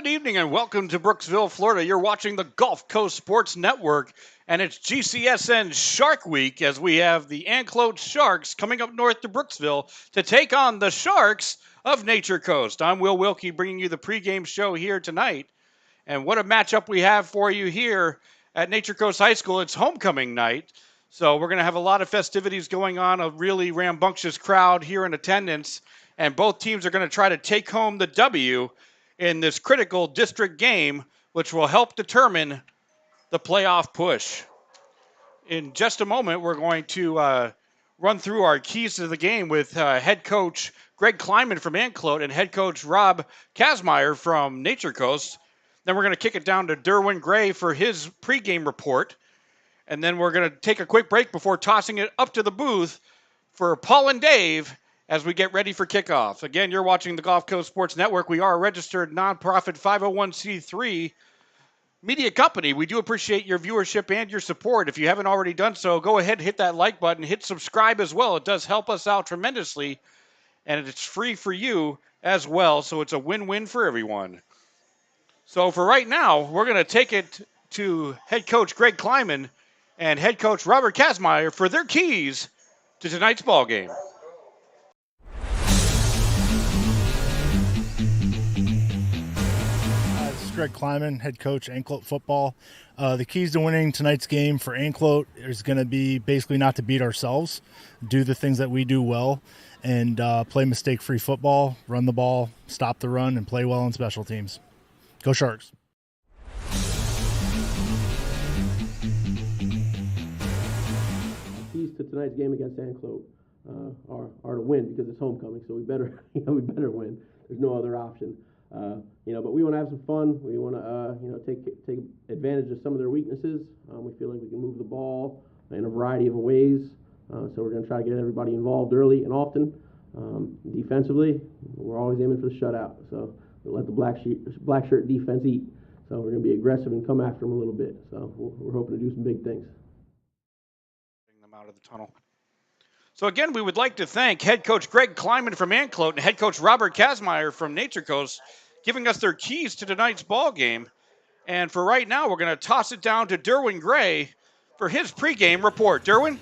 Good evening and welcome to Brooksville, Florida. You're watching the Gulf Coast Sports Network, and it's GCSN Shark Week as we have the Anclote Sharks coming up north to Brooksville to take on the Sharks of Nature Coast. I'm Will Wilkie bringing you the pregame show here tonight. And what a matchup we have for you here at Nature Coast High School. It's homecoming night, so we're going to have a lot of festivities going on, a really rambunctious crowd here in attendance, and both teams are going to try to take home the W in this critical district game, which will help determine the playoff push. In just a moment, we're going to run through our keys to the game with head coach Greg Kleiman from Anclote and head coach Rob Kazmaier from Nature Coast. Then we're going to kick it down to Derwin Gray for his pregame report. And then we're going to take a quick break before tossing it up to the booth for Paul and Dave as we get ready for kickoff. Again, you're watching the Gulf Coast Sports Network. We are a registered nonprofit 501c3 media company. We do appreciate your viewership and your support. If you haven't already done so, go ahead and hit that like button. Hit subscribe as well. It does help us out tremendously, and it's free for you as well, so it's a win-win for everyone. So for right now, we're going to take it to head coach Greg Kleiman and head coach Robert Kazmaier for their keys to tonight's ball game. Greg Kleiman, head coach, Anclote football. The keys to winning tonight's game for Anclote is going to be basically not to beat ourselves, do the things that we do well, and play mistake-free football, run the ball, stop the run, and play well on special teams. Go Sharks. Keys to tonight's game against Anclote are to win because it's homecoming, so we better win. There's no other option. But we want to have some fun. We want to, take advantage of some of their weaknesses. We feel like we can move the ball in a variety of ways. So we're going to try to get everybody involved early and often. Defensively, we're always aiming for the shutout. So we let the black shirt defense eat. So we're going to be aggressive and come after them a little bit. So we're hoping to do some big things. Bring them out of the tunnel. So again, we would like to thank head coach Greg Kleiman from Anclote and head coach Robert Kazmaier from Nature Coast giving us their keys to tonight's ball game. And for right now, we're going to toss it down to Derwin Gray for his pregame report. Derwin?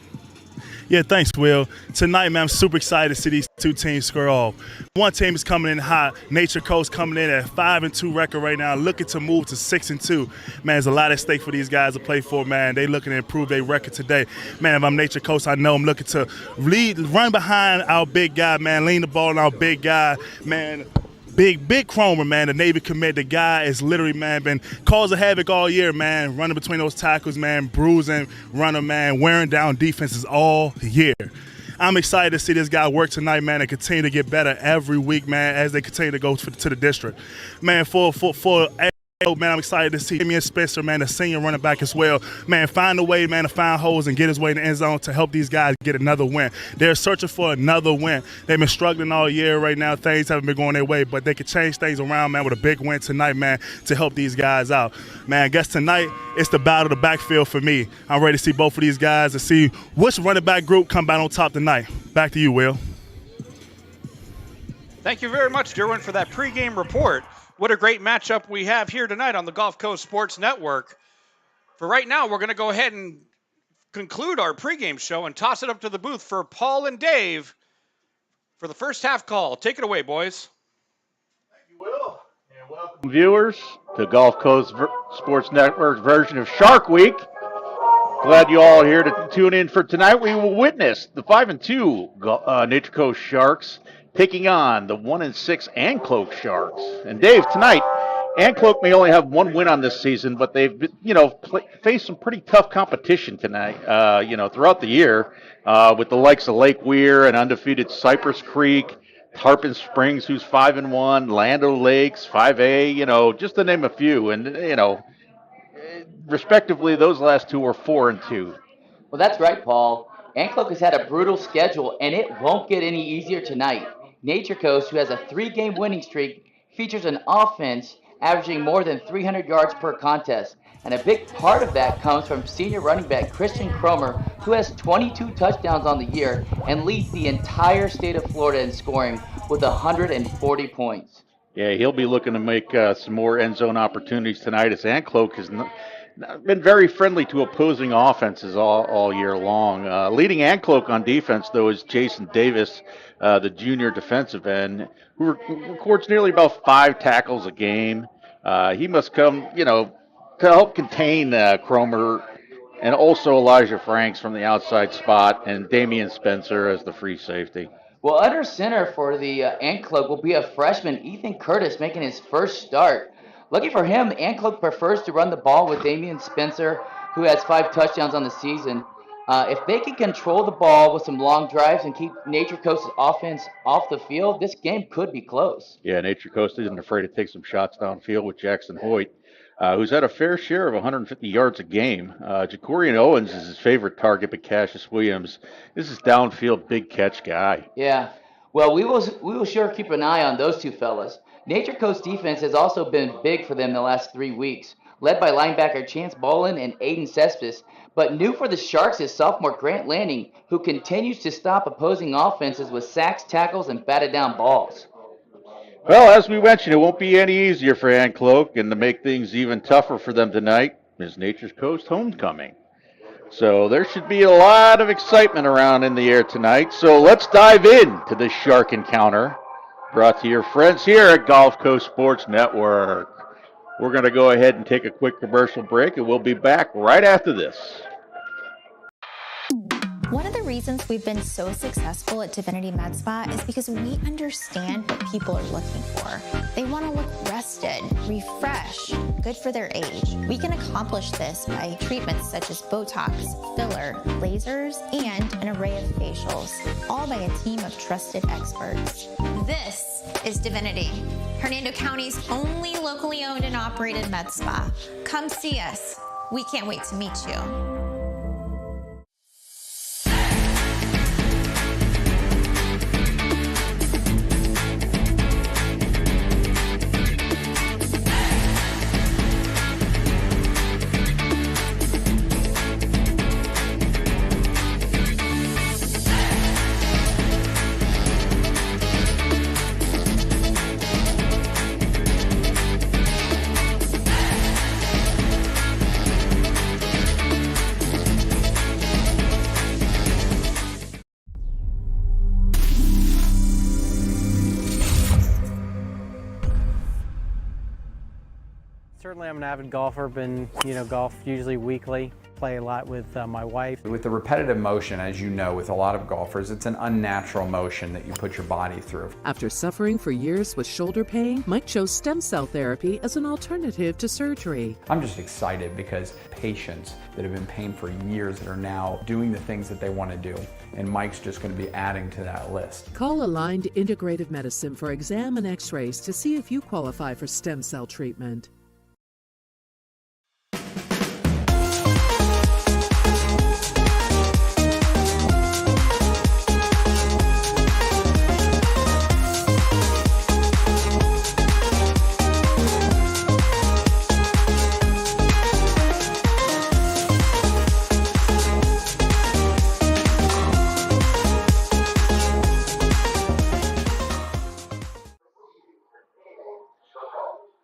Yeah, thanks, Will. Tonight, man, I'm super excited to see these two teams square off. One team is coming in hot. Nature Coast coming in at 5-2 record right now, looking to move to 6-2. Man, there's a lot at stake for these guys to play for, man. They looking to improve their record today. Man, if I'm Nature Coast, I know I'm looking to run behind our big guy, man, lean the ball on our big guy, man. Big Cromer, man, the Navy commit. The guy is literally, man, been causing havoc all year, man, running between those tackles, man, bruising, running, man, wearing down defenses all year. I'm excited to see this guy work tonight, man, and continue to get better every week, man, as they continue to go to the district. Man, man, I'm excited to see him and Spencer, man, the senior running back as well. Man, find a way, man, to find holes and get his way in the end zone to help these guys get another win. They're searching for another win. They've been struggling all year right now. Things haven't been going their way, but they can change things around, man, with a big win tonight, man, to help these guys out. Man, I guess tonight it's the battle of the backfield for me. I'm ready to see both of these guys and see which running back group come out on top tonight. Back to you, Will. Thank you very much, Derwin, for that pregame report. What a great matchup we have here tonight on the Gulf Coast Sports Network. For right now, we're going to go ahead and conclude our pregame show and toss it up to the booth for Paul and Dave for the first half call. Take it away, boys. Thank you, Will. And welcome, viewers, to Gulf Coast Sports Network's version of Shark Week. Glad you all are here to tune in for tonight. We will witness the 5-2 Nature Coast Sharks taking on the 1-6 Anclote Sharks. And Dave, tonight, Anclote may only have one win on this season, but they've, faced some pretty tough competition tonight, throughout the year, with the likes of Lake Weir and undefeated Cypress Creek, Tarpon Springs, who's 5-1, Lando Lakes, 5A, just to name a few. And, respectively, those last two are 4-2. Well, that's right, Paul. Anclote has had a brutal schedule, and it won't get any easier tonight. Nature Coast, who has a 3-game winning streak, features an offense averaging more than 300 yards per contest. And a big part of that comes from senior running back Christian Cromer, who has 22 touchdowns on the year and leads the entire state of Florida in scoring with 140 points. Yeah, he'll be looking to make some more end zone opportunities tonight as Anclote has not been very friendly to opposing offenses all year long. Leading Anclote on defense, though, is Jason Davis, the junior defensive end, who records nearly about 5 tackles a game. He must come, to help contain Cromer and also Elijah Franks from the outside spot and Damian Spencer as the free safety. Well, under center for the Anclote will be a freshman, Ethan Curtis, making his first start. Lucky for him, Anclote prefers to run the ball with Damian Spencer, who has 5 touchdowns on the season. If they can control the ball with some long drives and keep Nature Coast's offense off the field, this game could be close. Yeah, Nature Coast isn't afraid to take some shots downfield with Jackson Hoyt, who's had a fair share of 150 yards a game. Jacorian Owens is his favorite target, but Cassius Williams is his downfield big catch guy. Yeah. Well, we will sure keep an eye on those two fellas. Nature Coast defense has also been big for them the last 3 weeks, led by linebacker Chance Bolin and Aiden Cespedes. But new for the Sharks is sophomore Grant Lanning, who continues to stop opposing offenses with sacks, tackles, and batted down balls. Well, as we mentioned, it won't be any easier for Anclote, and to make things even tougher for them tonight is Nature's Coast homecoming. So there should be a lot of excitement around in the air tonight. So let's dive into this Shark encounter, brought to your friends here at Gulf Coast Sports Network. We're going to go ahead and take a quick commercial break, and we'll be back right after this. One of the reasons we've been so successful at Divinity Med Spa is because we understand what people are looking for. They want to look rested, refreshed, good for their age. We can accomplish this by treatments such as Botox, filler, lasers, and an array of facials, all by a team of trusted experts. This is Divinity, Hernando County's only locally owned and operated med spa. Come see us. We can't wait to meet you. Certainly, I'm an avid golfer. Been, golf usually weekly. Play a lot with my wife. With the repetitive motion, as you know, with a lot of golfers, it's an unnatural motion that you put your body through. After suffering for years with shoulder pain, Mike chose stem cell therapy as an alternative to surgery. I'm just excited because patients that have been in pain for years that are now doing the things that they want to do. And Mike's just going to be adding to that list. Call Aligned Integrative Medicine for exam and x-rays to see if you qualify for stem cell treatment.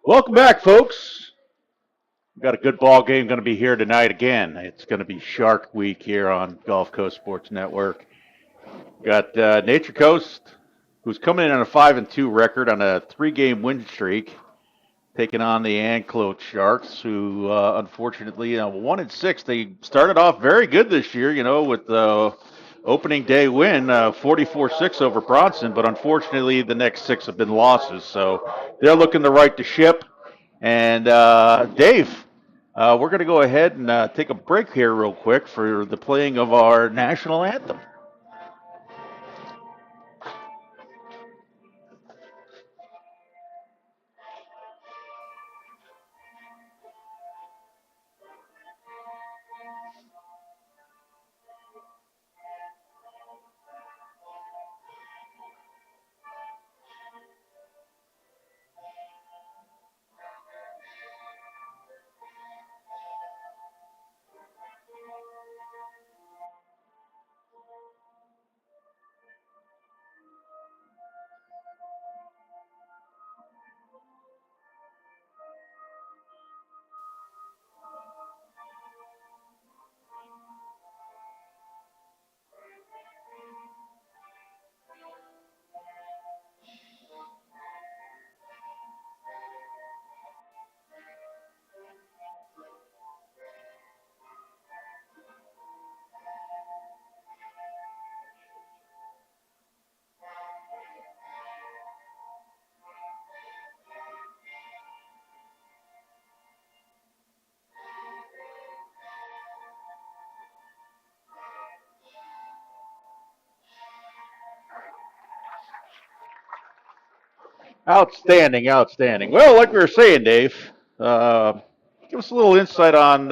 Welcome back, folks. We've got a good ball game going to be here tonight again. It's going to be Shark Week here on Gulf Coast Sports Network. Got Nature Coast, who's coming in on a 5-2 record on a 3-game win streak, taking on the Anclote Sharks, who unfortunately 1-6. They started off very good this year, with the opening day win, 44-6 over Bronson, but unfortunately the next 6 have been losses. So they're looking to right the ship. And Dave, we're going to go ahead and take a break here real quick for the playing of our national anthem. Outstanding, outstanding. Well, like we were saying, Dave, give us a little insight on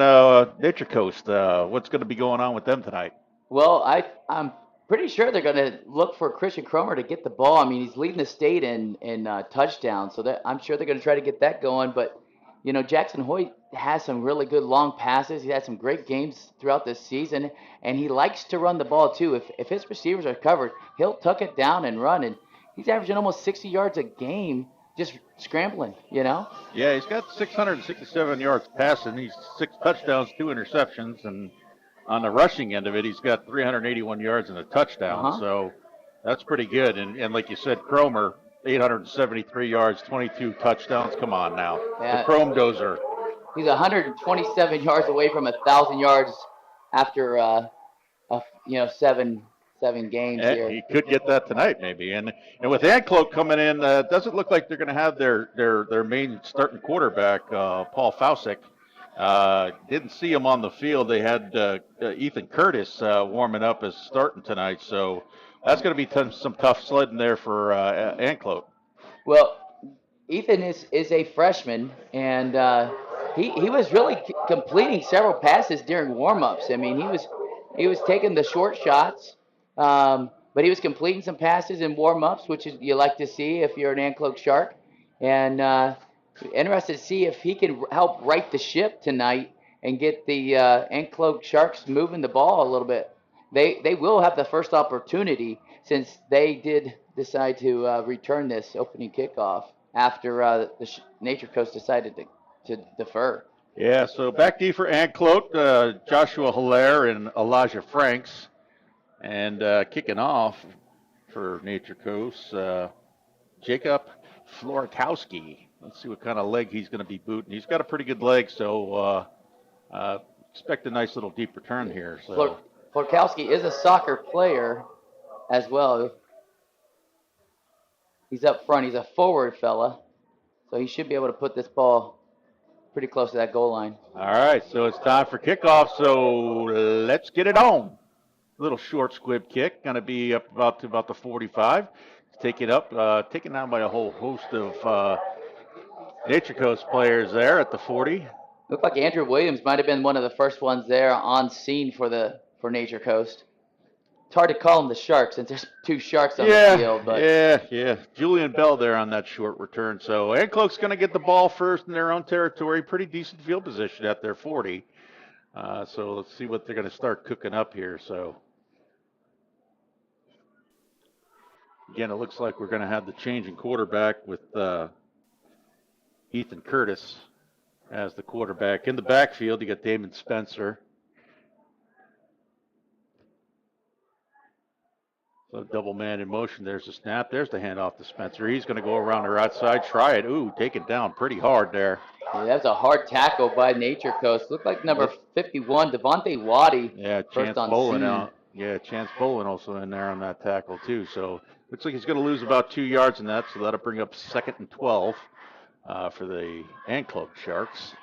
Nature Coast. What's going to be going on with them tonight? Well, I'm pretty sure they're going to look for Christian Cromer to get the ball. I mean, he's leading the state in touchdowns, so that I'm sure they're going to try to get that going. But you know, Jackson Hoyt has some really good long passes. He had some great games throughout this season, and he likes to run the ball too. If his receivers are covered, he'll tuck it down and run. And he's averaging almost 60 yards a game just scrambling. You know. Yeah, he's got 667 yards passing. He's 6 touchdowns, 2 interceptions, and on the rushing end of it, he's got 381 yards and a touchdown. So that's pretty good. And like you said, Cromer, 873 yards, 22 touchdowns. Come on now. Yeah. The Chrome Dozer. He's 127 yards away from 1,000 yards after seven games here. He could get that tonight, maybe. And with Anclote coming in, doesn't look like they're going to have their main starting quarterback, Paul Fausick. Didn't see him on the field. They had Ethan Curtis warming up as starting tonight, so that's going to be some tough sledding there for Anclote. Well, Ethan is a freshman, and he was really completing several passes during warm-ups. I mean, he was taking the short shots, but he was completing some passes in warm-ups, which is you like to see if you're an Anclote Shark, and interested to see if he can help right the ship tonight and get the Anclote Sharks moving the ball a little bit. They will have the first opportunity since they did decide to return this opening kickoff after Nature Coast decided to defer. Yeah, so back D for Anclote, Joshua Hilaire and Elijah Franks. And kicking off for Nature Coast, Jacob Florkowski. Let's see what kind of leg he's going to be booting. He's got a pretty good leg, so expect a nice little deep return here. So Florkowski is a soccer player as well. He's up front. He's a forward fella, so he should be able to put this ball pretty close to that goal line. All right, so it's time for kickoff, so let's get it on. Little short squib kick, going to be up about the 45. Taken down by a whole host of Nature Coast players there at the 40. Looked like Andrew Williams might have been one of the first ones there on scene for Nature Coast. It's hard to call them the Sharks since there's 2 Sharks on the field. But Yeah. Julian Bell there on that short return. So Anclote's going to get the ball first in their own territory. Pretty decent field position at their 40. So let's see what they're going to start cooking up here. So again, it looks like we're going to have the change in quarterback with Ethan Curtis as the quarterback. In the backfield, you got Damon Spencer. So double man in motion. There's the snap. There's the handoff to Spencer. He's going to go around the right side, try it. Ooh, taken down pretty hard there. Yeah, that's a hard tackle by Nature Coast. Looked like number 51, Devontae Waddy. Yeah, Chance Bowling out. Yeah, Chance Bowling also in there on that tackle too. So looks like he's going to lose about 2 yards in that. So that'll bring up 2nd and 12 for the Anclote Sharks.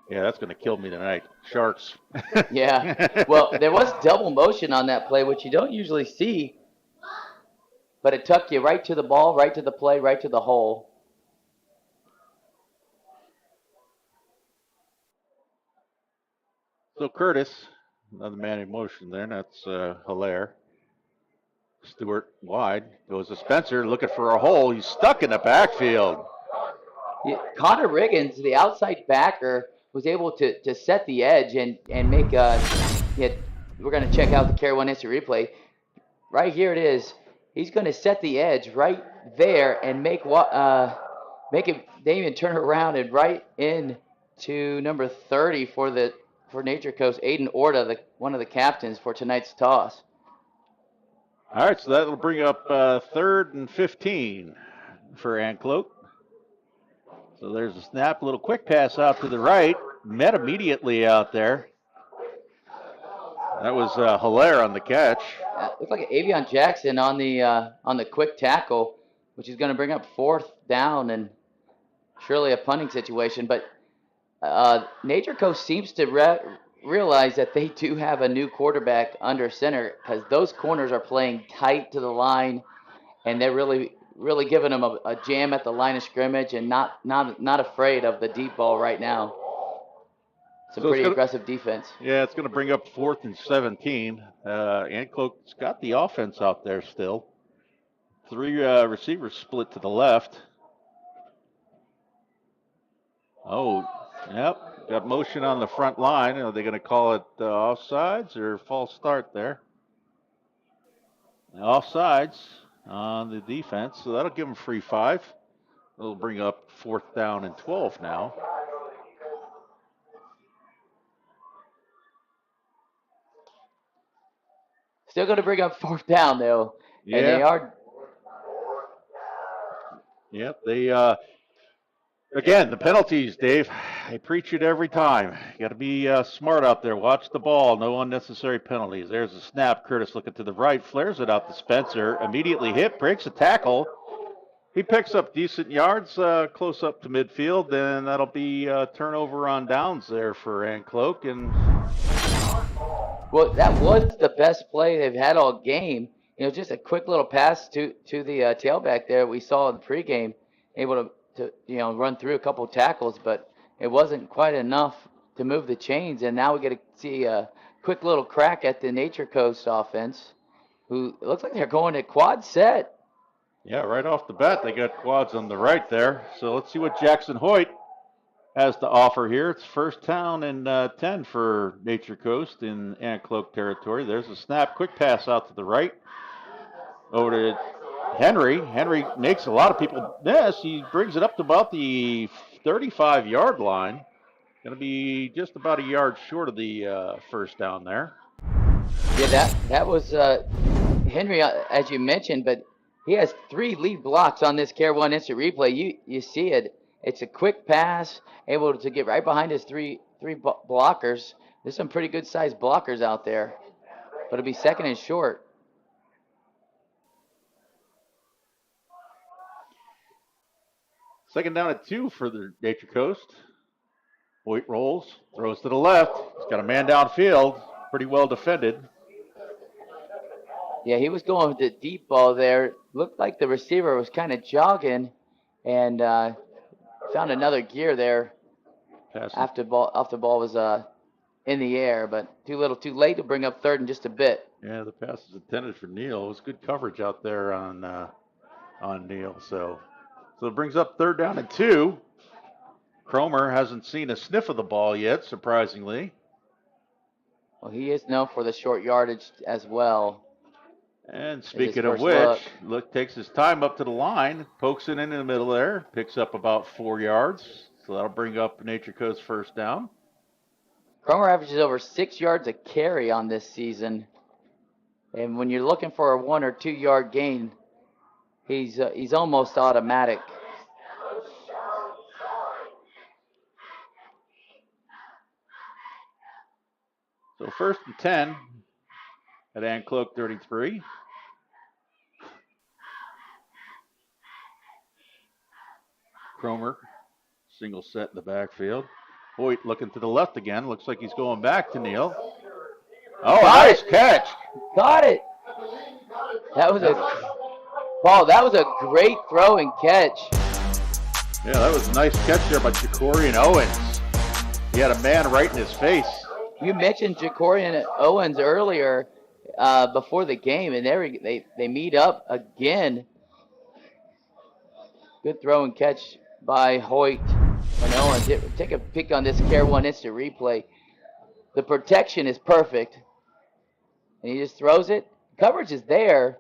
Yeah, that's going to kill me tonight. Sharks. Yeah. Well, there was double motion on that play, which you don't usually see. But it took you right to the ball, right to the play, right to the hole. So Curtis, another man in motion there. That's Hilaire. Stewart wide. Goes to Spencer looking for a hole. He's stuck in the backfield. Yeah, Connor Riggins, the outside backer, was able to set the edge and make we're going to check out the Carry One Instant Replay. Right here it is. He's going to set the edge right there and make it. They even turn around and right into number 30 for Nature Coast, Aiden Orta, one of the captains for tonight's toss. All right, so that'll bring up 3rd and 15 for Anclote. So there's a snap, a little quick pass out to the right, met immediately out there. That was Hilaire on the catch. Looks like Avion Jackson on the quick tackle, which is going to bring up 4th down and surely a punting situation. But Nature Coast seems to realize that they do have a new quarterback under center because those corners are playing tight to the line, and they're really really giving them a jam at the line of scrimmage and not afraid of the deep ball right now. It's a pretty aggressive defense. Yeah, it's going to bring up 4th and 17. Anclote's got the offense out there still. 3 receivers split to the left. Oh, yep. Got motion on the front line. Are they going to call it offsides or false start there? Offsides on the defense, so that'll give them free 5. It'll bring up 4th down and 12 now. Still going to bring up 4th down, though. Yeah. And they are. Yep, they, again, the penalties, Dave. I preach it every time. You got to be smart out there. Watch the ball. No unnecessary penalties. There's a snap. Curtis looking to the right. Flares it out to Spencer. Immediately hit. Breaks a tackle. He picks up decent yards close up to midfield. Then that'll be turnover on downs there for Anclote. And well, that was the best play they've had all game. Just a quick little pass to the tailback there we saw in the pregame, able to run through a couple of tackles, but it wasn't quite enough to move the chains. And now we get to see a quick little crack at the Nature Coast offense, who it looks like they're going to quad set. Yeah, right off the bat, they got quads on the right there. So let's see what Jackson Hoyt has to offer here. It's 1st down and 10 for Nature Coast in Anclote territory. There's a snap, quick pass out to the right. Over to Henry. Henry makes a lot of people miss. He brings it up to about the 35-yard line. Going to be just about a yard short of the 1st down there. Yeah, that was Henry, as you mentioned, but he has 3 lead blocks on this Care 1 instant replay. You see it. It's a quick pass, able to get right behind his three blockers. There's some pretty good-sized blockers out there, but it'll be 2nd and short. Second down at 2 for the Nature Coast. Hoyt rolls, throws to the left. He's got a man downfield, pretty well defended. Yeah, he was going with the deep ball there. Looked like the receiver was kind of jogging and found another gear there after the ball was in the air, but too little too late to bring up 3rd in just a bit. Yeah, the pass is intended for Neal. It was good coverage out there on Neal. So it brings up 3rd down and 2. Cromer hasn't seen a sniff of the ball yet, surprisingly. Well, he is known for the short yardage as well. And speaking of which, look, takes his time up to the line, pokes it in the middle there, picks up about 4 yards. So that'll bring up Nature Coast 1st down. Cromer averages over 6 yards a carry on this season. And when you're looking for a 1 or 2 yard gain, he's almost automatic. So 1st and 10 at Anclote 33. Cromer, single set in the backfield. Hoyt looking to the left again. Looks like he's going back to Neal. Oh, nice catch. Got it. That was a great throw and catch. Yeah, that was a nice catch there by Jacorian Owens. He had a man right in his face. You mentioned Jacorian Owens earlier before the game, and they meet up again. Good throw and catch by Hoyt and Owens. Take a peek on this Care 1 instant replay. The protection is perfect, and he just throws it. Coverage is there,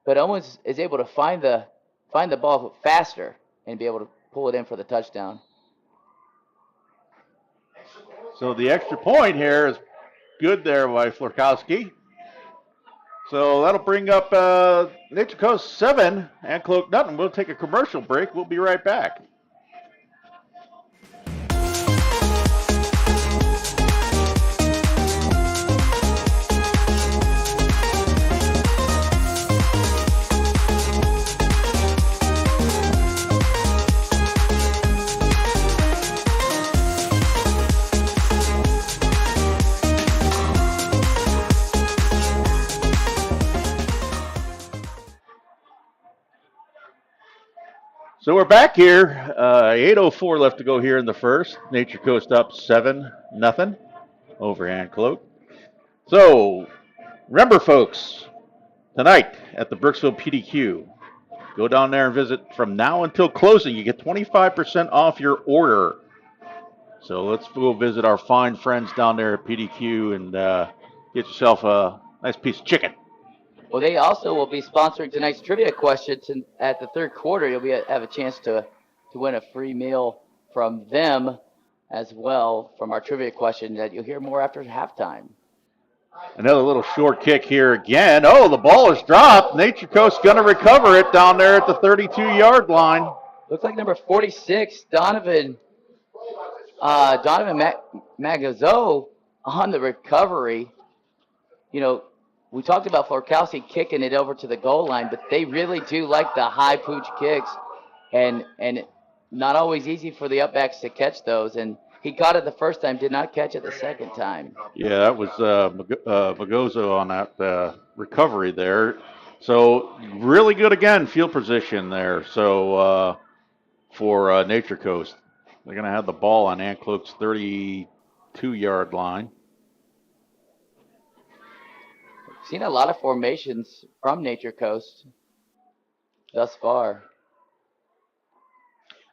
but Owens is able to find the ball faster and be able to pull it in for the touchdown. So the extra point here is good there by Florkowski. So that'll bring up Nature Coast 7, Anclote nothing. We'll take a commercial break. We'll be right back. So we're back here. 8:04 left to go here in the first. Nature Coast up 7-0 over Anclote. So remember, folks, tonight at the Brooksville PDQ, go down there and visit from now until closing. You get 25% off your order. So let's go visit our fine friends down there at PDQ and get yourself a nice piece of chicken. Well, they also will be sponsoring tonight's trivia questions at the third quarter. You'll have a chance to win a free meal from them as well from our trivia question that you'll hear more after halftime. Another little short kick here again. Oh, the ball is dropped. Nature Coast going to recover it down there at the 32-yard line. Looks like number 46, Donovan Magazo on the recovery. You know, we talked about Florkowski kicking it over to the goal line, but they really do like the high pooch kicks, and not always easy for the upbacks to catch those. And he caught it the first time, did not catch it the second time. Yeah, that was Magozo on that recovery there. So really good again, field position there. So for Nature Coast, they're going to have the ball on Anclote's 32-yard line. Seen a lot of formations from Nature Coast thus far.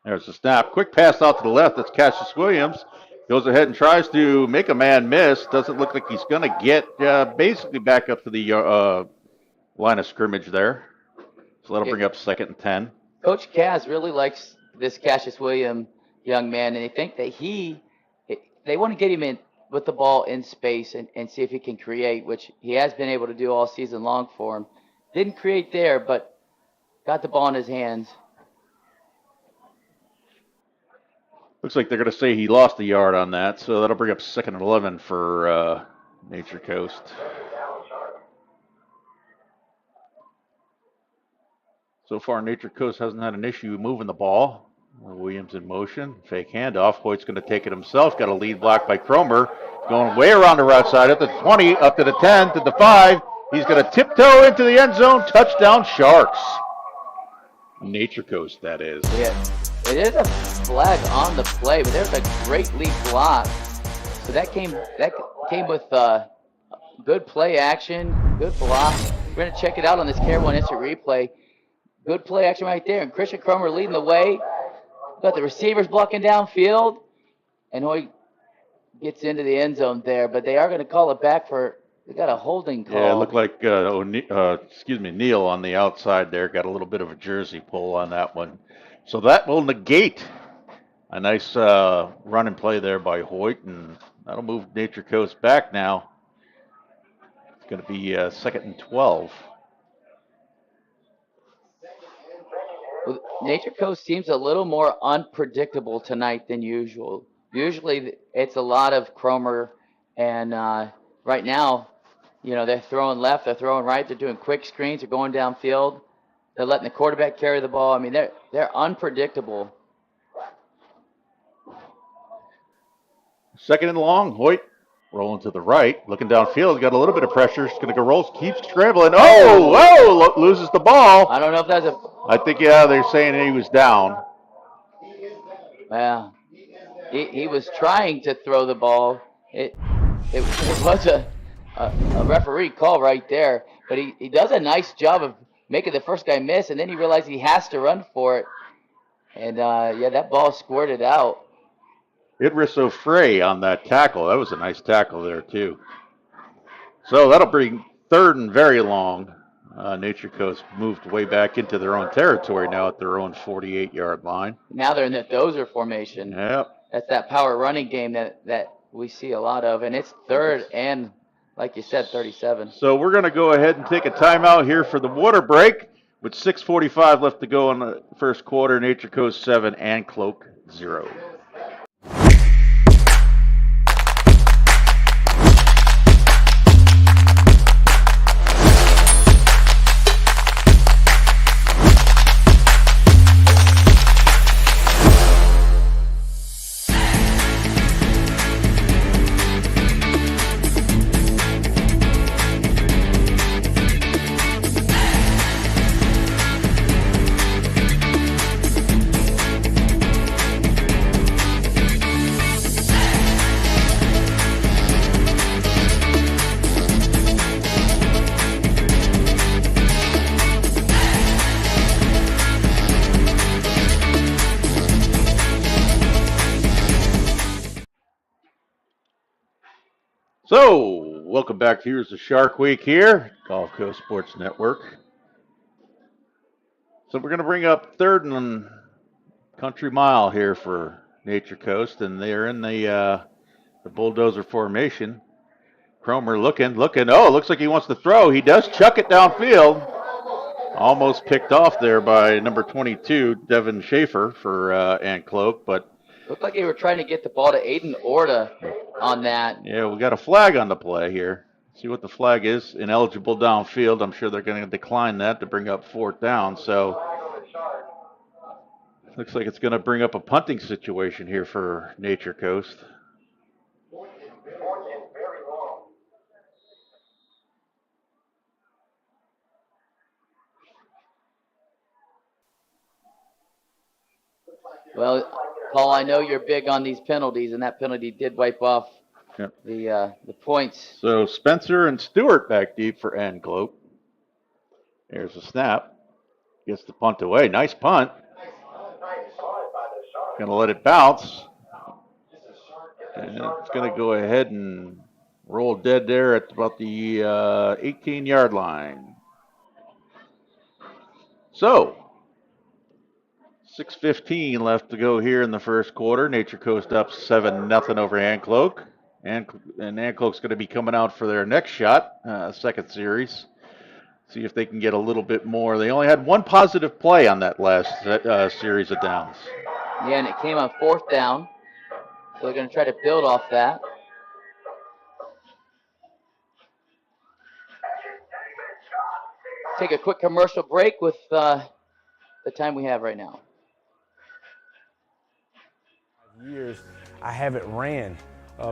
There's the snap. Quick pass out to the left. That's Cassius Williams. Goes ahead and tries to make a man miss. Doesn't look like he's going to get basically back up to the line of scrimmage there. So that'll bring up 2nd and 10. Coach Kaz really likes this Cassius Williams young man, and they think that they want to get him in with the ball in space and see if he can create, which he has been able to do all season long for him. Didn't create there, but got the ball in his hands. Looks like they're going to say he lost a yard on that, so that'll bring up 2nd and 11 for Nature Coast. So far, Nature Coast hasn't had an issue moving the ball. Williams in motion. Fake handoff. Hoyt's going to take it himself. Got a lead block by Cromer. Going way around the right side at the 20, up to the 10, to the 5. He's going to tiptoe into the end zone. Touchdown, Sharks. Nature Coast, that is. Yeah, it is a flag on the play, but there's a great lead block. So that came with good play action, good block. We're going to check it out on this Care 1 instant replay. Good play action right there. And Christian Cromer leading the way. Got the receivers blocking downfield. And Hoyt gets into the end zone there. But they are going to call it back for, they got a holding call. Yeah, it looked like, Neal on the outside there. Got a little bit of a jersey pull on that one. So that will negate a nice run and play there by Hoyt. And that'll move Nature Coast back now. It's going to be 2nd and 12. Well, Nature Coast seems a little more unpredictable tonight than usual. Usually it's a lot of Cromer, and right now, you know, they're throwing left, they're throwing right, they're doing quick screens, they're going downfield, they're letting the quarterback carry the ball. I mean, they're unpredictable. 2nd and long. Hoyt rolling to the right, looking downfield. Got a little bit of pressure. He's going to go roll, keeps scrambling. Oh, loses the ball. I don't know if that's a. I think, yeah, they're saying he was down. Well, he was trying to throw the ball. It was a referee call right there, but he does a nice job of making the first guy miss, and then he realized he has to run for it. And, yeah, that ball squirted out. Idris Frey on that tackle. That was a nice tackle there, too. So that'll bring 3rd and very long. Nature Coast moved way back into their own territory now at their own 48-yard line. Now they're in the dozer formation. Yep. That's that power running game that we see a lot of, and it's 3rd and, like you said, 37. So we're going to go ahead and take a timeout here for the water break with 6:45 left to go in the first quarter. Nature Coast 7, Anclote 0. So, welcome back, viewers of Shark Week here, Gulf Coast Sports Network. So we're going to bring up third and country mile here for Nature Coast, and they're in the bulldozer formation. Cromer looking. Oh, looks like he wants to throw. He does chuck it downfield. Almost picked off there by number 22, Devin Schaefer for Anclote, but Looked like they were trying to get the ball to Aiden Orta on that. yeah, we got a flag on the play here. See what the flag is. Ineligible downfield. I'm sure they're going to decline that to bring up fourth down. So looks like it's going to bring up a punting situation here for Nature Coast. Well, Paul, I know you're big on these penalties, and that penalty did wipe off the points. So Spencer and Stewart back deep for Anclote. There's a snap. Gets the punt away. Nice punt. Going to let it bounce. And it's going to go ahead and roll dead there at about the 18-yard line. So 6:15 left to go here in the first quarter. Nature Coast up 7-0 over Anclote. And Anclote's going to be coming out for their next shot, second series. See if they can get a little bit more. They only had one positive play on that last series of downs. Yeah, and it came on fourth down. So they're going to try to build off that. Take a quick commercial break with the time we have right now. Years I haven't ran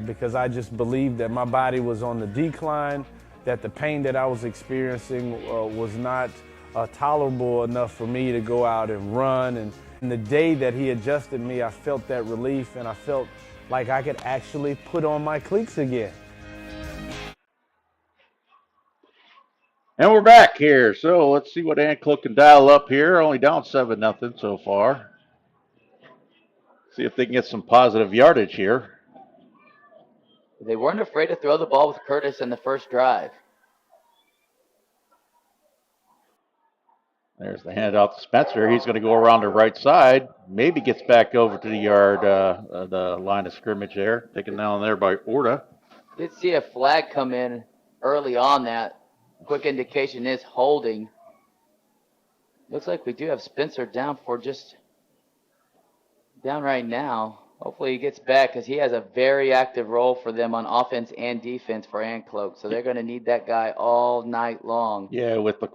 because I just believed that my body was on the decline, that the pain that I was experiencing was not tolerable enough for me to go out and run. And the day that he adjusted me, I felt that relief, and I felt like I could actually put on my cleats again. And we're back here. So let's see what Anclote can dial up here. Only down 7-0 so far. See if they can get some positive yardage here. They weren't afraid to throw the ball with Curtis in the first drive. There's the handout to Spencer. He's going to go around the right side. Maybe gets back over to the yard, the line of scrimmage there. Taken down there by Orta. Did see a flag come in early on that. Quick indication is holding. Looks like we do have Spencer down right now. Hopefully he gets back because he has a very active role for them on offense and defense for Anclote. So they're going to need that guy all night long. Yeah, with the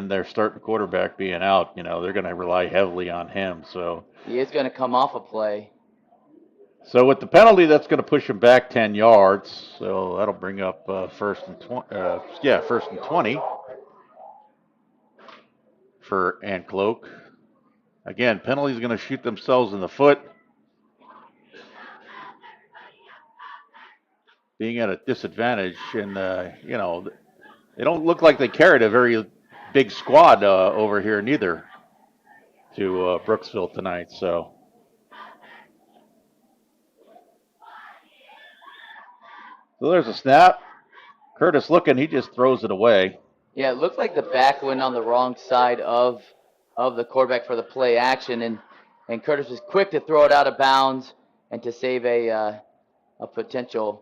their starting quarterback being out, they're going to rely heavily on him. So he is going to come off a play. So with the penalty, that's going to push him back 10 yards. So that'll bring up first and 20 for Anclote. Again, penalty's going to shoot themselves in the foot. Being at a disadvantage, and they don't look like they carried a very big squad over here neither to Brooksville tonight. So there's a snap. Curtis looking, he just throws it away. Yeah, it looked like the back went on the wrong side of the quarterback for the play action, and Curtis was quick to throw it out of bounds and to save a potential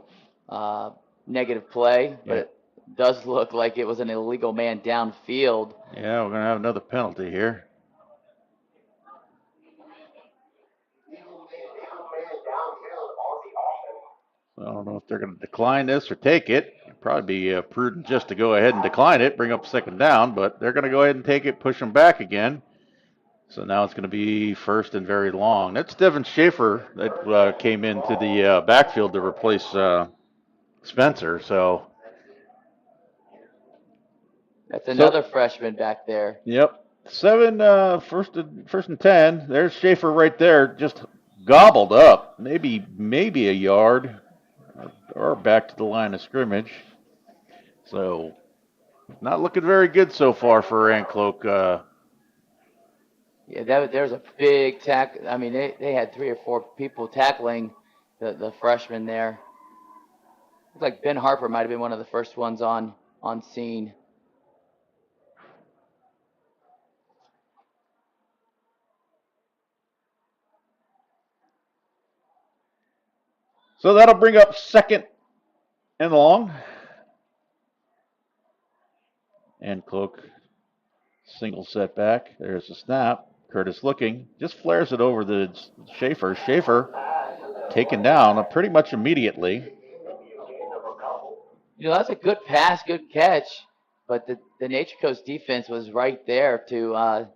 negative play, but it does look like it was an illegal man downfield. Yeah, we're going to have another penalty here. I don't know if they're going to decline this or take it. It'd probably be prudent just to go ahead and decline it, bring up second down, but they're going to go ahead and take it, push them back again. So now it's going to be first and very long. That's Devin Schaefer that came into the backfield to replace Spencer. So that's another freshman back there. Yep. First and 10. There's Schaefer right there, just gobbled up. Maybe a yard or back to the line of scrimmage. So not looking very good so far for Anclote. Yeah, there was a big tackle. I mean, they had 3 or 4 people tackling the freshman there. Looks like Ben Harper might have been one of the first ones on scene. So that'll bring up second and long. Anclote, single setback. There's a snap. Curtis looking, just flares it over the Schaefer. Schaefer taken down pretty much immediately. You know, that's a good pass, good catch, but the Nature Coast defense was right there to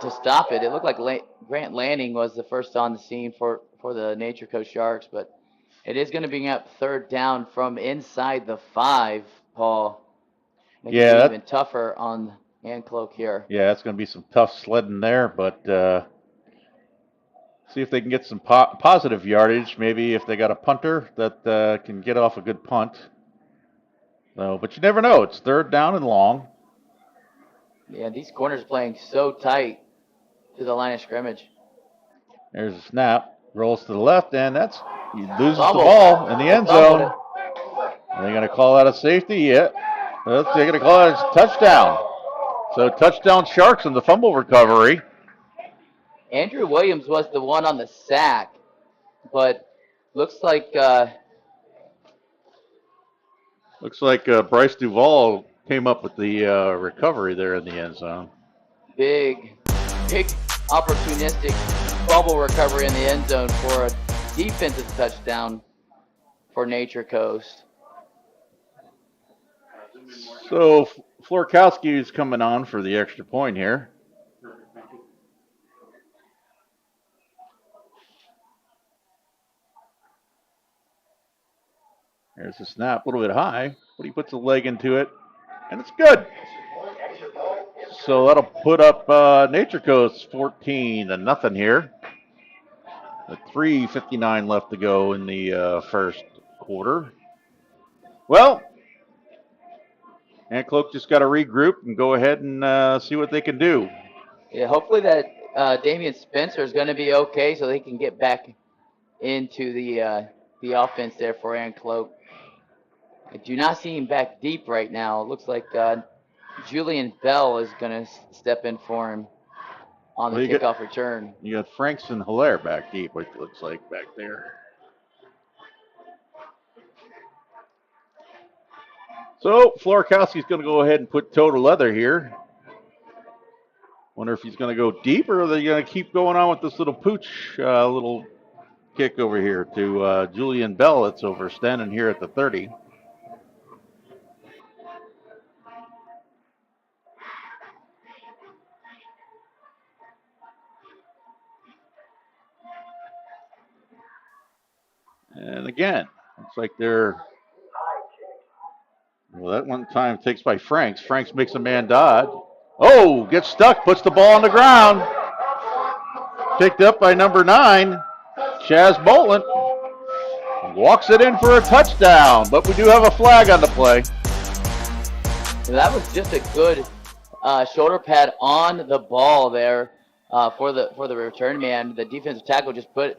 stop it. It looked like Grant Lanning was the first on the scene for the Nature Coast Sharks, but it is going to bring up third down from inside the 5, Paul. Making it even tougher on Anclote here. Yeah, it's going to be some tough sledding there, but see if they can get some positive yardage. Maybe if they got a punter that can get off a good punt. So, but you never know. It's third down and long. Yeah, these corners playing so tight to the line of scrimmage. There's a snap. Rolls to the left, and he loses the ball in the end zone. Are they going to call that a safety? Yeah. They're going to call it a touchdown. So touchdown Sharks in the fumble recovery. Andrew Williams was the one on the sack, but looks like Bryce Duvall came up with the recovery there in the end zone. Big opportunistic fumble recovery in the end zone for a defensive touchdown for Nature Coast. So Florkowski is coming on for the extra point here. There's a snap, a little bit high, but he puts a leg into it, and it's good. So that'll put up Nature Coast 14-0 here. With 3:59 left to go in the first quarter. Well, Anclote just got to regroup and go ahead and see what they can do. Yeah, hopefully that Damian Spencer is going to be okay so they can get back into the offense there for Anclote. I do not see him back deep right now. It looks like Julian Bell is going to step in for him on the kickoff return. You got Franks and Hilaire back deep, it looks like, back there. So Florkowski's going to go ahead and put toe to leather here. Wonder if he's going to go deep, or are they going to keep going on with this little pooch, little kick over here to Julian Bell. It's over standing here at the 30. And again, looks like they're, well, that one time takes by Franks. Franks makes a man dodge. Oh, gets stuck, puts the ball on the ground. Picked up by number 9, Chaz Bolton. Walks it in for a touchdown, but we do have a flag on the play. That was just a good shoulder pad on the ball there for the return man. The defensive tackle just put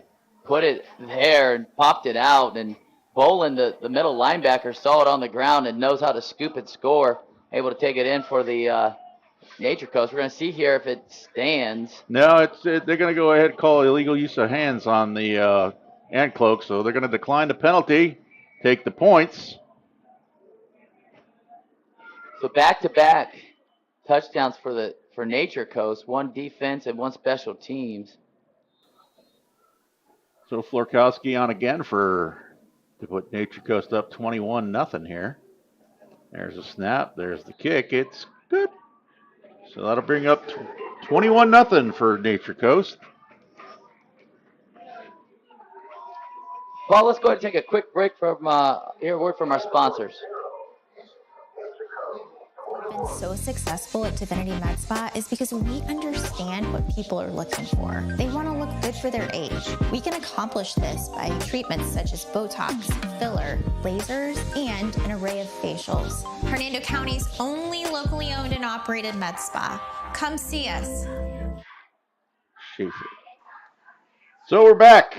it there and popped it out, and Boland, the middle linebacker, saw it on the ground and knows how to scoop and score, able to take it in for the Nature Coast. We're going to see here if it stands. No, they're going to go ahead and call illegal use of hands on the Anclote, so they're going to decline the penalty, take the points. So back-to-back touchdowns for Nature Coast, one defense and one special teams. So Florkowski on again to put Nature Coast up 21-0 here. There's a snap. There's the kick. It's good. So that'll bring up 21-0 for Nature Coast. Well, let's go ahead and take a quick break from hear a word from our sponsors. Been so successful at Divinity Med Spa is because we understand what people are looking for. They want to look good for their age. We can accomplish this by treatments such as Botox, filler, lasers, and an array of facials. Hernando County's only locally owned and operated med spa. Come see us. So we're back.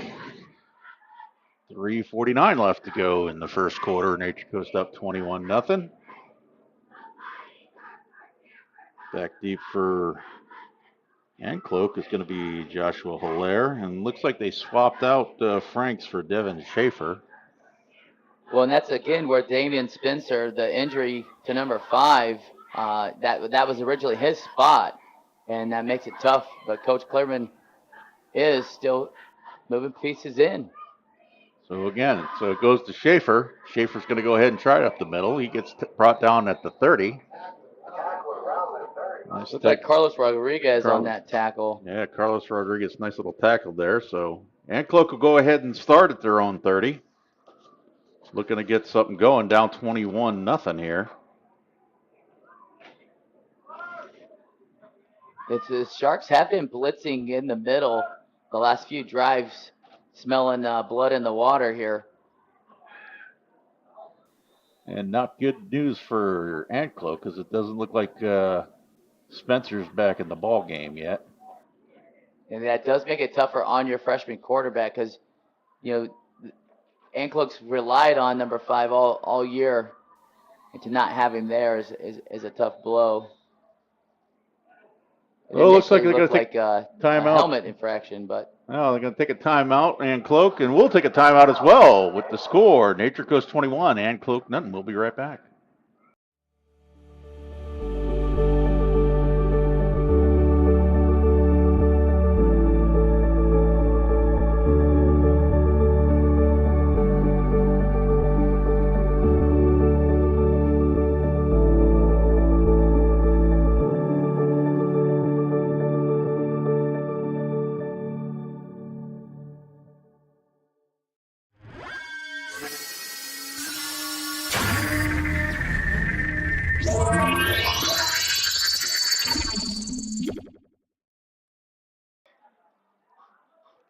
3:49 left to go in the first quarter. Nature Coast up 21-0. Back deep for Anclote is going to be Joshua Hilaire, and looks like they swapped out Franks for Devin Schaefer. Well, and that's again where Damian Spencer, the injury to number 5, that was originally his spot, and that makes it tough. But Coach Clearman is still moving pieces in. So again, it goes to Schaefer. Schaefer's going to go ahead and try it up the middle. He gets brought down at the 30. Nice. Looks like Carlos Rodriguez on that tackle. Yeah, Carlos Rodriguez, nice little tackle there. So Anclote will go ahead and start at their own 30. Looking to get something going, down 21-0 here. The Sharks have been blitzing in the middle the last few drives, smelling blood in the water here. And not good news for Anclote because it doesn't look like Spencer's back in the ball game yet. And that does make it tougher on your freshman quarterback because, Anclote's relied on number 5 all year, and to not have him there is a tough blow. Well, it looks like they're going to take a timeout. Helmet infraction, but. No, they're going to take a timeout, Anclote, and we'll take a timeout as well with the score. Nature Coast 21, Anclote nothing. We'll be right back.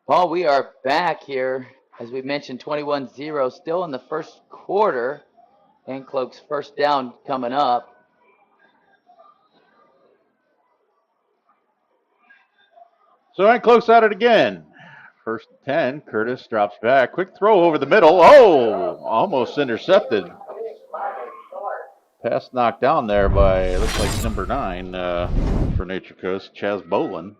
Well, we are back here. As we mentioned, 21-0 still in the first quarter. Anclote's first down coming up. So Anclote's at it again. First and 10. Curtis drops back. Quick throw over the middle. Oh, almost intercepted. Pass knocked down there by, looks like number 9 for Nature Coast, Chaz Bolin.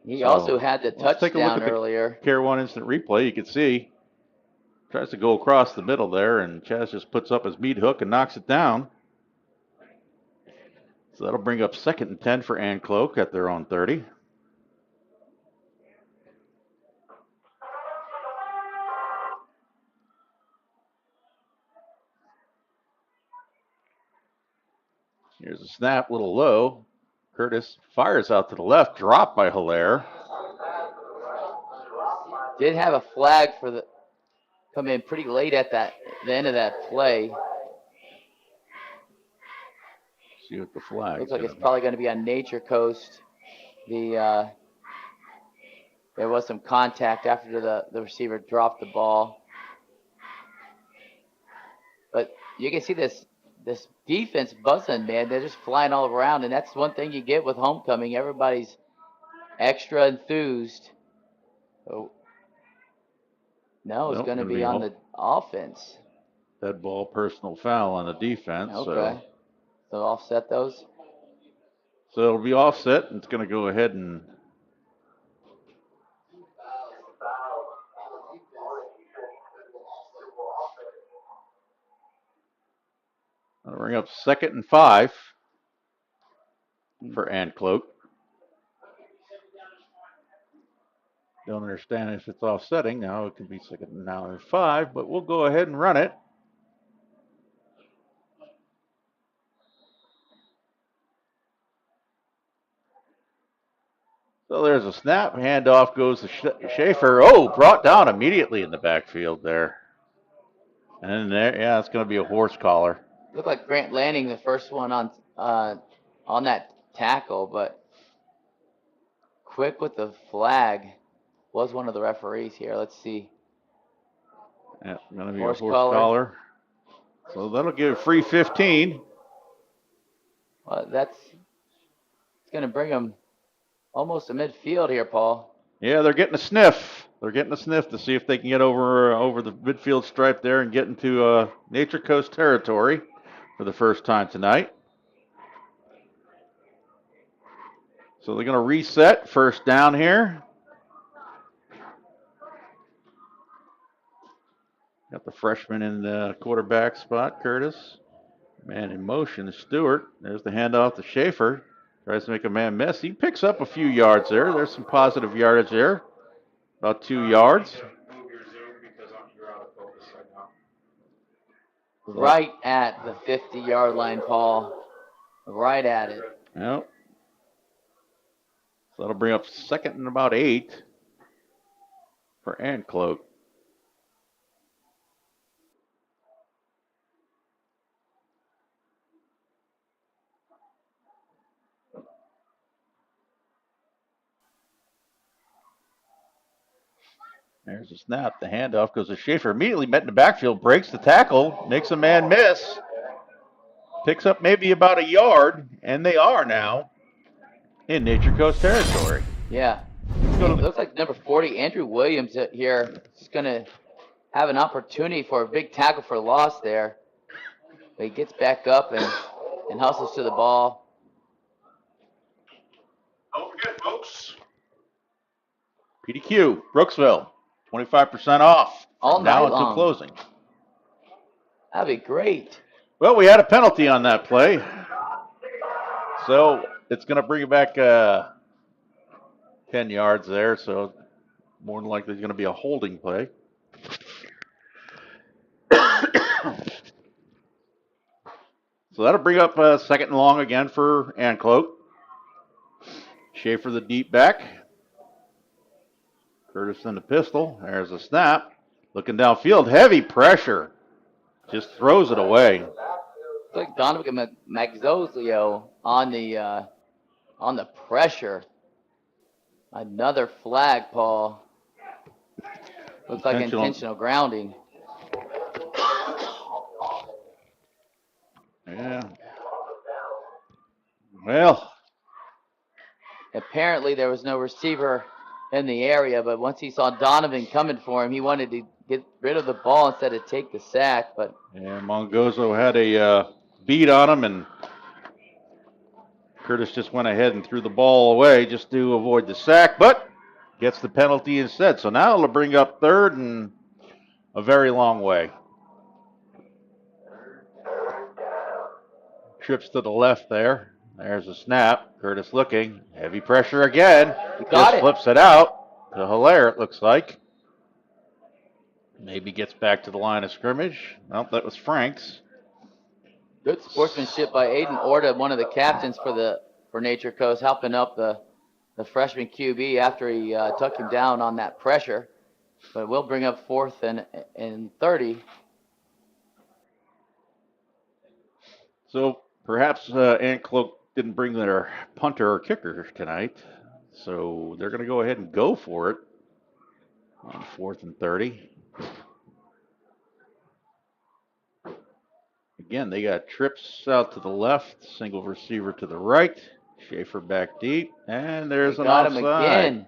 He also had the touchdown earlier. Care 1 instant replay. You can see tries to go across the middle there, and Chaz just puts up his meat hook and knocks it down. So that'll bring up 2nd and 10 for Anclote at their own 30. Here's a snap, a little low. Curtis fires out to the left, dropped by Hilaire. Did have a flag for come in pretty late at the end of that play. See what the flag. Looks like it's probably going to be on Nature Coast. There was some contact after the receiver dropped the ball. But you can see this defense buzzing, man. They're just flying all around, and that's one thing you get with homecoming. Everybody's extra enthused. Oh. No, it's going to be on the offense. Dead ball, personal foul on the defense. Okay. So offset those? So it'll be offset, and it's going to go ahead and I'll bring up 2nd and 5 for Anclote. Don't understand if it's offsetting. Now it could be 2nd and 5, but we'll go ahead and run it. So there's a snap. Handoff goes to Schaefer. Oh, brought down immediately in the backfield there. And there, yeah, it's going to be a horse collar. Looked like Grant Lanning, the first one on that tackle, but quick with the flag. Was one of the referees here. Let's see. Yeah, going to be a horse collar. So that'll give a free 15. Well, it's going to bring them almost to midfield here, Paul. Yeah, they're getting a sniff. they're getting a sniff to see if they can get over the midfield stripe there and get into Nature Coast territory for the first time tonight. So they're going to reset first down here. Got the freshman in the quarterback spot, Curtis. Man in motion is Stewart. There's the handoff to Schaefer. Tries to make a man miss. He picks up a few yards there. There's some positive yardage there. About 2 yards. Right at the 50-yard line, Paul. Right at it. Yep. So that'll bring up 2nd and about 8 for Anclote. There's a snap. The handoff goes to Schaefer. Immediately met in the backfield, breaks the tackle, makes a man miss. Picks up maybe about a yard, and they are now in Nature Coast territory. Yeah. It looks like number 40, Andrew Williams here, is going to have an opportunity for a big tackle for loss there. But he gets back up and hustles to the ball. Don't forget, folks. PDQ, Brooksville, 25% off. All night now until long. Closing. That'd be great. Well, we had a penalty on that play. So it's going to bring it back 10 yards there. So more than likely it's going to be a holding play. So that'll bring up 2nd and long again for Anclote. Schaefer the deep back. Curtis in the pistol. There's a snap. Looking downfield. Heavy pressure. Just throws it away. It's like Donovan Magzolio on the pressure. Another flag, Paul. Looks like intentional grounding. Yeah. Well. Apparently there was no receiver in the area, but once he saw Donovan coming for him, he wanted to get rid of the ball instead of take the sack. But yeah, Mongozo had a beat on him, and Curtis just went ahead and threw the ball away just to avoid the sack, but gets the penalty instead. So now it'll bring up 3rd and a very long way. Trips to the left there. There's a snap. Curtis looking. Heavy pressure again. Just flips it out to Hilaire, it looks like. Maybe gets back to the line of scrimmage. Well, that was Frank's. Good sportsmanship by Aiden Orta, one of the captains for Nature Coast, helping up the freshman QB after he took him down on that pressure. But we'll bring up 4th and 30. So perhaps Anclote didn't bring their punter or kicker tonight. So they're going to go ahead and go for it on 4th and 30. Again, they got trips out to the left, single receiver to the right, Schaefer back deep, and there's an offside. Him again.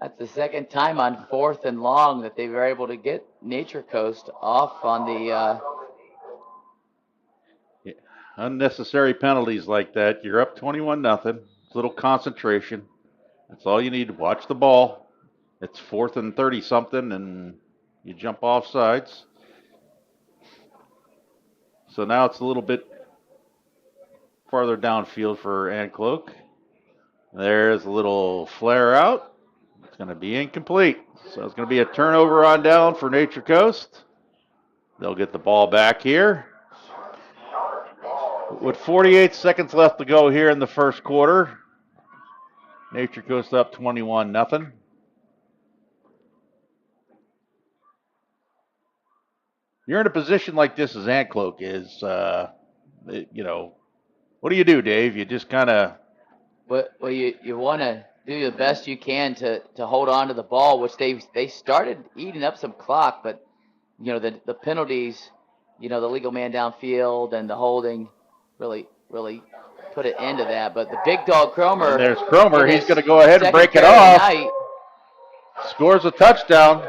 That's the 2nd time on 4th and long that they were able to get Nature Coast off on the unnecessary penalties like that. You're up 21-0. Little concentration. That's all you need. Watch the ball. It's 4th and 30 something, and you jump off sides. So now it's a little bit farther downfield for Anclote. There's a little flare out. It's going to be incomplete. So it's going to be a turnover on down for Nature Coast. They'll get the ball back here. With 48 seconds left to go here in the first quarter, Nature Coast up 21-0. You're in a position like this as Anclote is, what do you do, Dave? You just kind of... Well, you want to do the best you can to hold on to the ball, which they started eating up some clock, but, the penalties, the legal man downfield and the holding really put an end to that. But the big dog Cromer. And there's Cromer. He's going to go ahead and break it off. scores a touchdown.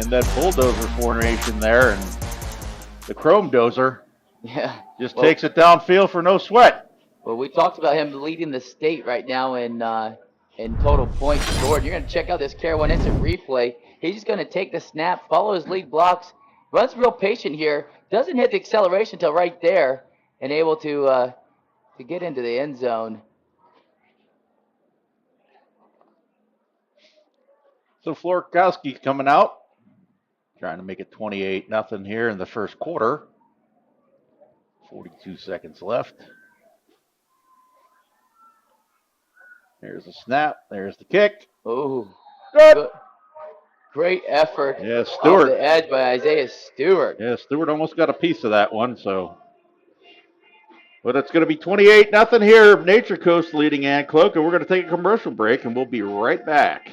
In that bulldozer formation there, and the Chrome Dozer just takes it downfield for no sweat. Well, we talked about him leading the state right now in total points scored. You're going to check out this Care 1 instant replay. He's just going to take the snap, follow his lead blocks, runs real patient here, doesn't hit the acceleration until right there, and able to get into the end zone. So Florkowski's coming out, trying to make it 28-0 here in the first quarter. 42 seconds left. There's the snap. There's the kick. Oh, good. Great effort. Yeah, Stewart. Off the edge by Isaiah Stewart. Yeah, Stewart almost got a piece of that one. So, but it's going to be 28-0 here. Nature Coast leading Anclote, and we're going to take a commercial break, and we'll be right back.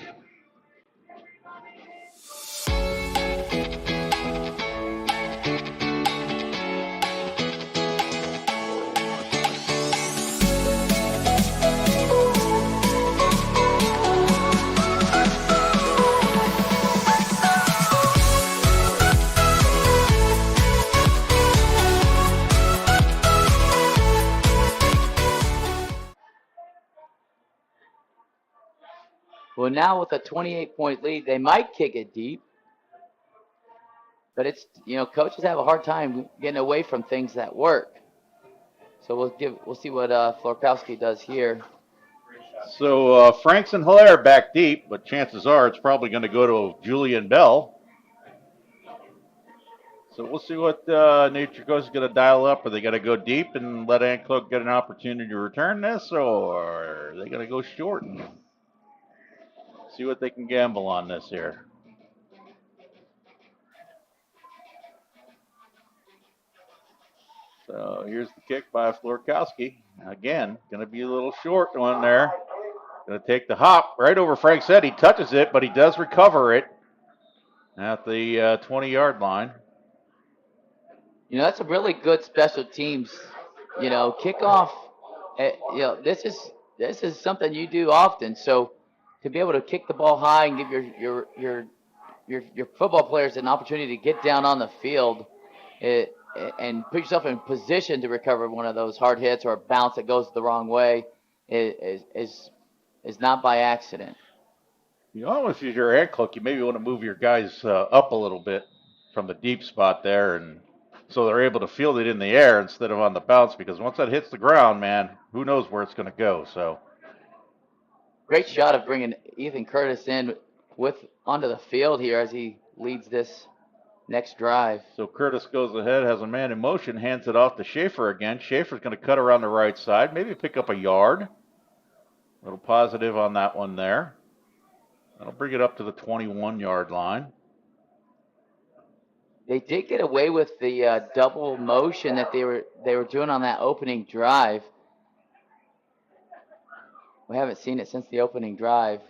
Well, now with a 28-point lead, they might kick it deep. But it's, coaches have a hard time getting away from things that work. So we'll see what Florkowski does here. So Franks and Hilaire back deep, but chances are it's probably going to go to Julian Bell. So we'll see what Nature Coast is going to dial up. Are they going to go deep and let Anclote get an opportunity to return this, or are they going to go short and see what they can gamble on this here? So here's the kick by Florkowski. Again, going to be a little short one there. Going to take the hop right over Frank's head. He touches it, but he does recover it at the 20-yard line. That's a really good special teams. Kickoff. This is something you do often. So to be able to kick the ball high and give your football players an opportunity to get down on the field, and put yourself in position to recover one of those hard hits or a bounce that goes the wrong way is not by accident. If you're Anclote, you maybe want to move your guys up a little bit from the deep spot there, and so they're able to field it in the air instead of on the bounce, because once that hits the ground, man, who knows where it's going to go. So great shot of bringing Ethan Curtis in onto the field here as he leads this next drive. So Curtis goes ahead, has a man in motion, hands it off to Schaefer again. Schaefer's going to cut around the right side, maybe pick up a yard. A little positive on that one there. That'll bring it up to the 21-yard line. They did get away with the double motion that they were doing on that opening drive. We haven't seen it since the opening drive.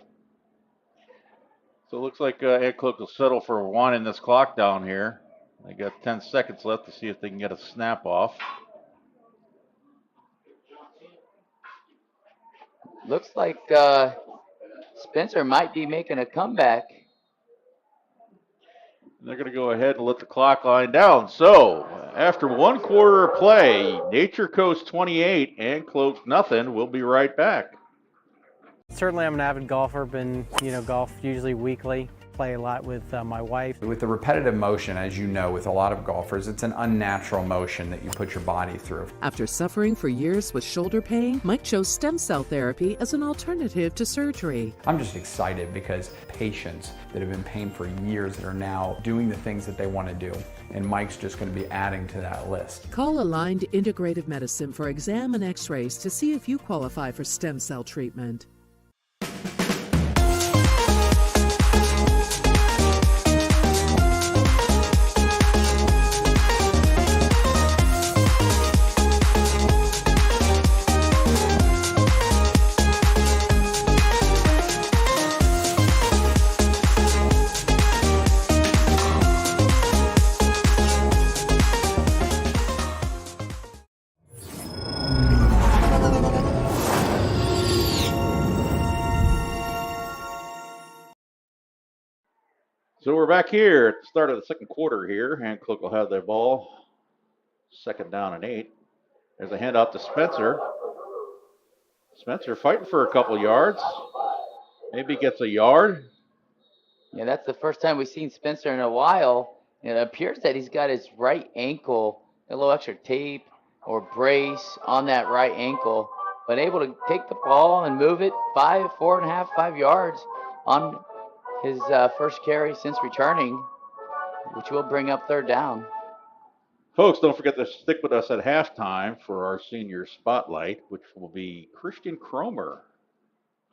So it looks like Anclote will settle for winding this clock down here. They got 10 seconds left to see if they can get a snap off. Looks like Spencer might be making a comeback. They're going to go ahead and let the clock line down. So after one quarter of play, Nature Coast 28, Anclote nothing. We'll be right back. Certainly I'm an avid golfer, been, golf usually weekly, play a lot with my wife. With the repetitive motion, as you know, with a lot of golfers, it's an unnatural motion that you put your body through. After suffering for years with shoulder pain, Mike chose stem cell therapy as an alternative to surgery. I'm just excited because patients that have been in pain for years that are now doing the things that they want to do, and Mike's just going to be adding to that list. Call Aligned Integrative Medicine for exam and x-rays to see if you qualify for stem cell treatment. So we're back here at the start of the second quarter here. Anclote will have their ball. 2nd down and 8. There's a handoff to Spencer. Spencer fighting for a couple yards. Maybe gets a yard. Yeah, that's the first time we've seen Spencer in a while. It appears that he's got his right ankle, a little extra tape or brace on that right ankle, but able to take the ball and move it 4.5, 5 yards on his first carry since returning, which will bring up 3rd down. Folks, don't forget to stick with us at halftime for our senior spotlight, which will be Christian Cromer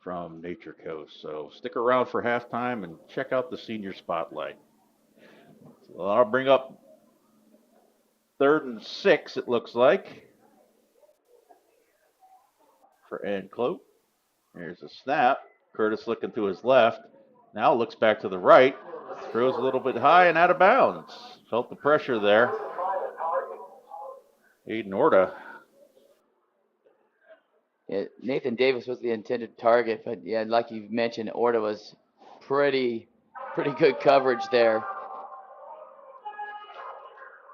from Nature Coast. So stick around for halftime and check out the senior spotlight. So I'll bring up 3rd and 6, it looks like, for Anclote. Here's a snap. Curtis looking to his left. Now looks back to the right. Throws a little bit high and out of bounds. Felt the pressure there. Aiden Orta. Yeah, Nathan Davis was the intended target, but yeah, like you mentioned, Orta was pretty good coverage there.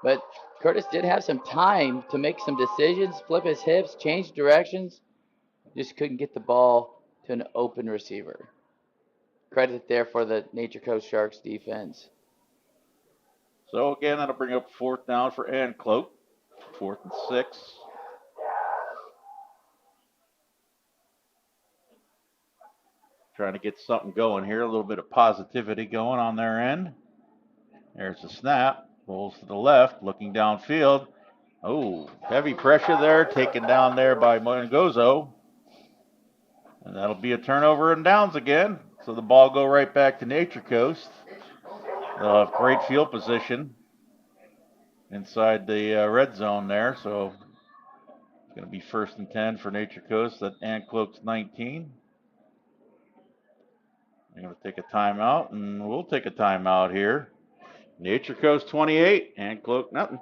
But Curtis did have some time to make some decisions, flip his hips, change directions. Just couldn't get the ball to an open receiver. Credit there for the Nature Coast Sharks defense. So again, that'll bring up 4th down for Anclote. 4th and 6. Trying to get something going here, a little bit of positivity going on their end. There's the snap, rolls to the left, looking downfield. Oh, heavy pressure there, taken down there by Mongozo. And that'll be a turnover and downs again. So the ball go right back to Nature Coast. They'll have great field position inside the red zone there. So it's going to be 1st and 10 for Nature Coast at Anclote's 19. They're going to take a timeout, and we'll take a timeout here. Nature Coast 28, Anclote nothing.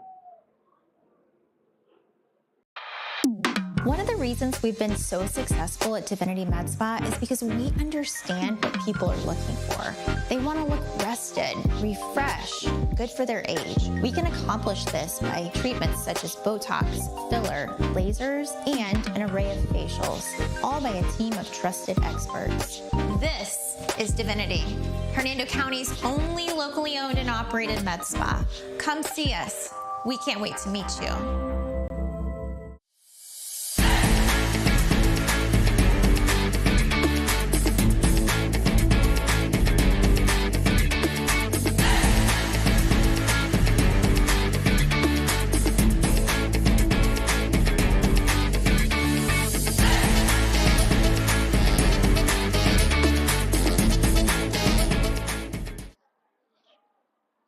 One of the reasons we've been so successful at Divinity Med Spa is because we understand what people are looking for. They want to look rested, refreshed, good for their age. We can accomplish this by treatments such as Botox, filler, lasers, and an array of facials, all by a team of trusted experts. This is Divinity, Hernando County's only locally owned and operated med spa. Come see us. We can't wait to meet you.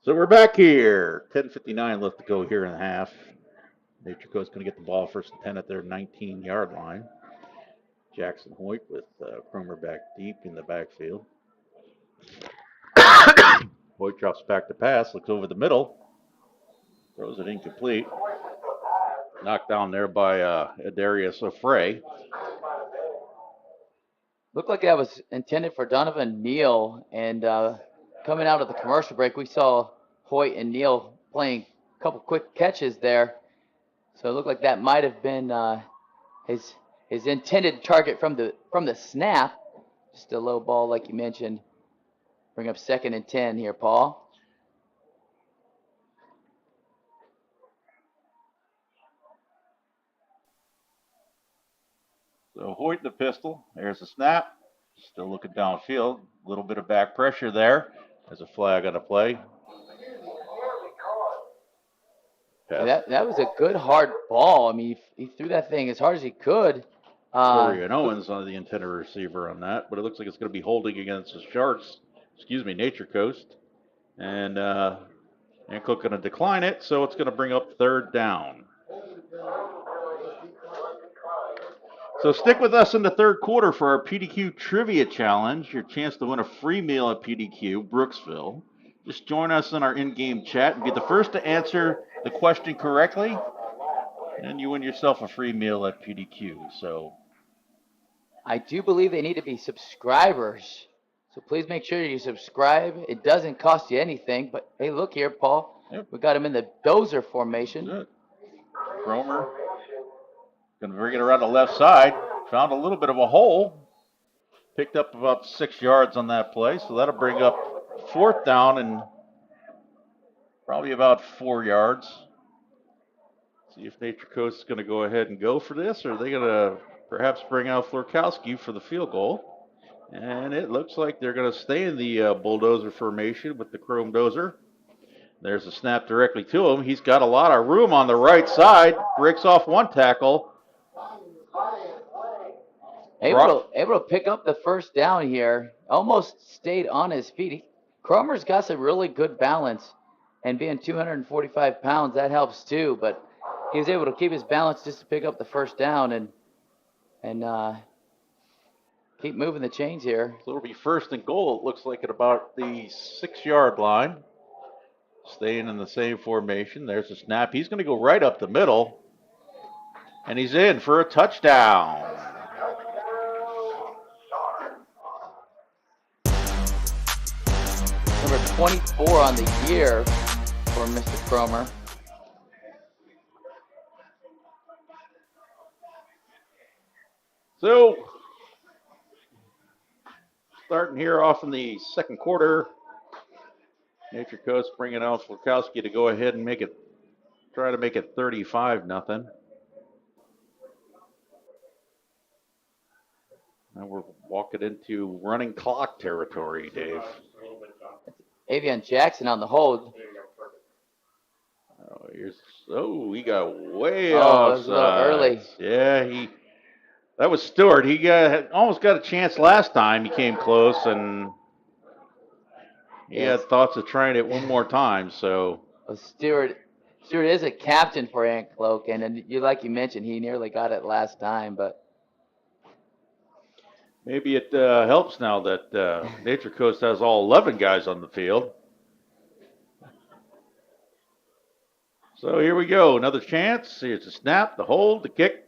So we're back here. 10:59 left to go here in the half. Nature Coast going to get the ball 1st and 10 at their 19-yard line. Jackson Hoyt with Cromer back deep in the backfield. Hoyt drops back to pass, looks over the middle, throws it incomplete. Knocked down there by Adarius O'Fray. Looked like that was intended for Donovan Neal, and coming out of the commercial break, we saw Hoyt and Neal playing a couple quick catches there. So it looked like that might have been his intended target from the snap. Just a low ball, like you mentioned. Bring up 2nd and 10 here, Paul. So Hoyt in the pistol. There's the snap. Still looking downfield. A little bit of back pressure there. There's a flag on the play. That was a good hard ball. I mean, he threw that thing as hard as he could. Corey Owens on the intended receiver on that, but it looks like it's going to be holding against the Sharks. Nature Coast. And Anclote going to decline it, so it's going to bring up 3rd down. So stick with us in the 3rd quarter for our PDQ Trivia Challenge, your chance to win a free meal at PDQ, Brooksville. Just join us in our in-game chat and be the first to answer the question correctly, and you win yourself a free meal at PDQ. So I do believe they need to be subscribers. So please make sure you subscribe. It doesn't cost you anything. But hey, look here, Paul. Yep. We got him in the dozer formation. Good. Cromer going to bring it around the left side. Found a little bit of a hole. Picked up about 6 yards on that play. So that'll bring up 4th down and probably about 4 yards. See if Nature Coast is going to go ahead and go for this, or are they going to perhaps bring out Florkowski for the field goal? And it looks like they're going to stay in the bulldozer formation with the chrome dozer. There's a snap directly to him. He's got a lot of room on the right side. Breaks off one tackle. Able to pick up the first down here. Almost stayed on his feet. Cromer's got some really good balance. And being 245 pounds, that helps too. But he was able to keep his balance just to pick up the first down and keep moving the chains here. So it'll be 1st and goal, it looks like, at about the 6-yard line. Staying in the same formation. There's a snap. He's going to go right up the middle. And he's in for a touchdown. Number 24 on the year for Mr. Cromer. So, starting here off in the second quarter, Nature Coast bringing out Florkowski to go ahead and try to make it 35-0. Now we're walking into running clock territory, Dave. Avion Jackson on the hold. He got way Oh, offside. it was a little early. Yeah, that was Stewart. He almost got a chance last time. He came close, and he had thoughts of trying it one more time. So Well, Stewart is a captain for Anclote, and like you mentioned, he nearly got it last time, but maybe it helps now that Nature Coast has all 11 guys on the field. So here we go. Another chance. Here's the snap, the hold, the kick.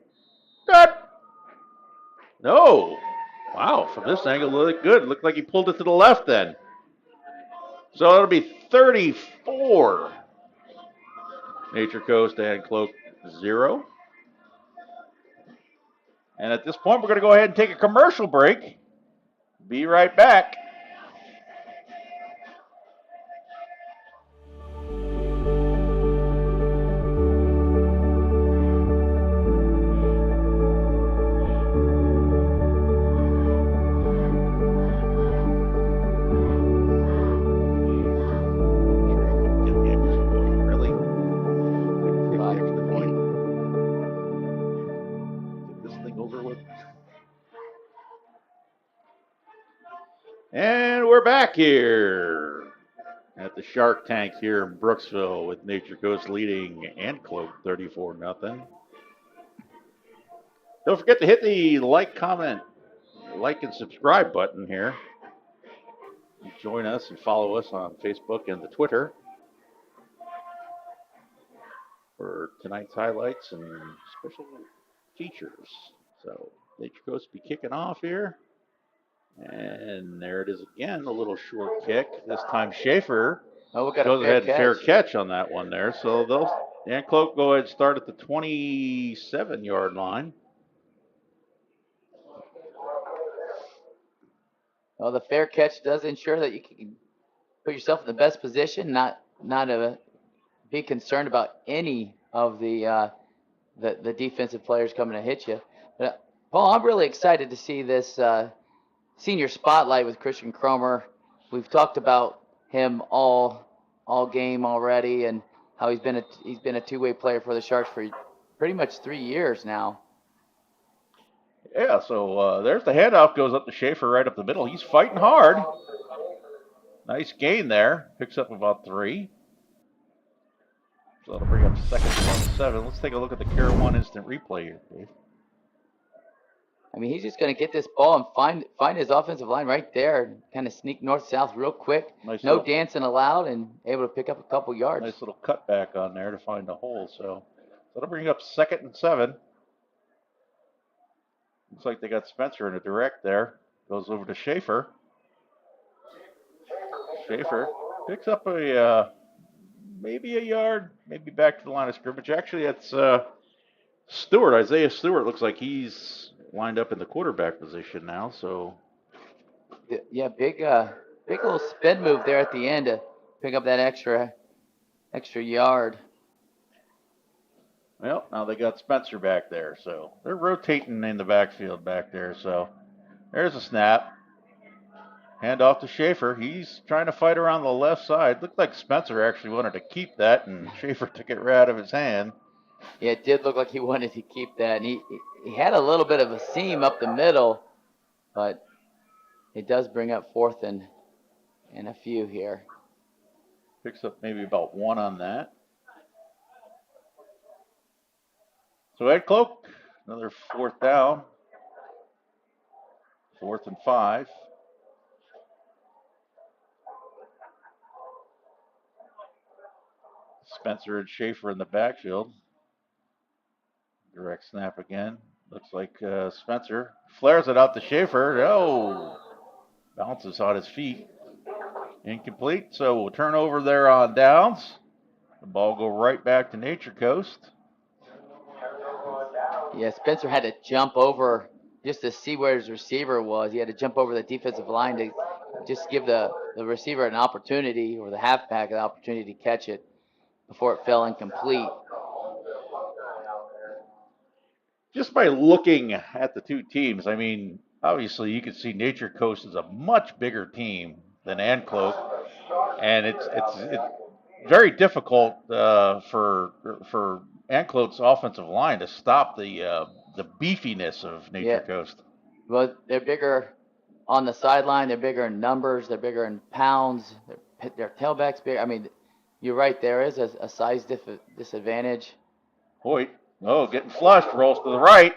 Good. No. Wow, from this angle, it looked good. It looked like he pulled it to the left then. So it'll be 34. Nature Coast and Anclote 0. And at this point, we're going to go ahead and take a commercial break. Be right back. And we're back here at the Shark Tank here in Brooksville with Nature Coast leading Anclote 34-0. Don't forget to hit the like and subscribe button here. Join us and follow us on Facebook and the Twitter for tonight's highlights and special features. So Nature Coast will be kicking off here. And there it is again, a little short kick. This time Schaefer goes ahead and fair catch on that one there. So Anclote go ahead and start at the 27-yard line. Well, the fair catch does ensure that you can put yourself in the best position, not be concerned about any of the defensive players coming to hit you. But Paul, I'm really excited to see this senior spotlight with Christian Cromer. We've talked about him all game already, and how he's been a two-way player for the Sharks for pretty much 3 years now. Yeah, so there's the handoff, goes up to Schaefer right up the middle. He's fighting hard. Nice gain there. Picks up about 3. So that'll bring up 2nd and 7. Let's take a look at the Care 1 instant replay here, Dave. I mean, he's just going to get this ball and find his offensive line right there and kind of sneak north-south real quick. No dancing allowed, and able to pick up a couple yards. Nice little cutback on there to find a hole. So that'll bring up 2nd and 7. Looks like they got Spencer in a direct there. Goes over to Schaefer. Schaefer picks up a maybe a yard, maybe back to the line of scrimmage. Actually, it's Stewart, Isaiah Stewart. Looks like he's lined up in the quarterback position now. So Yeah, big little spin move there at the end to pick up that extra yard. well, now they got Spencer back there, so they're rotating in the backfield back there. So there's a snap. Hand off to Schaefer. He's trying to fight around the left side. Looked like Spencer actually wanted to keep that, and Schaefer took it right out of his hand. Yeah, it did look like he wanted to keep that. And he had a little bit of a seam up the middle, but it does bring up 4th and a few here. Picks up maybe about 1 on that. So Anclote, another 4th down. 4th and 5. Spencer and Schaefer in the backfield. Direct snap again. Looks like Spencer flares it out to Schaefer. Oh, bounces on his feet. Incomplete. So we'll turn over there on downs. The ball go right back to Nature Coast. Yeah, Spencer had to jump over just to see where his receiver was. He had to jump over the defensive line to just give the receiver an opportunity, or the halfback an opportunity to catch it before it fell incomplete. Just by looking at the two teams, I mean, obviously you can see Nature Coast is a much bigger team than Anclote, and it's very difficult for Anclote's offensive line to stop the beefiness of Nature Coast. Well, they're bigger on the sideline. They're bigger in numbers. They're bigger in pounds. Their tailback's bigger. I mean, you're right. There is a size disadvantage. Hoyt, getting flushed, rolls to the right.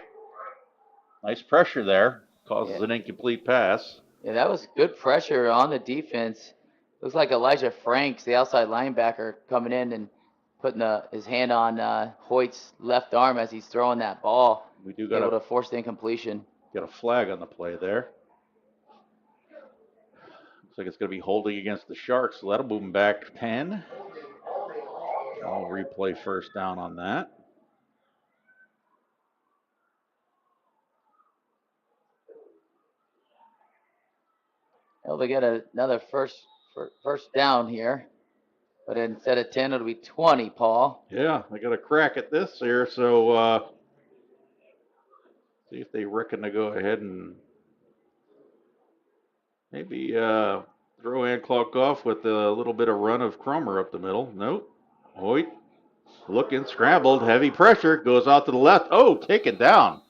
Nice pressure there. Causes an incomplete pass. Yeah, that was good pressure on the defense. Looks like Elijah Franks, the outside linebacker, coming in and putting his hand on Hoyt's left arm as he's throwing that ball. We do got able to force the incompletion. Got a flag on the play there. Looks like it's going to be holding against the Sharks, so that'll move them back 10. I'll replay first down on that. Well, they get another first down here, but instead of 10, it'll be 20, Paul. Yeah, I got a crack at this here, so see if they reckon to go ahead and maybe throw Anclote off with a little bit of run of Cromer up the middle. Nope. Hoyt looking, scrambled, heavy pressure, goes out to the left. Oh, taken down.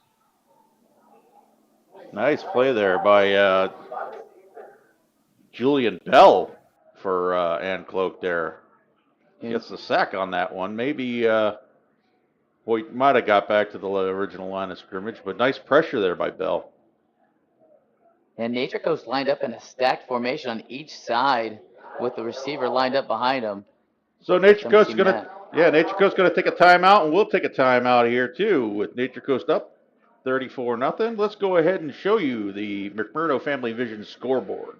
Nice play there by Julian Bell for Anclote there. Gets the sack on that one. Maybe Hoyt might have got back to the original line of scrimmage, but nice pressure there by Bell. And Nature Coast lined up in a stacked formation on each side with the receiver lined up behind him. So Nature Coast gonna take a timeout, and we'll take a timeout here too with Nature Coast up 34-0. Let's go ahead and show you the McMurdo Family Vision scoreboard.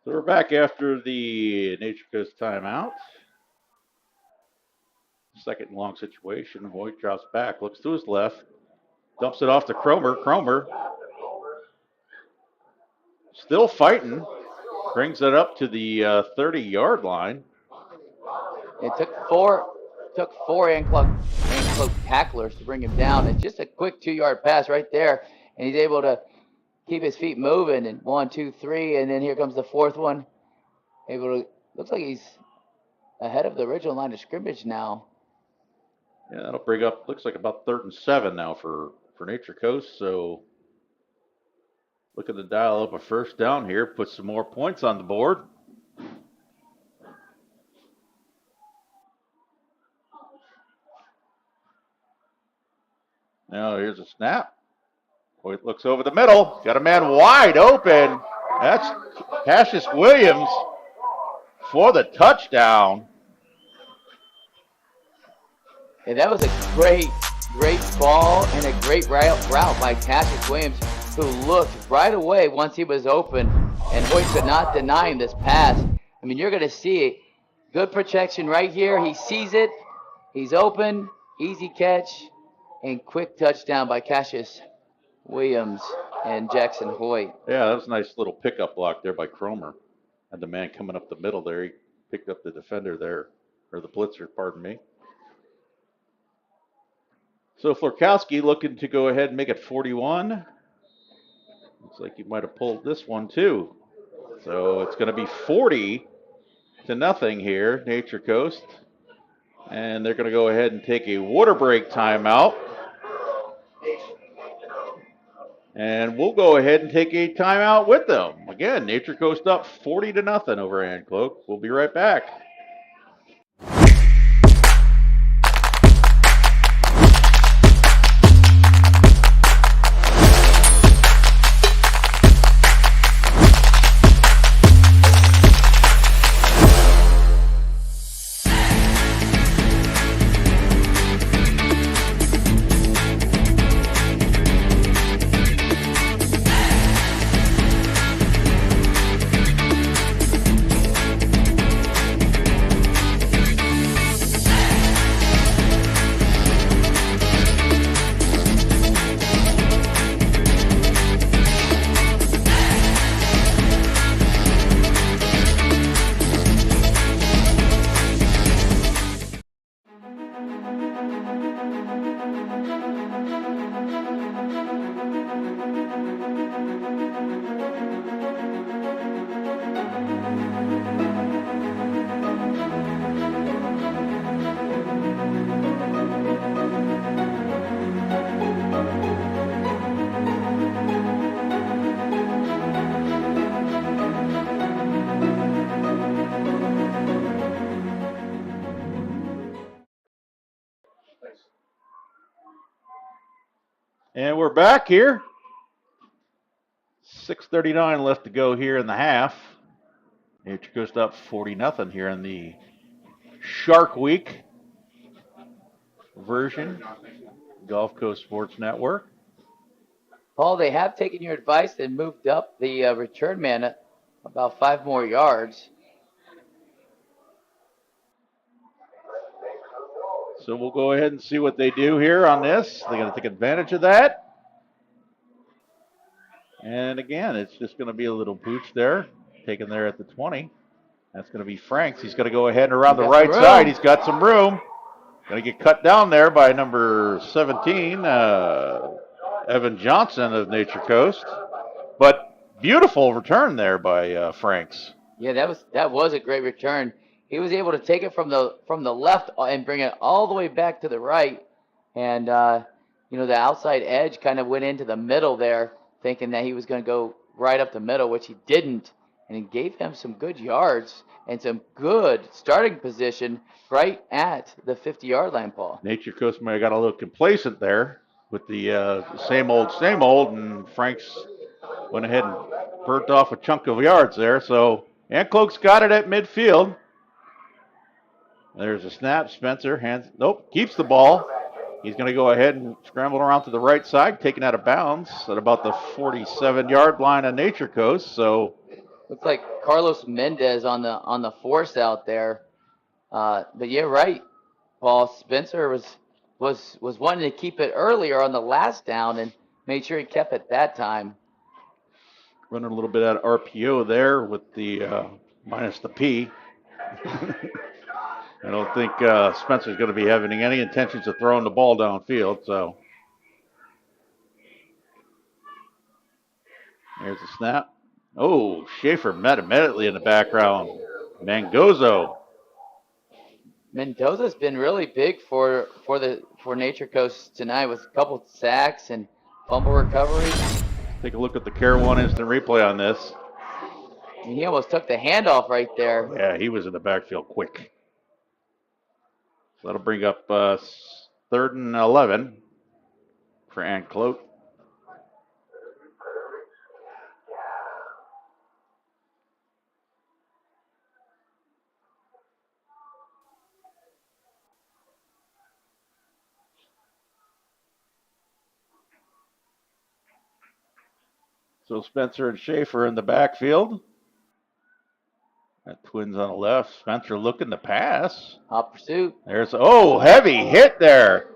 So we're back after the Nature Coast timeout. Second and long situation. Hoyt drops back, looks to his left, dumps it off to Cromer. Cromer still fighting. Brings it up to the 30-yard line. It took four Anclote tacklers to bring him down. It's just a quick 2-yard pass right there, and he's able to keep his feet moving. And 1, 2, 3, and then here comes the fourth one. Looks like he's ahead of the original line of scrimmage now. Yeah, that'll bring up, looks like about 3rd and 7 now for Nature Coast. So looking to dial up a first down here, put some more points on the board. Now here's a snap. Hoyt looks over the middle. Got a man wide open. That's Cassius Williams for the touchdown. And that was a great ball and a great route by Cassius Williams, who looked right away once he was open, and Hoyt could not deny him this pass. I mean, you're going to see it. Good protection right here. He sees it. He's open. Easy catch. And quick touchdown by Cassius Williams and Jackson Hoyt. Yeah, that was a nice little pickup block there by Cromer. Had the man coming up the middle there. He picked up the defender there, or the blitzer, pardon me. So Florkowski looking to go ahead and make it 41. Looks like he might have pulled this one too. So it's going to be 40-0 here, Nature Coast. And they're going to go ahead and take a water break timeout. And we'll go ahead and take a timeout with them. Again, Nature Coast up 40-0 over Anclote. We'll be right back. And we're back here. 6:39 left to go here in the half. Nature Coast up 40-0 here in the Shark Week version, Gulf Coast Sports Network. Paul, they have taken your advice and moved up the return man about 5 more yards. So we'll go ahead and see what they do here on this. They're going to take advantage of that. And again, it's just going to be a little pooch there, taken there at the 20. That's going to be Franks. He's going to go ahead and around the right side. He's got some room. Going to get cut down there by number 17, Evan Johnson of Nature Coast. But beautiful return there by Franks. Yeah, that was a great return. He was able to take it from the left and bring it all the way back to the right. And, the outside edge kind of went into the middle there, thinking that he was going to go right up the middle, which he didn't. And it gave him some good yards and some good starting position right at the 50-yard line, Paul. Nature Coast may have got a little complacent there with the same old, and Franks went ahead and burnt off a chunk of yards there. So Anclote's got it at midfield. There's a snap. Spencer keeps the ball. He's going to go ahead and scramble around to the right side, taken out of bounds at about the 47-yard line of Nature Coast. So looks like Carlos Mendez on the force out there. But you're right, Paul. Spencer was wanting to keep it earlier on the last down and made sure he kept it that time. running a little bit out of RPO there with the minus the P. I don't think Spencer's going to be having any intentions of throwing the ball downfield, so. There's a snap. Oh, Schaefer met immediately in the background. Mangozo. Mendoza's been really big for Nature Coast tonight with a couple sacks and fumble recoveries. Take a look at the Care One instant replay on this. And he almost took the handoff right there. Yeah, he was in the backfield quick. So that'll bring up 3rd and 11 for Anclote. So Spencer and Schaefer in the backfield. Got Twins on the left. Spencer looking to pass. Hot pursuit. There's, heavy hit there.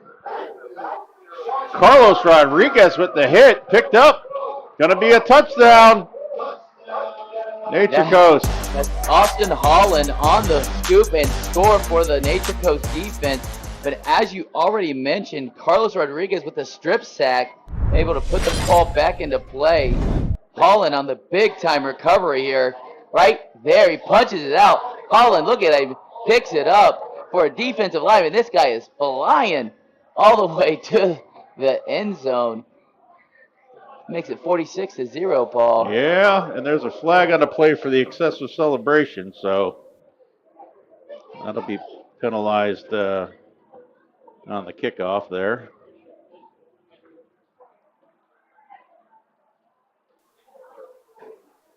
Carlos Rodriguez with the hit. Picked up. Going to be a touchdown. Nature Coast. That's Austin Holland on the scoop and score for the Nature Coast defense. But as you already mentioned, Carlos Rodriguez with a strip sack, able to put the ball back into play. Holland on the big-time recovery here. Right there, he punches it out. Holland, look at him, picks it up for a defensive lineman. This guy is flying all the way to the end zone. Makes it 46-0, Paul. Yeah, and there's a flag on the play for the excessive celebration, so that'll be penalized on the kickoff there.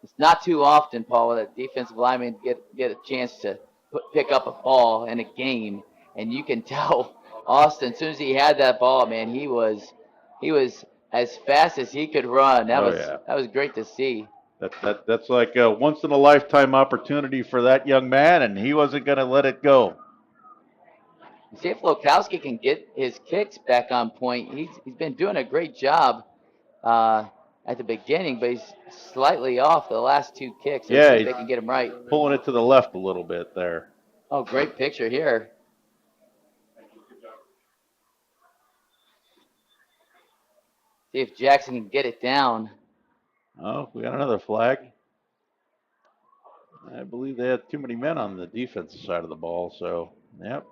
It's not too often, Paul, that defensive linemen get a chance to pick up a ball in a game, and you can tell Austin, as soon as he had that ball, man, he was as fast as he could run. That was great to see. That's like a once in a lifetime opportunity for that young man, and he wasn't going to let it go. See if Lokowski can get his kicks back on point. He's been doing a great job at the beginning, but he's slightly off the last 2 kicks. So yeah, see if they can get him right. Pulling it to the left a little bit there. Oh, great picture here. See if Jackson can get it down. Oh, we got another flag. I believe they had too many men on the defensive side of the ball, so, yep.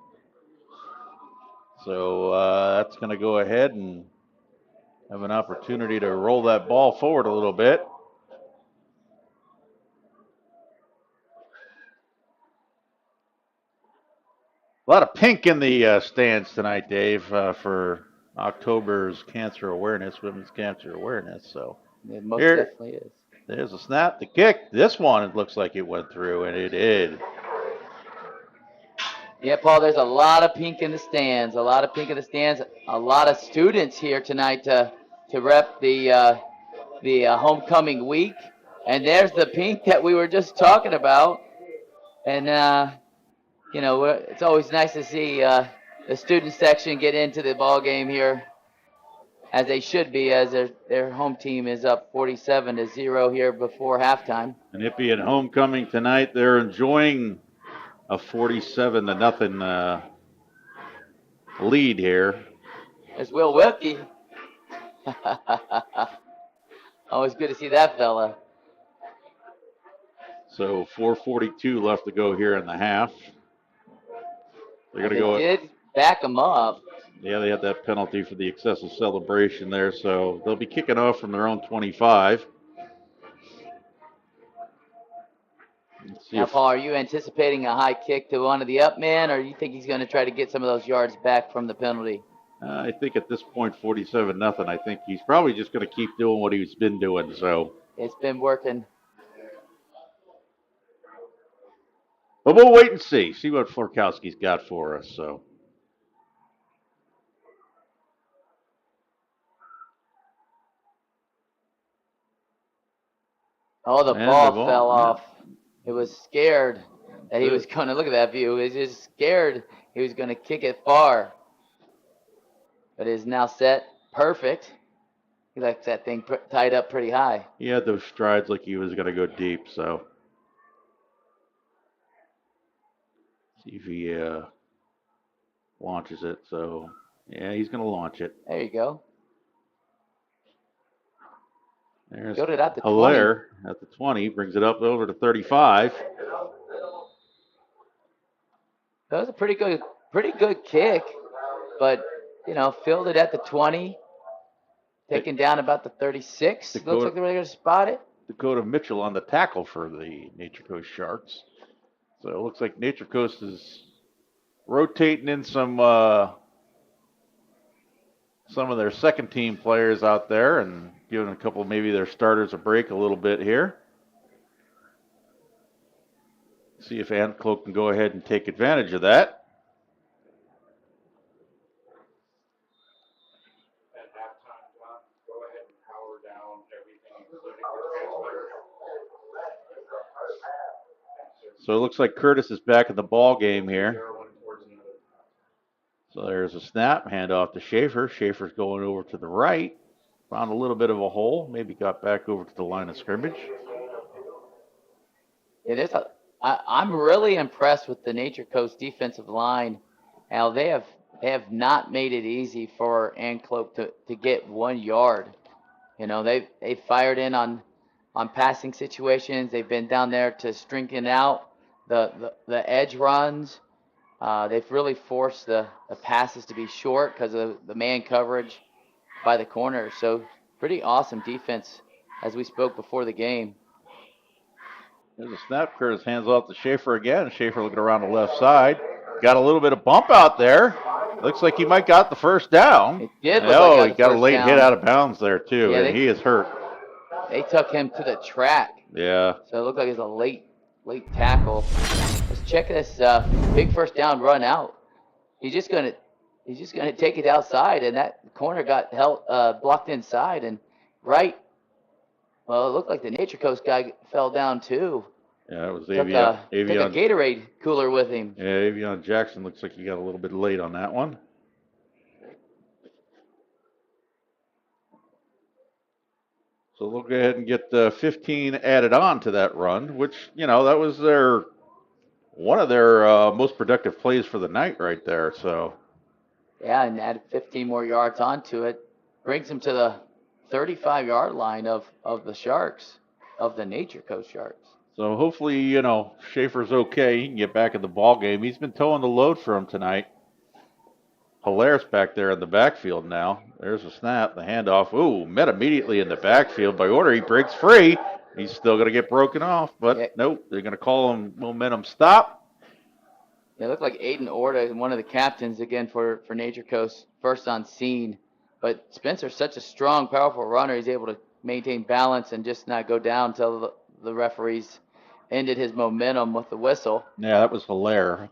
So that's going to go ahead and have an opportunity to roll that ball forward a little bit. A lot of pink in the stands tonight, Dave, for October's cancer awareness, women's cancer awareness. So it most definitely is. There's a snap, the kick. This one, it looks like it went through, and it did. Yeah, Paul, there's a lot of pink in the stands. A lot of pink in the stands. A lot of students here tonight to rep the homecoming week. And there's the pink that we were just talking about. And, it's always nice to see the student section get into the ball game here, as they should be, as their home team is up 47-0 here before halftime. And it being homecoming tonight, they're enjoying a 47-0 lead here. There's Will Wilkie. Always good to see that fella. So 4:42 left to go here in the half. They're going to go. They did back them up. Yeah, they had that penalty for the excessive celebration there, so they'll be kicking off from their own 25. Now, Paul, are you anticipating a high kick to one of the up men, or do you think he's going to try to get some of those yards back from the penalty? I think at this point, 47-0, I think he's probably just going to keep doing what he's been doing. So it's been working. But we'll wait and see what Florkowski's got for us. So. Oh, the ball fell off. It was scared that he was going to, look at that view. It was just scared he was going to kick it far. But it is now set perfect. He likes that thing tied up pretty high. He had those strides like he was going to go deep, so. See if he launches it. So, yeah, he's going to launch it. There you go. There's Got it at the Hilaire at the 20, brings it up over to 35. That was a pretty good kick, but filled it at the 20, taken down about the 36. Looks like they're going to spot it. Dakota Mitchell on the tackle for the Nature Coast Sharks. So it looks like Nature Coast is rotating in some of their second team players out there and giving a couple maybe their starters a break a little bit here. See if Anclote can go ahead and take advantage of that. So it looks like Curtis is back in the ball game here. So there's a snap, handoff to Schaefer. Schaefer's going over to the right. Found a little bit of a hole. Maybe got back over to the line of scrimmage. Yeah, I'm really impressed with the Nature Coast defensive line. Now they have not made it easy for Anclote to get 1 yard. They fired in on passing situations. They've been down there to strengthen out the edge runs. They've really forced the passes to be short because of the man coverage by the corner. So pretty awesome defense as we spoke before the game. There's a snap. Curtis hands off to Schaefer again. Schaefer looking around the left side. Got a little bit of bump out there. Looks like he might got the first down. It did look like he got a late hit out of bounds there too, and he is hurt. They took him to the track. Yeah. So it looked like it's a late tackle. Let's check this big first down run out. He's just gonna take it outside, and that corner got blocked inside and right. Well, it looked like the Nature Coast guy fell down too. Yeah, it was Took a Gatorade cooler with him. Yeah, Avion Jackson looks like he got a little bit late on that one. So they'll go ahead and get 15 added on to that run, which, that was one of their most productive plays for the night right there. So. Yeah, and add 15 more yards onto it. Brings him to the 35-yard line of the Sharks, of the Nature Coast Sharks. So hopefully, Schaefer's okay. He can get back in the ball game. He's been towing the load for him tonight. Hilaire's back there in the backfield now. There's a snap, the handoff. Ooh, met immediately in the backfield. By order, he breaks free. He's still going to get broken off, but nope, they're going to call him momentum stop. It looked like Aiden Orta, one of the captains again for Nature Coast, first on scene. But Spencer's such a strong, powerful runner. He's able to maintain balance and just not go down until the referees ended his momentum with the whistle. Yeah, that was Hilaire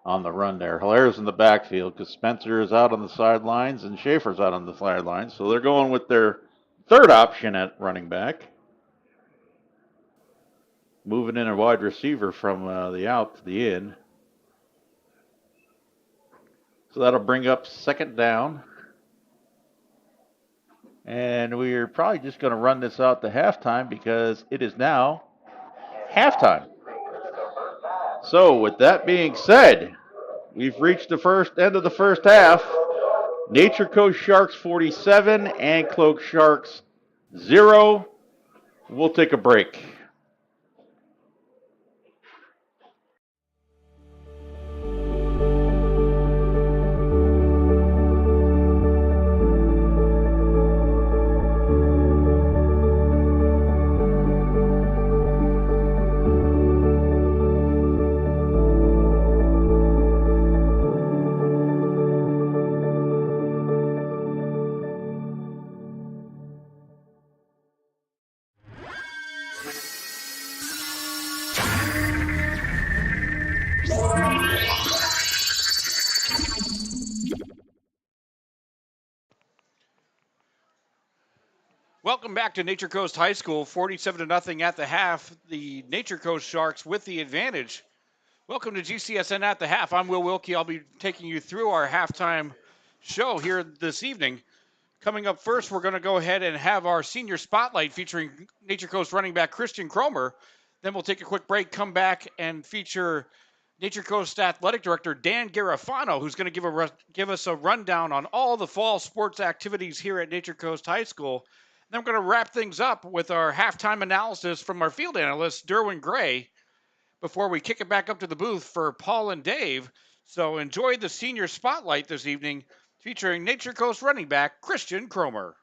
on the run there. Hilaire's in the backfield because Spencer is out on the sidelines and Schaefer's out on the sidelines. So they're going with their third option at running back. Moving in a wide receiver from the out to the in. So that'll bring up second down. And we're probably just going to run this out to halftime because it is now halftime. So with that being said, we've reached the end of the first half. Nature Coast Sharks 47, Anclote Sharks 0. We'll take a break. Welcome back to Nature Coast High School, 47-0 at the half. The Nature Coast Sharks with the advantage. Welcome to GCSN at the half. I'm Will Wilkie. I'll be taking you through our halftime show here this evening. Coming up first, we're going to go ahead and have our senior spotlight featuring Nature Coast running back Christian Cromer. Then we'll take a quick break, come back, and feature Nature Coast Athletic Director Dan Garofano, who's going to give us a rundown on all the fall sports activities here at Nature Coast High School. Then we're going to wrap things up with our halftime analysis from our field analyst, Derwin Gray, before we kick it back up to the booth for Paul and Dave. So enjoy the senior spotlight this evening, featuring Nature Coast running back Christian Cromer.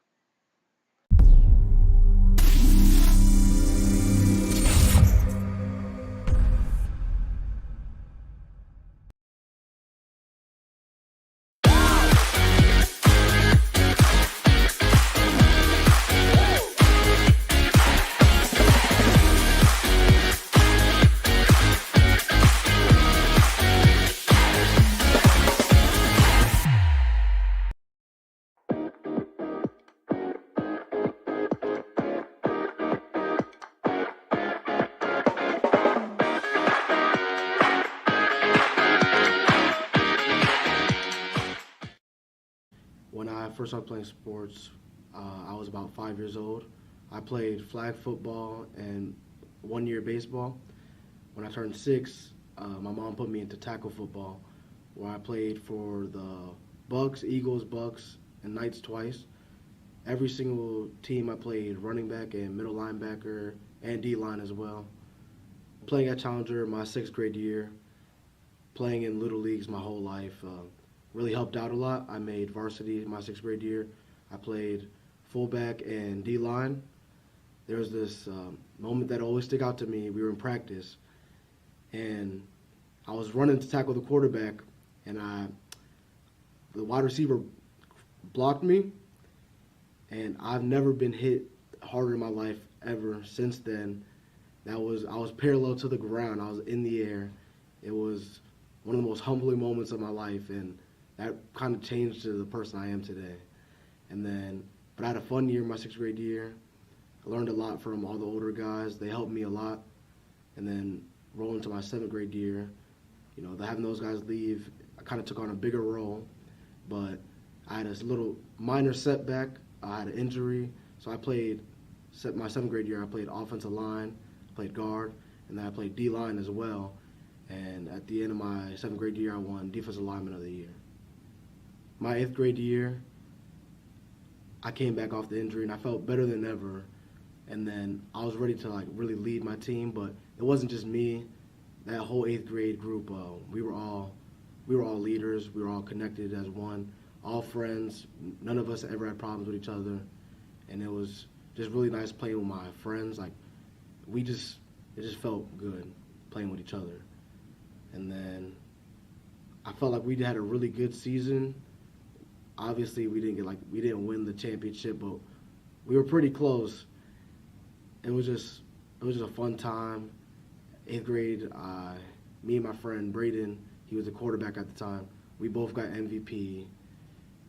When I first started playing sports, I was about 5 years old. I played flag football and 1 year baseball. When I turned 6, my mom put me into tackle football, where I played for the Bucks, Eagles, Bucks, and Knights twice. Every single team I played running back and middle linebacker and D-line as well. Playing at Challenger my 6th grade year, playing in Little Leagues my whole life, really helped out a lot. I made varsity my 6th grade year. I played fullback and D-line. There was this moment that always stuck out to me. We were in practice, and I was running to tackle the quarterback, and the wide receiver blocked me, and I've never been hit harder in my life ever since then. I was parallel to the ground. I was in the air. It was one of the most humbling moments of my life, and that kind of changed to the person I am today. But I had a fun year my 6th grade year. I learned a lot from all the older guys. They helped me a lot. And then rolling into my 7th grade year, having those guys leave, I kind of took on a bigger role. But I had this little minor setback. I had an injury. So I played, my 7th grade year, I played offensive line, played guard, and then I played D-line as well. And at the end of my 7th grade year, I won Defensive Lineman of the Year. My 8th grade year, I came back off the injury, and I felt better than ever. And then I was ready to really lead my team, but it wasn't just me. That whole 8th grade group, we were all leaders. We were all connected as one, all friends. None of us ever had problems with each other, and it was just really nice playing with my friends. It just felt good playing with each other. And then I felt like we had a really good season. Obviously, we didn't win the championship, but we were pretty close. It was just a fun time. 8th grade, me and my friend Braden, he was the quarterback at the time. We both got MVP.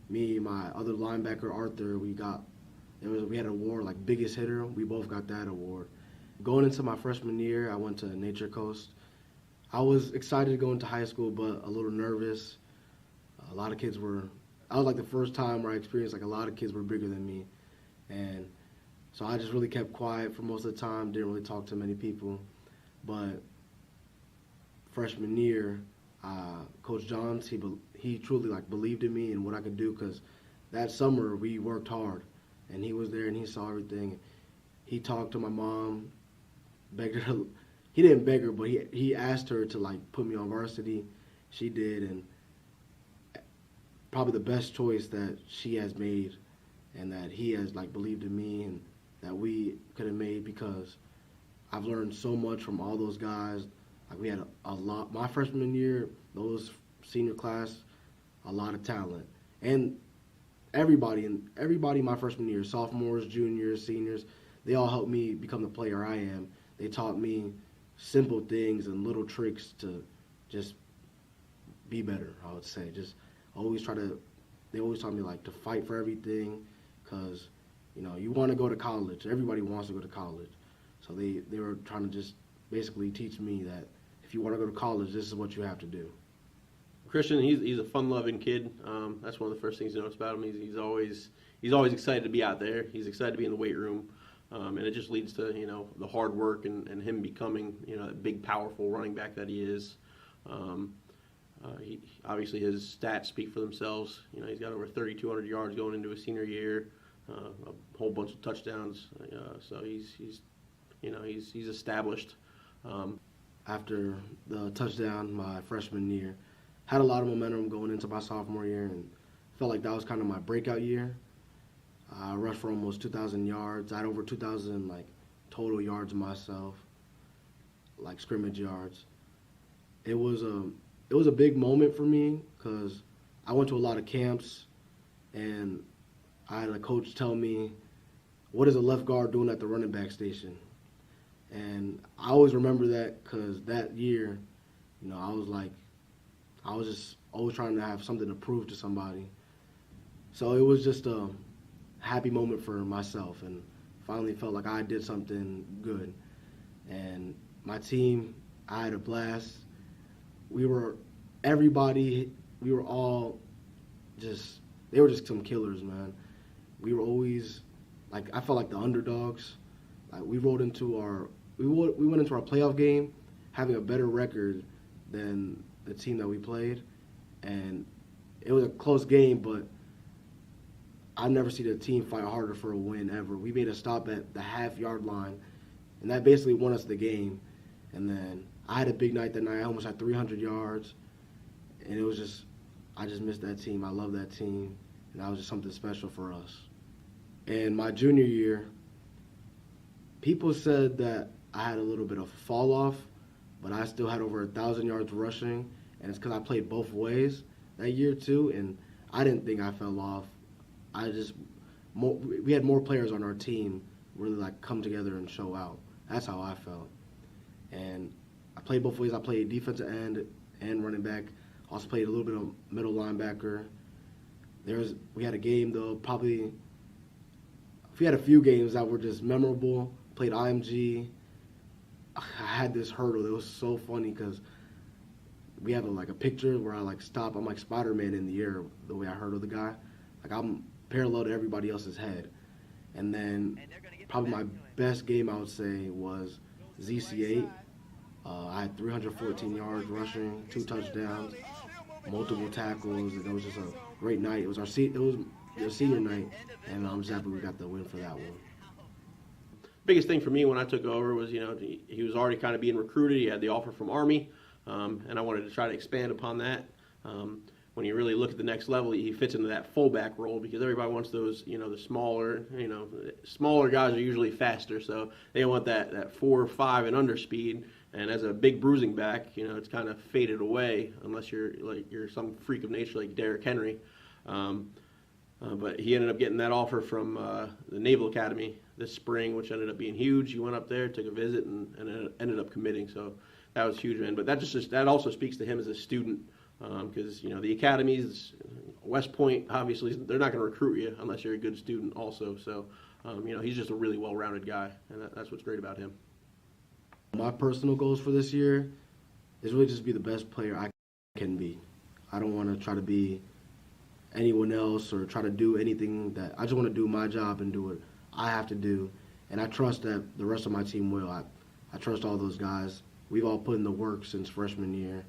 Me, my other linebacker Arthur, we had an award biggest hitter. We both got that award. Going into my freshman year, I went to Nature Coast. I was excited to go into high school, but a little nervous. A lot of kids were. I was the first time where I experienced a lot of kids were bigger than me, and so I just really kept quiet for most of the time. Didn't really talk to many people, but freshman year, Coach Johns, he truly believed in me and what I could do, because that summer we worked hard, and he was there and he saw everything. He talked to my mom, begged her. He didn't beg her, but he asked her to put me on varsity. She did, and probably the best choice that she has made, and that he has believed in me, and that we could have made, because I've learned so much from all those guys. We had a lot my freshman year, those senior class, a lot of talent, and everybody my freshman year, sophomores, juniors, seniors, they all helped me become the player I am. They taught me simple things and little tricks to just be better, I would say. They always taught me to fight for everything, because you want to go to college. Everybody wants to go to college. So they were trying to just basically teach me that if you want to go to college, this is what you have to do. Christian, he's a fun-loving kid. That's one of the first things you notice about him. he's always excited to be out there. He's excited to be in the weight room. And it just leads to, the hard work and him becoming, that big, powerful running back that he is. Obviously his stats speak for themselves. He's got over 3,200 yards going into his senior year, a whole bunch of touchdowns. So he's established. After the touchdown my freshman year, had a lot of momentum going into my sophomore year, and felt like that was kind of my breakout year. I rushed for almost 2,000 yards. I had over 2,000 total yards myself, scrimmage yards. It was a big moment for me because I went to a lot of camps, and I had a coach tell me, "What is a left guard doing at the running back station?" And I always remember that because that year, I was just always trying to have something to prove to somebody. So it was just a happy moment for myself, and finally felt like I did something good. And my team, I had a blast. They were all they were just some killers, man. We were always, I felt like the underdogs. We went into our playoff game having a better record than the team that we played, and it was a close game, but I've never seen a team fight harder for a win ever. We made a stop at the half-yard line, and that basically won us the game. And then I had a big night that night. I almost had 300 yards, and I just missed that team. I love that team, and that was just something special for us. And my junior year, people said that I had a little bit of a fall off, but I still had over 1,000 yards rushing, and it's because I played both ways that year too, and I didn't think I fell off. We had more players on our team really come together and show out. That's how I felt. And I played both ways. I played defensive end and running back. Also played a little bit of middle linebacker. We had a game though, we had a few games that were just memorable. Played IMG. I had this hurdle. It was so funny because we have a picture where I stop. I'm like Spider-Man in the air the way I hurdle the guy. I'm parallel to everybody else's head. And then probably my best game I would say was ZC8. I had 314 yards rushing, 2 touchdowns, multiple tackles, and it was just a great night. It was our senior night, and I'm just happy we got the win for that one. Biggest thing for me when I took over was, he was already kind of being recruited. He had the offer from Army, and I wanted to try to expand upon that. When you really look at the next level, he fits into that fullback role because everybody wants those, the smaller guys are usually faster, so they want that 4 or 5 and under speed. And as a big bruising back, it's kind of faded away unless you're some freak of nature like Derrick Henry. But he ended up getting that offer from the Naval Academy this spring, which ended up being huge. He went up there, took a visit, and ended up committing. So that was huge, man. But that also speaks to him as a student. Because the academies, West Point, obviously they're not going to recruit you unless you're a good student also. So he's just a really well-rounded guy, and that's what's great about him. My personal goals for this year is really just be the best player I can be. I don't want to try to be anyone else or try to do anything I just want to do my job and do what I have to do, and I trust that the rest of my team will. I trust all those guys. We've all put in the work since freshman year.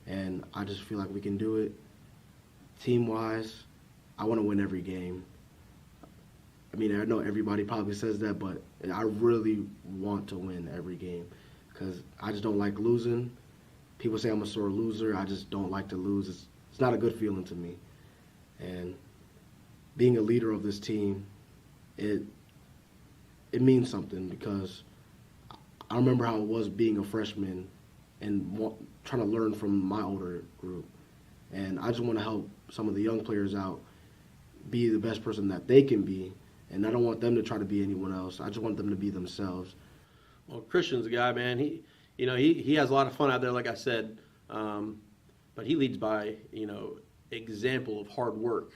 And I just feel like we can do it. Team-wise, I want to win every game. I mean, I know everybody probably says that, but I really want to win every game because I just don't like losing. People say I'm a sore loser. I just don't like to lose. It's not a good feeling to me. And being a leader of this team, it means something because I remember how it was being a freshman and trying to learn from my older group. And I just want to help some of the young players out be the best person that they can be. And I don't want them to try to be anyone else. I just want them to be themselves. Well, Christian's a guy, man. He has a lot of fun out there, like I said. But he leads by, example of hard work.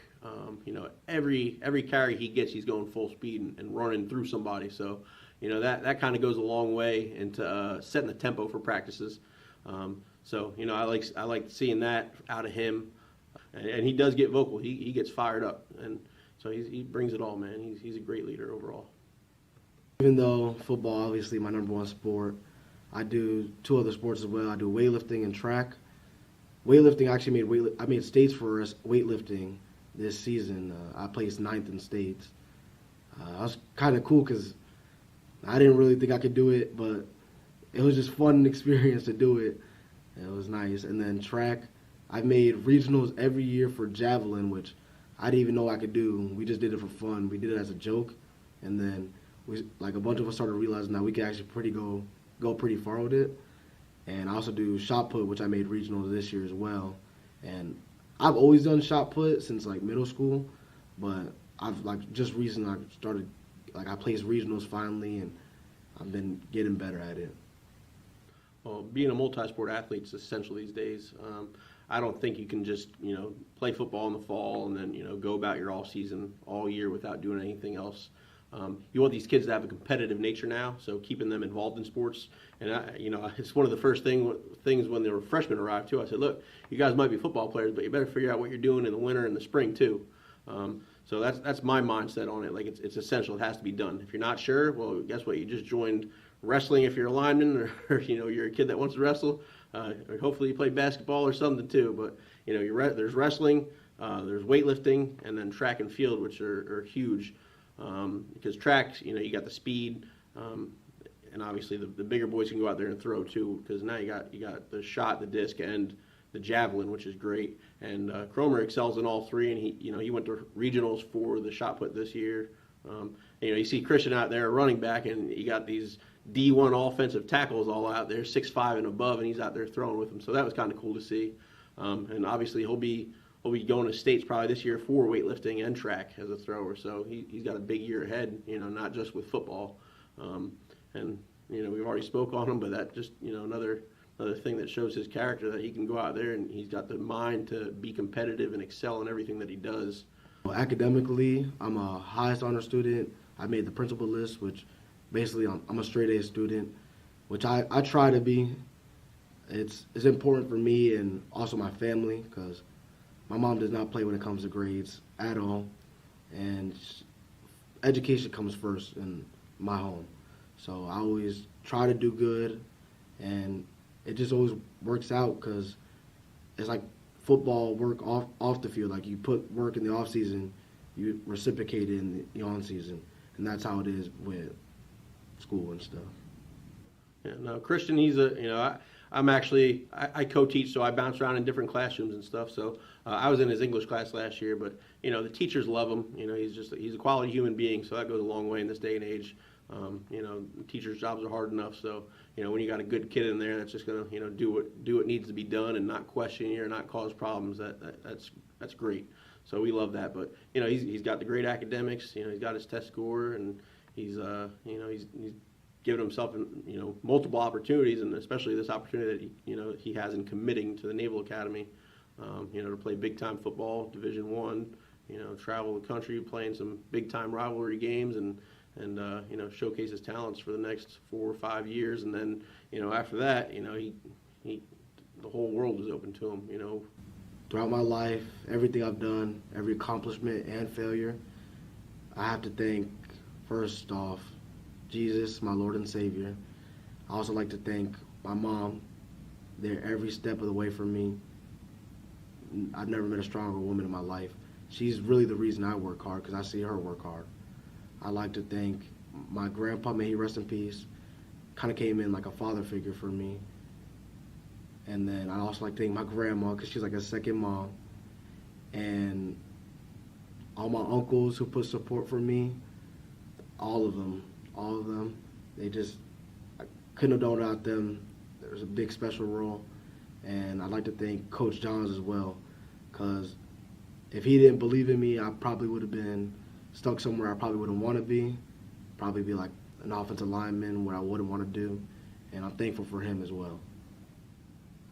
Every carry he gets, he's going full speed and running through somebody. So, that kind of goes a long way into setting the tempo for practices. So I like seeing that out of him, and he does get vocal. He gets fired up, and So he brings it all, man. He's a great leader overall. Even though football, obviously my number one sport, I do 2 other sports as well. I do weightlifting and track. Weightlifting, I actually made states for weightlifting this season. I placed 9th in states. That was kind of cool because I didn't really think I could do it, but it was just fun experience to do it. It was nice. And then track, I made regionals every year for javelin, which I didn't even know I could do. We just did it for fun. We did it as a joke, and then a bunch of us started realizing that we could actually go pretty far with it. And I also do shot put, which I made regionals this year as well. And I've always done shot put since middle school, but I've just recently I started I placed regionals finally, and I've been getting better at it. Well, being a multi-sport athlete is essential these days. I don't think you can just play football in the fall and then go about your off season all year without doing anything else. You want these kids to have a competitive nature now, so keeping them involved in sports. And it's one of the first things when their freshmen arrived too. I said, look, you guys might be football players, but you better figure out what you're doing in the winter and the spring too. So that's my mindset on it. It's essential. It has to be done. If you're not sure, well, guess what? You just joined wrestling if you're a lineman, or you're a kid that wants to wrestle. Or hopefully you play basketball or something too. But there's wrestling, there's weightlifting, and then track and field, which are huge. Because track, you got the speed, and obviously the bigger boys can go out there and throw too. Because now you got the shot, the disc, and the javelin, which is great. And Cromer excels in all 3, and he went to regionals for the shot put this year. You see Christian out there running back, and you got these D1 offensive tackles all out there, 6'5" and above, and he's out there throwing with them. So that was kind of cool to see. And obviously he'll be going to states probably this year for weightlifting and track as a thrower. So he's got a big year ahead, not just with football. And we've already spoke on him, but that just another thing that shows his character, that he can go out there and he's got the mind to be competitive and excel in everything that he does. Well, academically, I'm a highest honor student. I made the principal list, which basically I'm a straight A student, which I try to be. It's important for me and also my family, because my mom does not play when it comes to grades at all, and education comes first in my home. So I always try to do good, and it just always works out, because it's like football work off the field. You put work in the off season, you reciprocate it in the on season, and that's how it is with school and stuff. Yeah, no, Christian, he's I co-teach, so I bounce around in different classrooms and stuff. So I was in his English class last year, but the teachers love him. He's a quality human being, so that goes a long way in this day and age. Teachers' jobs are hard enough, so when you got a good kid in there that's just gonna do what needs to be done and not question you or not cause problems, that's great. So we love that. But he's got the great academics. He's got his test score, and he's given himself multiple opportunities, and especially this opportunity that he has in committing to the Naval Academy, to play big time football, Division I, travel the country playing some big time rivalry games, and showcase his talents for the next 4 or 5 years. And then after that the whole world is open to him. Throughout my life, everything I've done, every accomplishment and failure, I have to thank, first off, Jesus, my Lord and Savior. I also like to thank my mom. There every step of the way for me. I've never met a stronger woman in my life. She's really the reason I work hard, because I see her work hard. I like to thank my grandpa, may he rest in peace. Kind of came in like a father figure for me. And then I also like to thank my grandma, because she's like a second mom. And all my uncles who put support for me, all of them. I couldn't have done without them. There's a big special role. And I'd like to thank Coach Johns as well, because if he didn't believe in me, I probably would have been stuck somewhere I probably wouldn't want to be. Probably be like an offensive lineman, what I wouldn't want to do. And I'm thankful for him as well.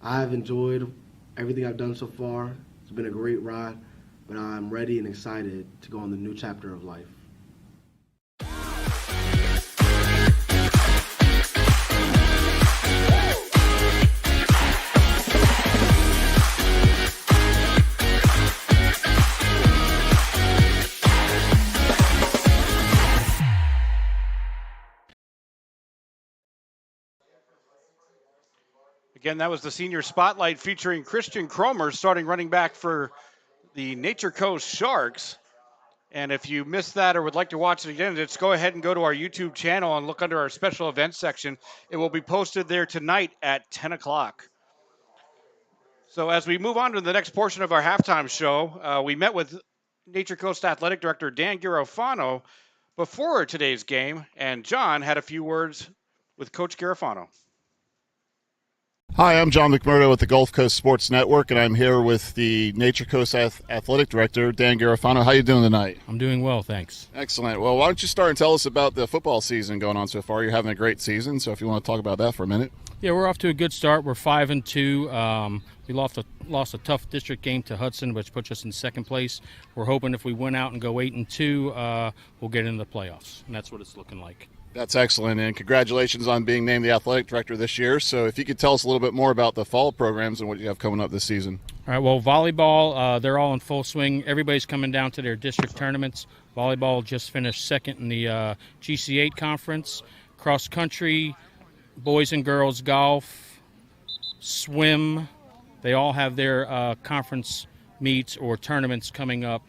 I've enjoyed everything I've done so far. It's been a great ride, but I'm ready and excited to go on the new chapter of life. Again, that was the senior spotlight featuring Christian Cromer, starting running back for the Nature Coast Sharks. And if you missed that or would like to watch it again, just go ahead and go to our YouTube channel and look under our special events section. It will be posted there tonight at 10 o'clock. So as we move on to the next portion of our halftime show, we met with Nature Coast Athletic Director Dan Garofano before today's game, and John had a few words with Coach Garofano. Hi, I'm John McMurdo with the Gulf Coast Sports Network, and I'm here with the Nature Coast Athletic Director, Dan Garofano. How are you doing tonight? I'm doing well, thanks. Excellent. Well, why don't you start and tell us about the football season going on so far? You're having a great season, so if you want to talk about that for a minute. Yeah, we're off to a good start. We're 5-2. We lost a tough district game to Hudson, which puts us in second place. We're hoping if we win out and go 8-2, we'll get into the playoffs, and that's what it's looking like. That's excellent, and congratulations on being named the athletic director this year. So if you could tell us a little bit more about the fall programs and what you have coming up this season. All right, well, volleyball, they're all in full swing. Everybody's coming down to their district tournaments. Volleyball just finished second in the GC8 conference. Cross country, boys and girls golf, swim, they all have their conference meets or tournaments coming up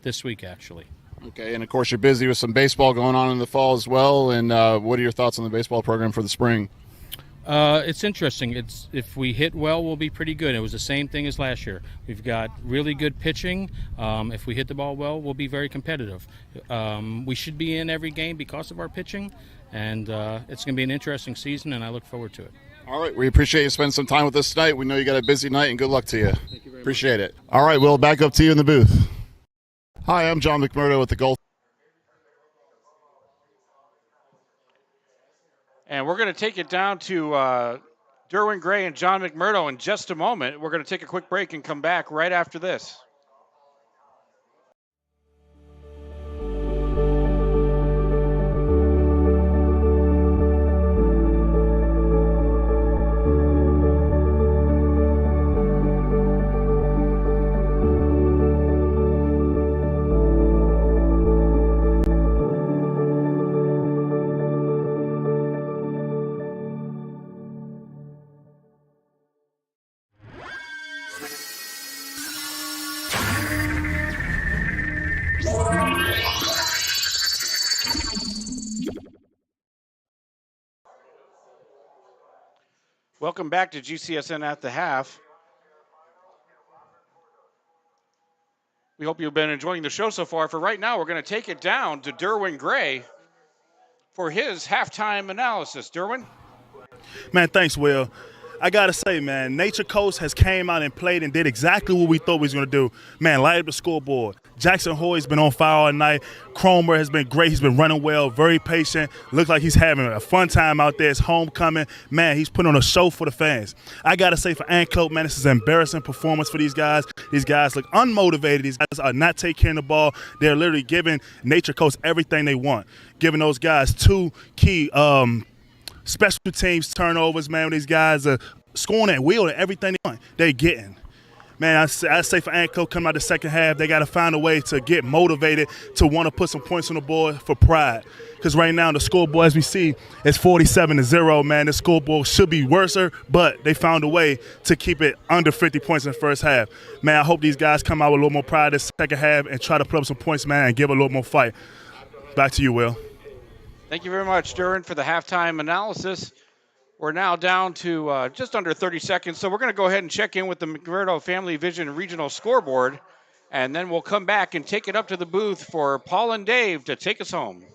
this week, actually. Okay, and of course you're busy with some baseball going on in the fall as well. And what are your thoughts on the baseball program for the spring? It's interesting. If we hit well, we'll be pretty good. It was the same thing as last year. We've got really good pitching. If we hit the ball well, we'll be very competitive. We should be in every game because of our pitching, and it's going to be an interesting season, and I look forward to it. All right, we appreciate you spending some time with us tonight. We know you got a busy night, and good luck to you. Thank you very Appreciate it. All right, Will, back up to you in the booth. Hi, I'm John McMurdo with the Gulf. And we're going to take it down to Derwin Gray and John McMurdo in just a moment. We're going to take a quick break and come back right after this. Welcome back to GCSN at the half. We hope you've been enjoying the show so far. For right now, we're going to take it down to Derwin Gray for his halftime analysis. Derwin? Man, thanks, Will. I got to say, man, Nature Coast has came out and played and did exactly what we thought we was going to do. Man, light up the scoreboard. Jackson Hoy's been on fire all night. Cromer has been great. He's been running well, very patient. Looks like he's having a fun time out there. It's homecoming. Man, he's putting on a show for the fans. I got to say, for Anclote, man, this is an embarrassing performance for these guys. These guys look unmotivated. These guys are not taking care of the ball. They're literally giving Nature Coast everything they want, giving those guys two key special teams turnovers, man. These guys are scoring at will and everything they're getting. Man, I say for Anclote coming out the second half, they got to find a way to get motivated to want to put some points on the board for pride. Because right now the scoreboard, as we see, is 47-0, man. The scoreboard should be worse, but they found a way to keep it under 50 points in the first half. Man, I hope these guys come out with a little more pride this second half and try to put up some points, man, and give a little more fight. Back to you, Will. Thank you very much, Duran, for the halftime analysis. We're now down to just under 30 seconds, so we're going to go ahead and check in with the McMurdo Family Vision Regional Scoreboard, and then we'll come back and take it up to the booth for Paul and Dave to take us home.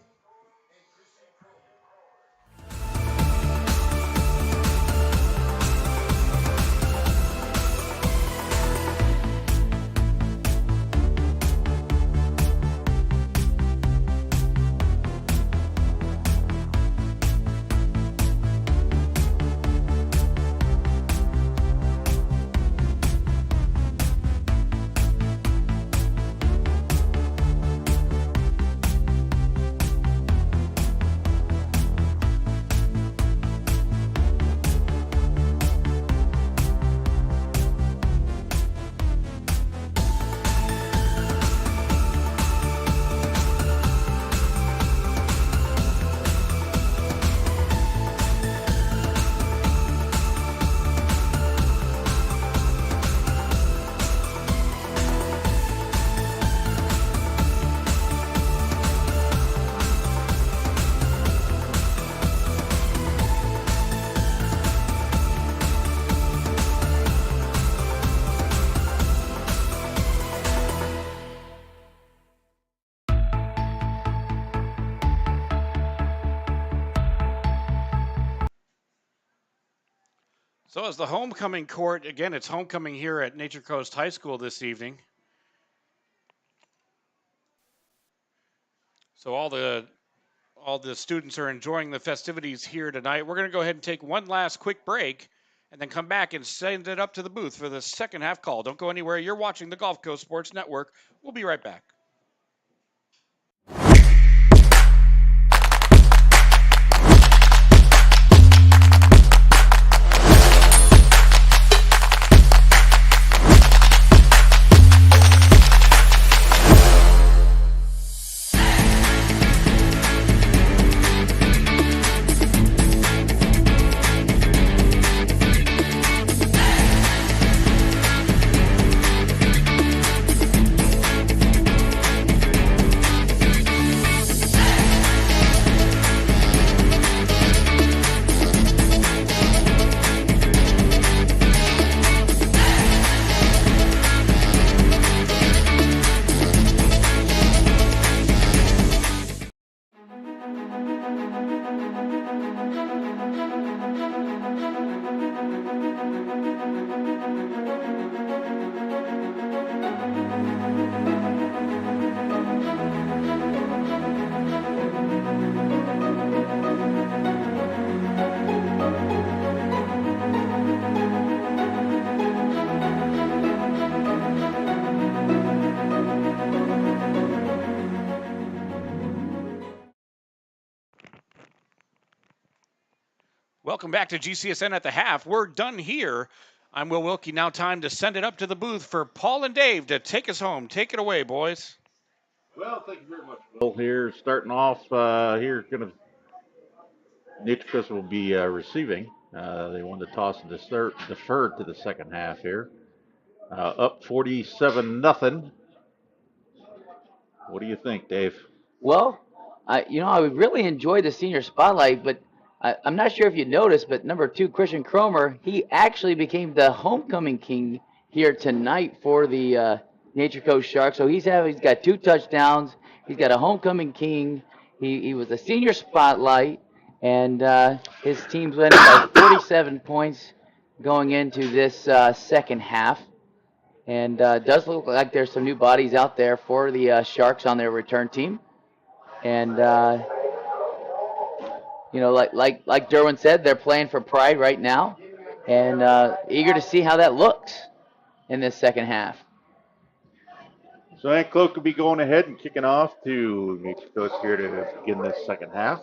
So as the homecoming court, again, it's homecoming here at Nature Coast High School this evening. So all the students are enjoying the festivities here tonight. We're going to go ahead and take one last quick break and then come back and send it up to the booth for the second half call. Don't go anywhere. You're watching the Gulf Coast Sports Network. We'll be right back. Welcome back to GCSN at the half. We're done here. I'm Will Wilkie. Now time to send it up to the booth for Paul and Dave to take us home. Take it away, boys. Well, thank you very much, Will. Here, starting off Nature Coast will be receiving. They won the toss and deferred to the second half here. Up 47-0. What do you think, Dave? Well, I really enjoyed the senior spotlight, but I'm not sure if you noticed, but number 2, Christian Cromer, he actually became the homecoming king here tonight for the Nature Coast Sharks. So he's got 2 touchdowns. He's got a homecoming king. He was a senior spotlight, and his team's winning by 47 points going into this second half. And does look like there's some new bodies out there for the Sharks on their return team. And like Derwin said, they're playing for pride right now, and eager to see how that looks in this second half. So Anclote could be going ahead and kicking off to Nature Coast here to begin this second half.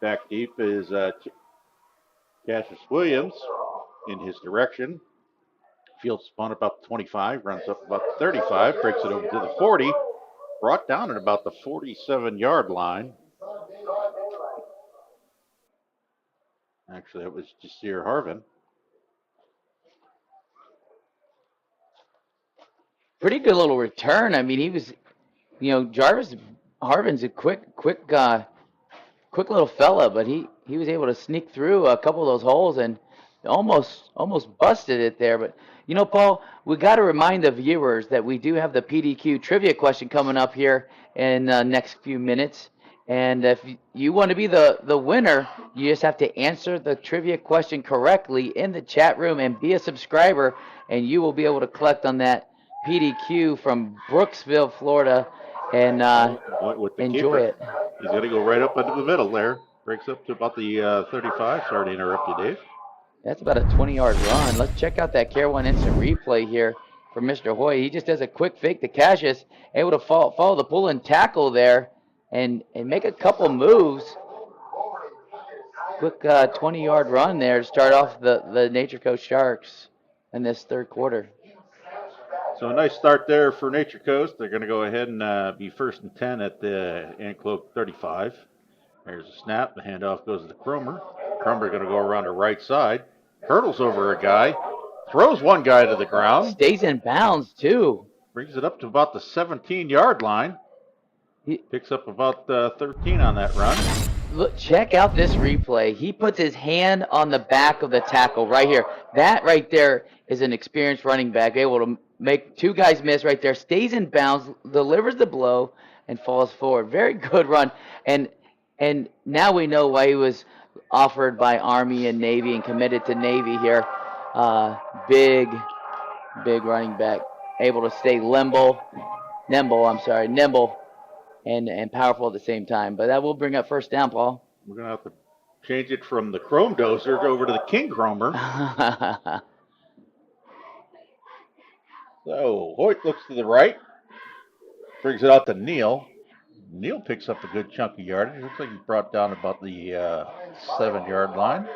Back deep is Cassius Williams in his direction. Field spun about the 25, runs up about the 35, breaks it over to the 40, brought down at about the 47-yard line. Actually, it was Jasir Harvin. Pretty good little return. I mean, he was, Jarvis Harvin's a quick little fella, but he was able to sneak through a couple of those holes and almost busted it there. But Paul, we got to remind the viewers that we do have the PDQ trivia question coming up here in the next few minutes. And if you want to be the winner, you just have to answer the trivia question correctly in the chat room and be a subscriber, and you will be able to collect on that PDQ from Brooksville, Florida, and enjoy it. He's going to go right up into the middle there. Breaks up to about the 35. Sorry to interrupt you, Dave. That's about a 20-yard run. Let's check out that Care One instant replay here from Mr. Hoy. He just does a quick fake to Cassius, able to follow the pull and tackle there and make a couple moves. Quick 20-yard run there to start off the Nature Coast Sharks in this third quarter. So a nice start there for Nature Coast. They're going to go ahead and be 1st and 10 at the Anclote 35. There's a snap. The handoff goes to Cromer. Cromer going to go around the right side. Hurdles over a guy. Throws one guy to the ground. Stays in bounds, too. Brings it up to about the 17-yard line. Picks up about 13 on that run. Look, check out this replay. He puts his hand on the back of the tackle right here. That right there is an experienced running back, able to make 2 guys miss right there. Stays in bounds, delivers the blow, and falls forward. Very good run. And now we know why he was offered by Army and Navy and committed to Navy here. Big running back, able to stay nimble, and powerful at the same time. But that will bring up first down, Paul. We're going to have to change it from the Chrome Dozer over to the King Chromer. So Hoyt looks to the right, brings it out to Neal. Neal picks up a good chunk of yardage. Looks like he's brought down about the 7-yard line.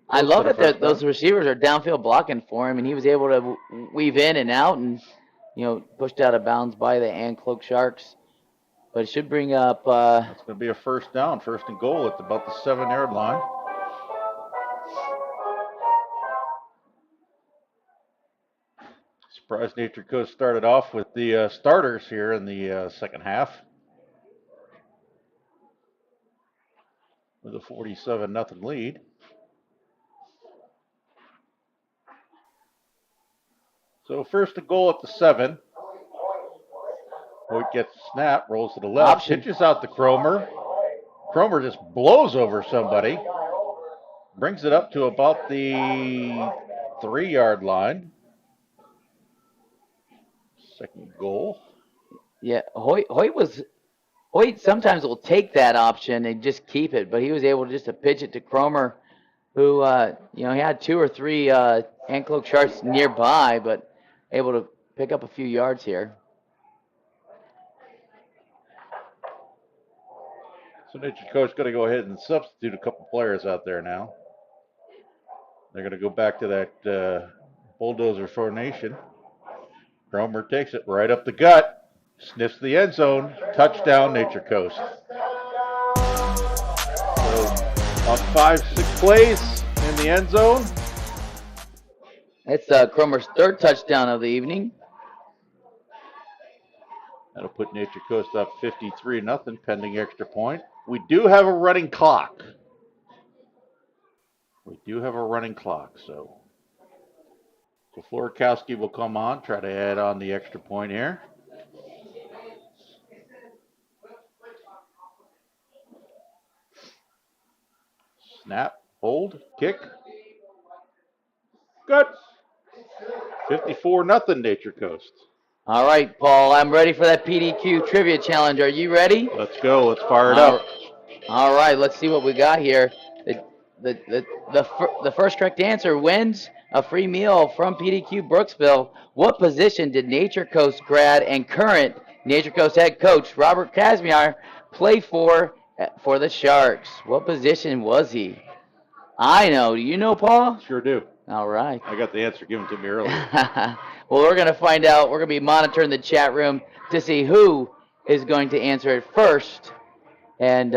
I love that those receivers are downfield blocking for him, and he was able to weave in and out and, pushed out of bounds by the Anclote Sharks. But it should bring up... It's going to be a first down, first and goal at about the 7-yard line. Surprised Nature Coast started off with the starters here in the second half. With a 47-0 lead. So first and goal at the 7. Hoyt gets the snap, rolls to the left, pitches out to Cromer. Cromer just blows over somebody. Brings it up to about the 3-yard line. Second goal. Yeah, Hoyt sometimes will take that option and just keep it, but he was able just to pitch it to Cromer, who, he had 2 or 3 Anclote Sharks nearby, but able to pick up a few yards here. So Nature Coast going to go ahead and substitute a couple players out there now. They're going to go back to that bulldozer formation. Cromer takes it right up the gut, sniffs the end zone, touchdown Nature Coast. So about 5-6 plays in the end zone. It's Cromer's 3rd touchdown of the evening. That'll put Nature Coast up 53-0 pending extra point. We do have a running clock. So Florkowski will come on, try to add on the extra point here. Snap, hold, kick. Good. 54-0 Nature Coast. All right, Paul, I'm ready for that PDQ trivia challenge. Are you ready? Let's go. Let's fire it up. All right, let's see what we got here. The first correct answer wins a free meal from PDQ Brooksville. What position did Nature Coast grad and current Nature Coast head coach Robert Kazmaier play for the Sharks? What position was he? I know. Do you know, Paul? Sure do. All right. I got the answer given to me earlier. Well, we're going to find out. We're going to be monitoring the chat room to see who is going to answer it first and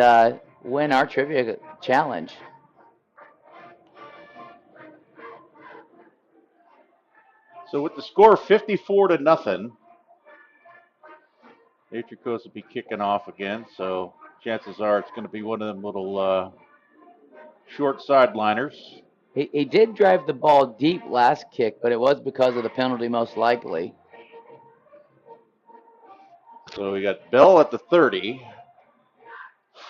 win our trivia challenge. So with the score 54-0, Nature Coast will be kicking off again. So chances are it's going to be one of them little short sideliners. He did drive the ball deep last kick, but it was because of the penalty most likely. So we got Bell at the 30,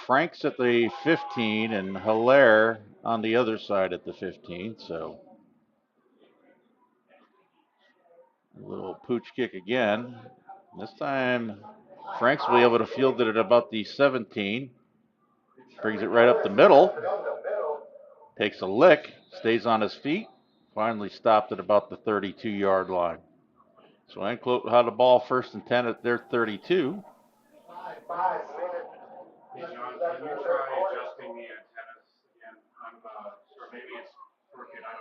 Franks at the 15, and Hilaire on the other side at the 15. So a little pooch kick again. This time Franks will be able to field it at about the 17. Brings it right up the middle. Takes a lick, stays on his feet, finally stopped at about the 32-yard line. So Anclote had the ball 1st and 10 at their 32. Hey, John, can you try adjusting the antennas again? Or maybe it's crooked, I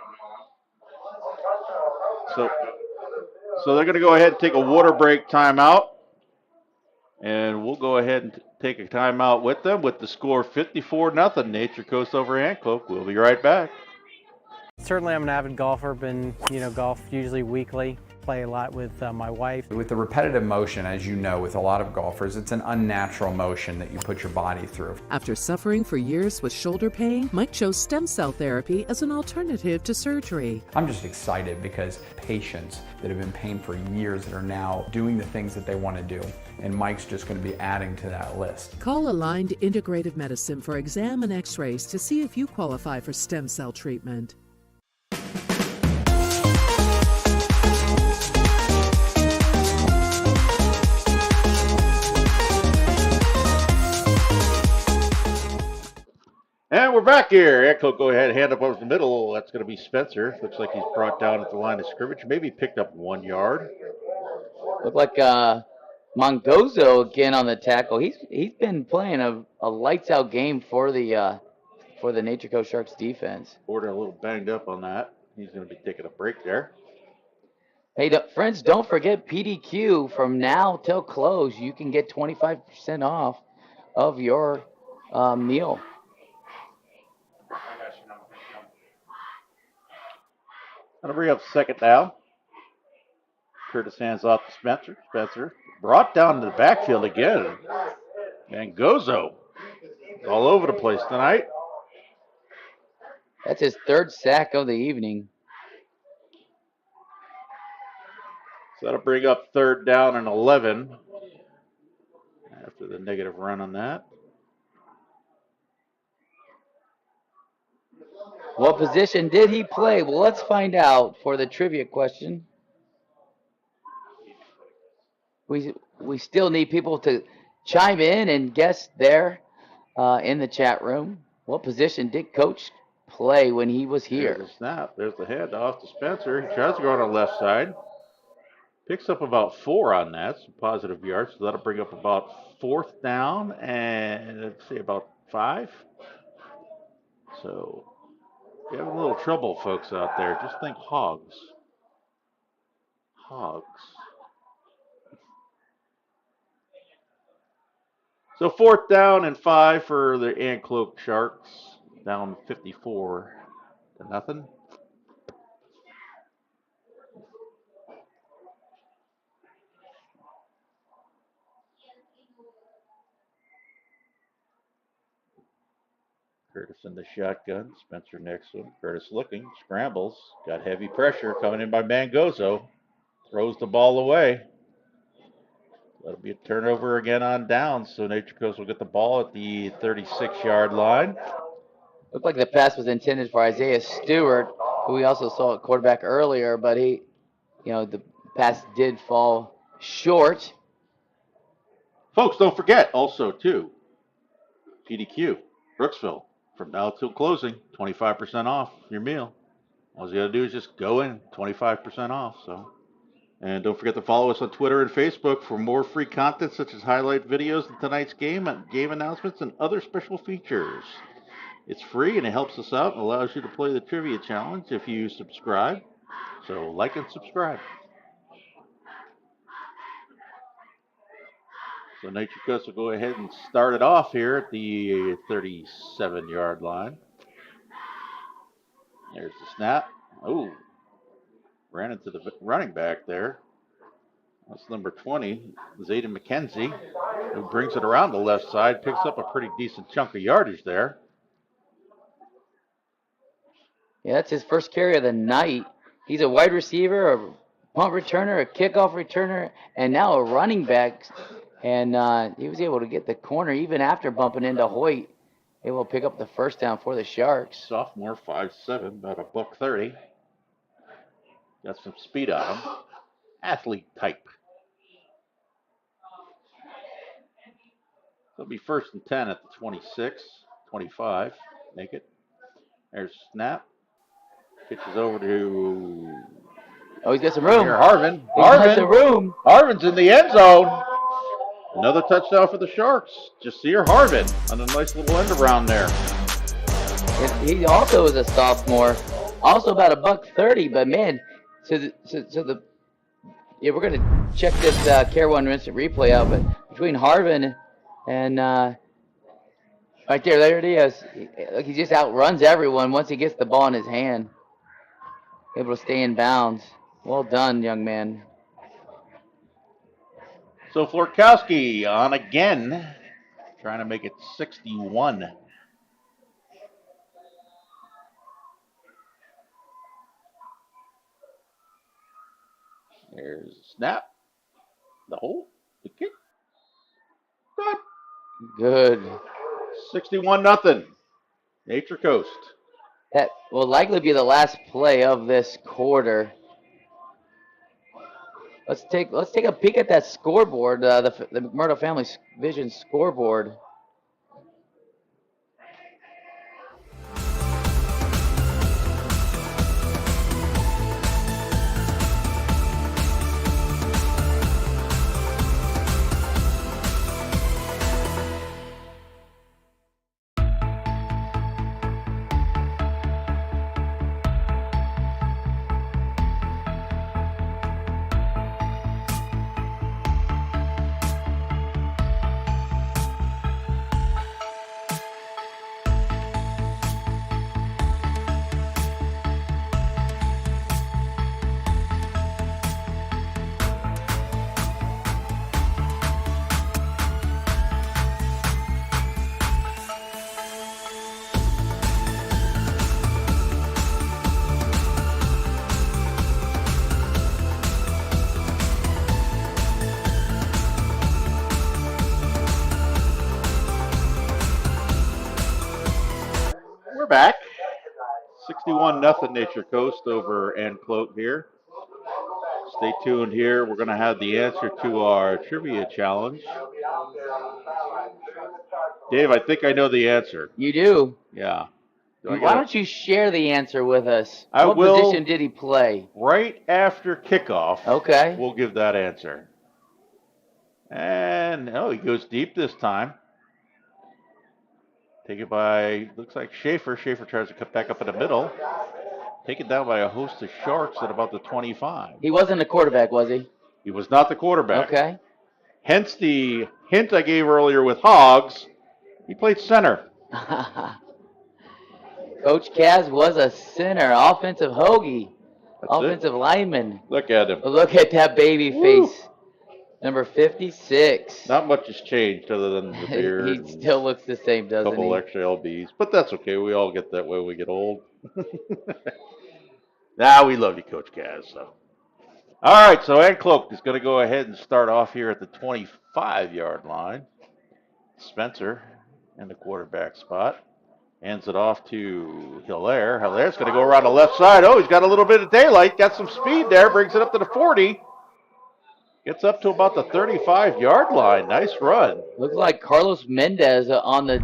don't know. So they're going to go ahead and take a water break timeout. And we'll go ahead and take a timeout with them with the score 54-0 Nature Coast over Anclote. We'll be right back. Certainly I'm an avid golfer, been golf usually weekly. play a lot with my wife. With the repetitive motion, as you know, with a lot of golfers, it's an unnatural motion that you put your body through. After suffering for years with shoulder pain, Mike chose stem cell therapy as an alternative to surgery. I'm just excited because patients that have been paying for years that are now doing the things that they want to do, and Mike's just going to be adding to that list. Call Aligned Integrative Medicine for exam and x-rays to see if you qualify for stem cell treatment. And we're back here. Anclote, go ahead, hand up over the middle. That's going to be Spencer. Looks like he's brought down at the line of scrimmage. Maybe picked up 1 yard. Looked like Mongozo again on the tackle. He's been playing a lights out game for the Nature Coast Sharks defense. Porter a little banged up on that. He's going to be taking a break there. Hey, friends, don't forget PDQ from now till close. You can get 25% off of your meal. Going to bring up second down. Curtis hands off to Spencer. Spencer brought down to the backfield again. And Gozo all over the place tonight. That's his third sack of the evening. So that'll bring up third down and 11 after the negative run on that. What position did he play? Well, let's find out for the trivia question. We still need people to chime in and guess there in the chat room. What position did Coach play when he was here? There's the snap. There's the handoff to Spencer. He tries to go on the left side. Picks up about 4 on that, some positive yards. So that'll bring up about fourth down and let's see, about 5. So you're having a little trouble, folks out there. Just think hogs. Hogs. So fourth down and 5 for the Anclote Sharks. Down 54 to nothing. Curtis in the shotgun. Spencer next to him. Curtis looking. Scrambles. Got heavy pressure coming in by Mangozo. Throws the ball away. That'll be a turnover again on downs. So Nature Coast will get the ball at the 36-yard line. Looked like the pass was intended for Isaiah Stewart, who we also saw at quarterback earlier, but the pass did fall short. Folks, don't forget also, too, PDQ, Brooksville, from now till closing, 25% off your meal. All you got to do is just go in, 25% off. So, and don't forget to follow us on Twitter and Facebook for more free content, such as highlight videos of tonight's game, and game announcements, and other special features. It's free, and it helps us out and allows you to play the trivia challenge if you subscribe. So like and subscribe. So Nature Coast will go ahead and start it off here at the 37-yard line. There's the snap. Oh, ran into the running back there. That's number 20, Zayden McKenzie, who brings it around the left side, picks up a pretty decent chunk of yardage there. Yeah, that's his first carry of the night. He's a wide receiver, a punt returner, a kickoff returner, and now a running back. And he was able to get the corner even after bumping into Hoyt. Able to pick up the first down for the Sharks. Sophomore, 5'7", about $130. Got some speed on him. Athlete type. It'll be 1st and 10 at the 26, 25. Make it. There's snap. Pitches over to... Oh, he's got some room. Here, Harvin. He's got some room. Harvin's in the end zone. Another touchdown for the Sharks. Jasir Harvin on a nice little end around there. He also is a sophomore. Also about $130, but man, we're gonna check this Care One instant replay out. But between Harvin and right there it is. He just outruns everyone once he gets the ball in his hand. Able to stay in bounds. Well done, young man. So Florkowski on again, trying to make it 61. There's the snap, the hold, the kick. Good. 61-0. Nature Coast. That will likely be the last play of this quarter. Let's take a peek at that scoreboard, the McMurdo Family Vision scoreboard. We're back. 61-0 Nature Coast over Anclote here. Stay tuned here. We're going to have the answer to our trivia challenge. Dave, I think I know the answer. You do? Yeah. Why don't you share the answer with us? I What will. position did he play? Right after kickoff. Okay. We'll give that answer. And, he goes deep this time. Taken by, looks like Schaefer. Schaefer tries to cut back up in the middle. Taken down by a host of Sharks at about the 25. He wasn't a quarterback, was he? He was not the quarterback. Okay. Hence the hint I gave earlier with Hogs. He played center. Coach Kaz was a center, offensive hoagie, That's offensive lineman. Look at him. Look at that baby face. Number 56. Not much has changed other than the beard. He still looks the same, doesn't couple he? extra LBs, but that's okay. We all get that way when we get old. We love you, Coach Kaz. So. All right, so Anclote is going to go ahead and start off here at the 25-yard line. Spencer in the quarterback spot. Hands it off to Hilaire. Hilaire's going to go around the left side. Oh, he's got a little bit of daylight. Got some speed there. Brings it up to the 40. Gets up to about the 35-yard line. Nice run. Looks like Carlos Mendez on the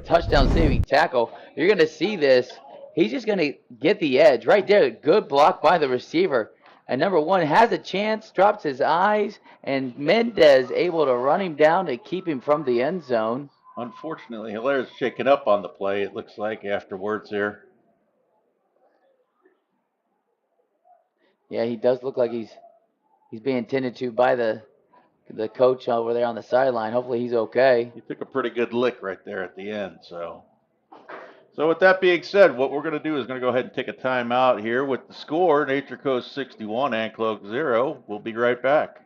touchdown saving tackle. You're going to see this. He's just going to get the edge right there. Good block by the receiver. And number one has a chance, drops his eyes, and Mendez able to run him down to keep him from the end zone. Unfortunately, Hilaire's shaken up on the play, it looks like, afterwards here. Yeah, he does look like he's being tended to by the coach over there on the sideline. Hopefully he's okay. He took a pretty good lick right there at the end. So with that being said, what we're going to do is going to go ahead and take a timeout here with the score. Nature Coast 61, Anclote 0. We'll be right back.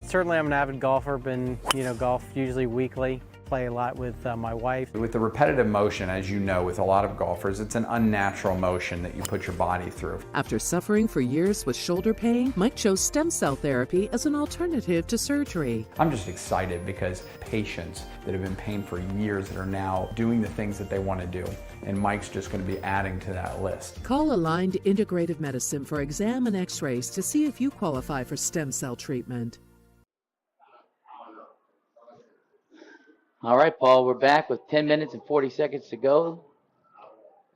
Certainly I'm an avid golfer, been, golf usually weekly. Play a lot with my wife. With the repetitive motion, as you know, with a lot of golfers, it's an unnatural motion that you put your body through. After suffering for years with shoulder pain, Mike chose stem cell therapy as an alternative to surgery. I'm just excited because patients that have been in pain for years that are now doing the things that they want to do. And Mike's just going to be adding to that list. Call Aligned Integrative Medicine for exam and x-rays to see if you qualify for stem cell treatment. All right, Paul, we're back with 10 minutes and 40 seconds to go.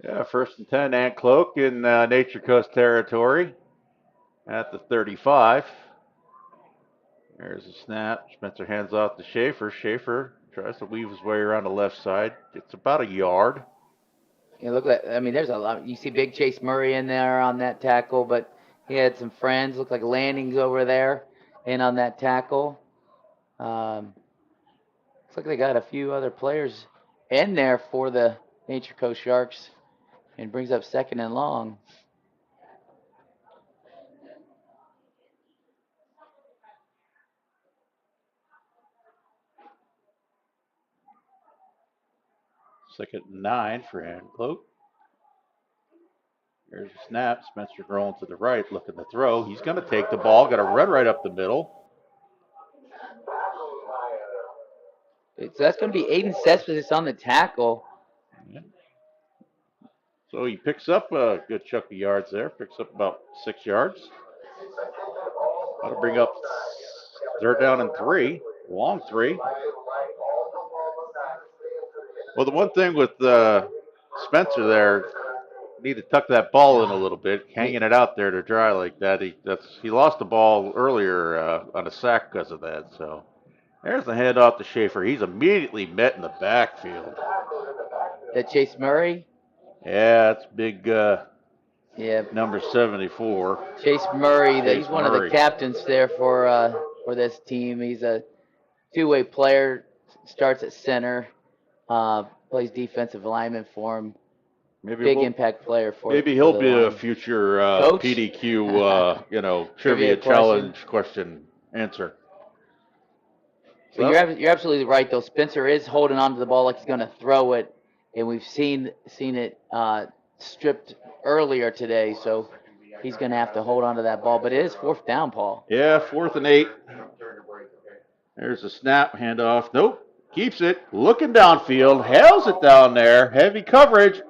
Yeah, 1st and 10, Anclote in Nature Coast territory at the 35. There's a snap. Spencer hands off to Schaefer. Schaefer tries to weave his way around the left side. It's about a yard. Yeah, look at, there's a lot. You see Big Chase Murray in there on that tackle, but he had some friends. Look like Landing's over there and on that tackle. Looks like they got a few other players in there for the Nature Coast Sharks, and brings up 2nd and long. Second and 9 for Anclote. Here's a snap. Spencer rolling to the right, looking to throw. He's going to take the ball. Got to run right up the middle. So that's going to be Aiden Cespedes on the tackle. Yeah. So he picks up a good chunk of yards there. Picks up about 6 yards. That'll bring up 3rd down and 3. Long 3. Well, the one thing with Spencer there, need to tuck that ball in a little bit, hanging it out there to dry like that. He lost the ball earlier on a sack because of that. So there's the handoff to Schaefer. He's immediately met in the backfield. That Chase Murray? Yeah, that's big. Number 74. Chase Murray. Chase He's one of the captains there for this team. He's a two-way player. Starts at center. Plays defensive lineman for him. Big impact player for. Maybe he'll be a future PDQ, trivia challenge question answer. So you're absolutely right, though. Spencer is holding on to the ball like he's going to throw it, and we've seen it stripped earlier today. So he's going to have to hold on to that ball. But it is 4th down, Paul. Yeah, 4th and 8. There's a snap, handoff. Nope. Keeps it. Looking downfield. Hails it down there. Heavy coverage.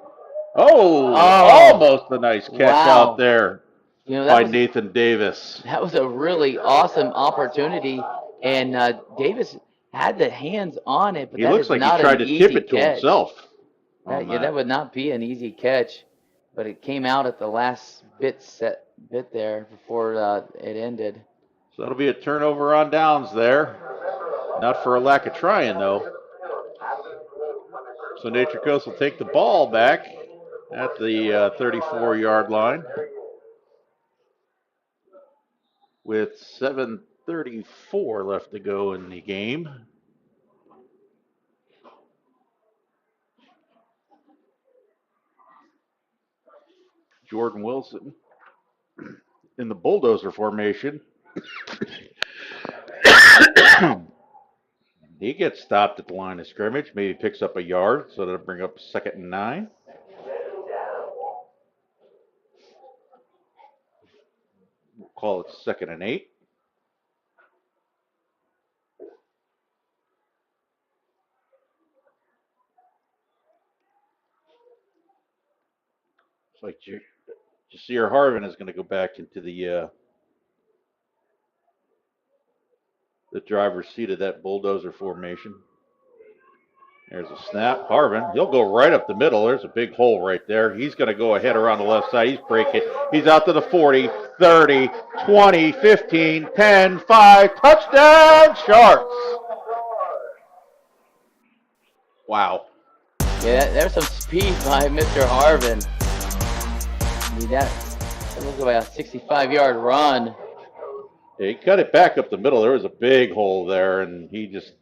Oh, almost a nice catch out there by Nathan Davis. That was a really awesome opportunity, and Davis had the hands on it, but he looks like he tried to tip it to himself. That would not be an easy catch, but it came out at the last bit there before it ended. So that'll be a turnover on downs there. Not for a lack of trying, though. So Nature Coast will take the ball back at the 34-yard line with 7:34 left to go in the game. Jordan Wilson in the bulldozer formation. He gets stopped at the line of scrimmage, maybe picks up a yard, so that'll bring up 2nd and 9. We'll call it 2nd and 8. It's like Jasir Harvin is going to go back into the driver's seat of that bulldozer formation. There's a snap. Harvin, he'll go right up the middle. There's a big hole right there. He's going to go ahead around the left side. He's breaking. He's out to the 40, 30, 20, 15, 10, 5. Touchdown, Sharks. Wow. Yeah, there's some speed by Mr. Harvin. I mean, that looks like a 65-yard run. Yeah, he cut it back up the middle. There was a big hole there, and he just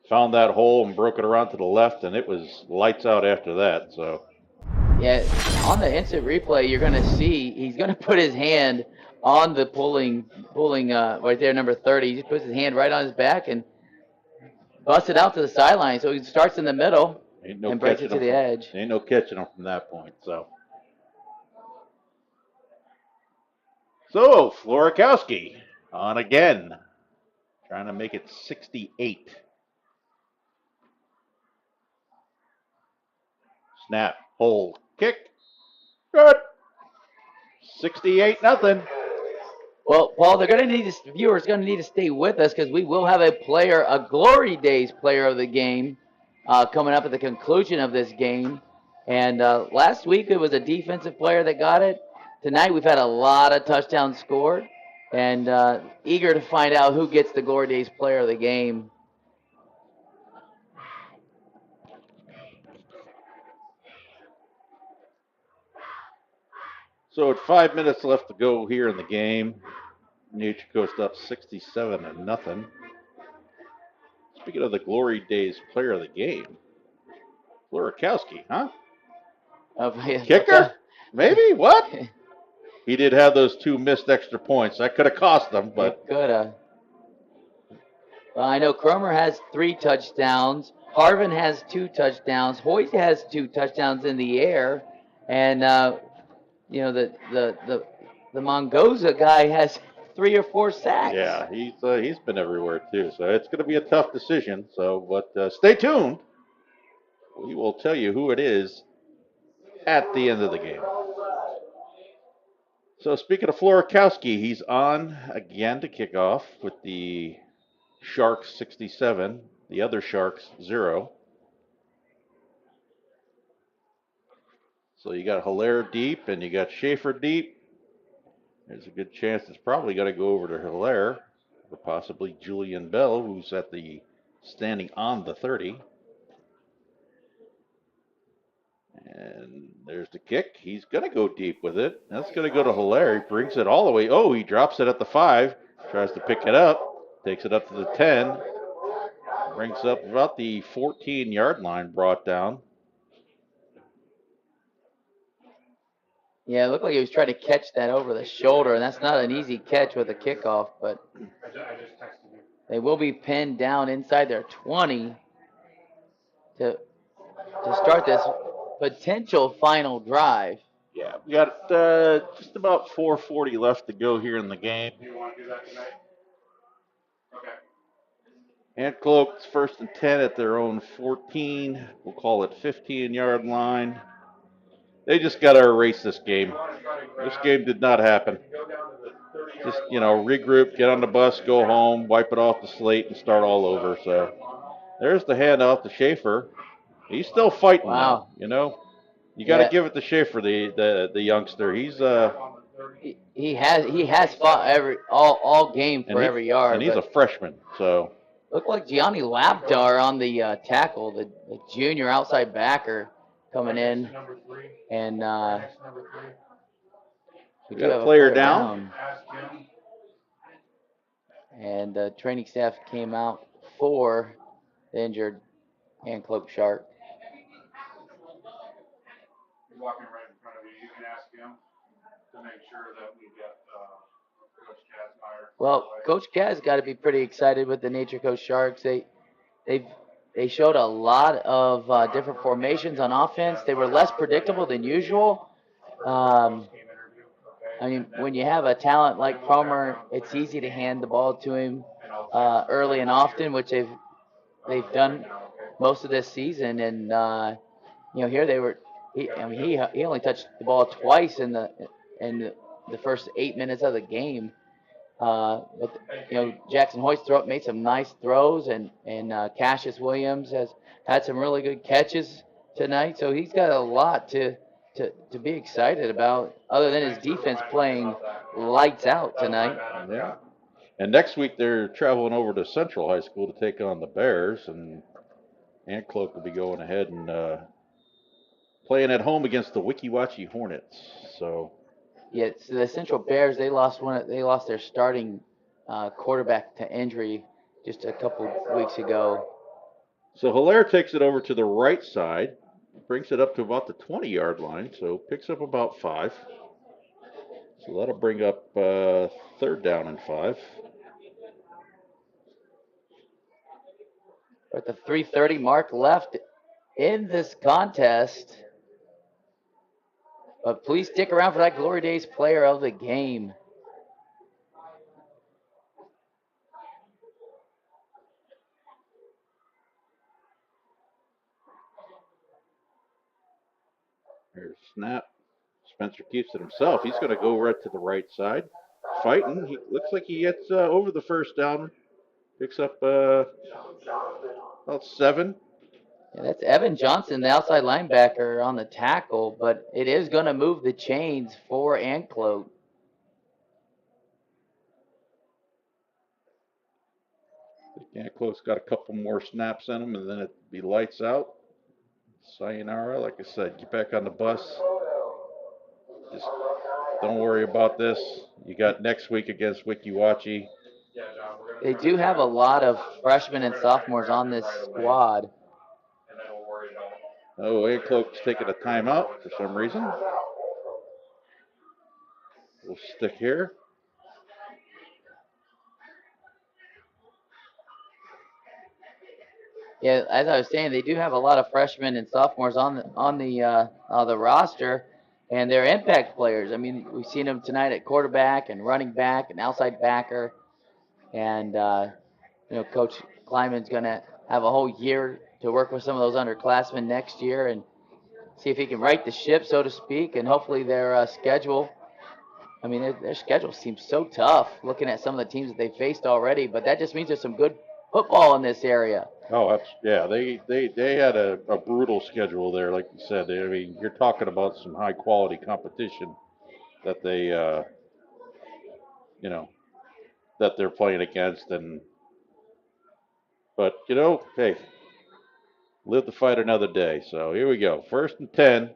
found that hole and broke it around to the left, and it was lights out after that. So, yeah, on the instant replay, you're going to see he's going to put his hand on the pulling right there, number 30. He just puts his hand right on his back and busts it out to the sideline. So he starts in the middle and breaks it to the edge. Ain't no catching him from that point. So Florikowski on again, trying to make it 68. Snap, hold, kick, good. 68-0. Well, Paul, they're going to need viewers going to need to stay with us because we will have a Glory Days player of the game coming up at the conclusion of this game. And last week it was a defensive player that got it. Tonight we've had a lot of touchdowns scored, and eager to find out who gets the Glory Days player of the game. So at 5 minutes left to go here in the game, Nature Coast up 67-0. Speaking of the Glory Days player of the game, Florikowski, huh? Kicker? Maybe? What? He did have those 2 missed extra points. That could have cost them, but... Could have. Well, I know Cromer has 3 touchdowns. Harvin has 2 touchdowns. Hoyt has 2 touchdowns in the air, and the Mongoza guy has 3 or 4 sacks. Yeah, he's been everywhere too. So it's going to be a tough decision. So, but stay tuned. We will tell you who it is at the end of the game. So speaking of Florikowski, he's on again to kick off with the Sharks 67, the other Sharks 0. So you got Hilaire deep and you got Schaefer deep. There's a good chance it's probably going to go over to Hilaire or possibly Julian Bell, who's at the standing on the 30. And there's the kick. He's going to go deep with it. That's going to go to Hilaire. He brings it all the way. Oh, he drops it at the 5. Tries to pick it up. Takes it up to the 10. Brings up about the 14-yard line brought down. Yeah, it looked like he was trying to catch that over the shoulder, and that's not an easy catch with a kickoff, but they will be pinned down inside their 20 to start this potential final drive. Yeah, we got just about 4:40 left to go here in the game. Do you want to do that tonight? Okay. Anclote's 1st and 10 at their own 14. We'll call it 15-yard line. They just got to erase this game. This game did not happen. Just, regroup, get on the bus, go home, wipe it off the slate, and start all over. So there's the handoff to Schaefer. He's still fighting now, You got to give it to Schaefer, the youngster. He's he has fought all game for every yard. And he's a freshman, so. Looked like Gianni Lapdar on the tackle, the junior outside backer coming in. And we got a player down. And the training staff came out for the injured Anclote Shark. He's walking right in front of you. You can ask him to make sure that we get Coach Kazmaier. Well, Coach Kaz got to be pretty excited with the Nature Coast Sharks. They showed a lot of different formations on offense. They were less predictable than usual. When you have a talent like Cromer, it's easy to hand the ball to him early and often, which they've done most of this season. And here they were. He only touched the ball twice in the first 8 minutes of the game. But Jackson Hoyt's made some nice throws, and Cassius Williams has had some really good catches tonight. So he's got a lot to be excited about, other than his defense playing lights out tonight. Yeah. And next week they're traveling over to Central High School to take on the Bears, and Anclote will be going ahead and playing at home against the Weeki Wachee Hornets. So. Yeah, so the Central Bears, they lost their starting quarterback to injury just a couple weeks ago. So Hilaire takes it over to the right side, brings it up to about the 20-yard line, so picks up about 5. So that'll bring up 3rd down and 5. At the 3:30 mark left in this contest. But please stick around for that Glory Days player of the game. There's snap. Spencer keeps it himself. He's going to go right to the right side. Fighting. He looks like he gets over the 1st down. Picks up about 7. Yeah, that's Evan Johnson, the outside linebacker, on the tackle, but it is going to move the chains for Anclote. Anclote's got a couple more snaps in him, and then it'd be lights out. Sayonara, like I said, get back on the bus. Just don't worry about this. You got next week against Weeki Wachee. They do have a lot of freshmen and sophomores on this squad. Oh, Anclote's taking a timeout for some reason. We'll stick here. Yeah, as I was saying, they do have a lot of freshmen and sophomores on the roster, and they're impact players. I mean, we've seen them tonight at quarterback and running back and outside backer, and Coach Kleiman's going to have a whole year to work with some of those underclassmen next year and see if he can right the ship, so to speak, and hopefully their schedule. I mean, their schedule seems so tough looking at some of the teams that they faced already, but that just means there's some good football in this area. Oh, they had a brutal schedule there, like you said. I mean, you're talking about some high quality competition that they, that they're playing against, but hey, live to fight another day. So here we go, 1st and 10.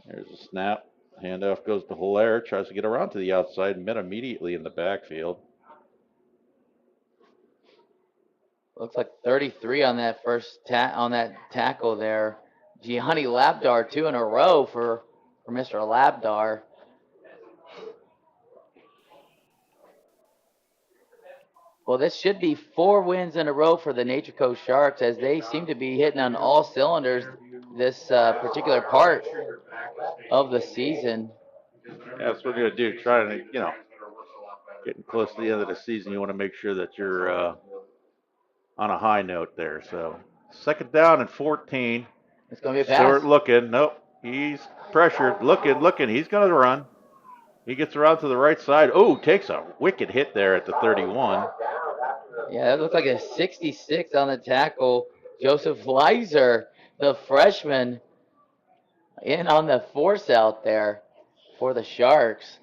There's a snap. Handoff goes to Hilaire, tries to get around to the outside, and met immediately in the backfield. Looks like 33 on that tackle there. Gianni Labdar, 2 in a row for Mr. Labdar. Well, this should be 4 wins in a row for the Nature Coast Sharks, as they seem to be hitting on all cylinders this particular part of the season. Yeah, that's what we're going to do. Trying to, getting close to the end of the season, you want to make sure that you're on a high note there. So 2nd down and 14. It's going to be a pass. Stewart looking. Nope. He's pressured. Looking. He's going to run. He gets around to the right side. Oh, takes a wicked hit there at the 31. Yeah, that looks like a 66 on the tackle. Joseph Leiser, the freshman, in on the force out there for the Sharks.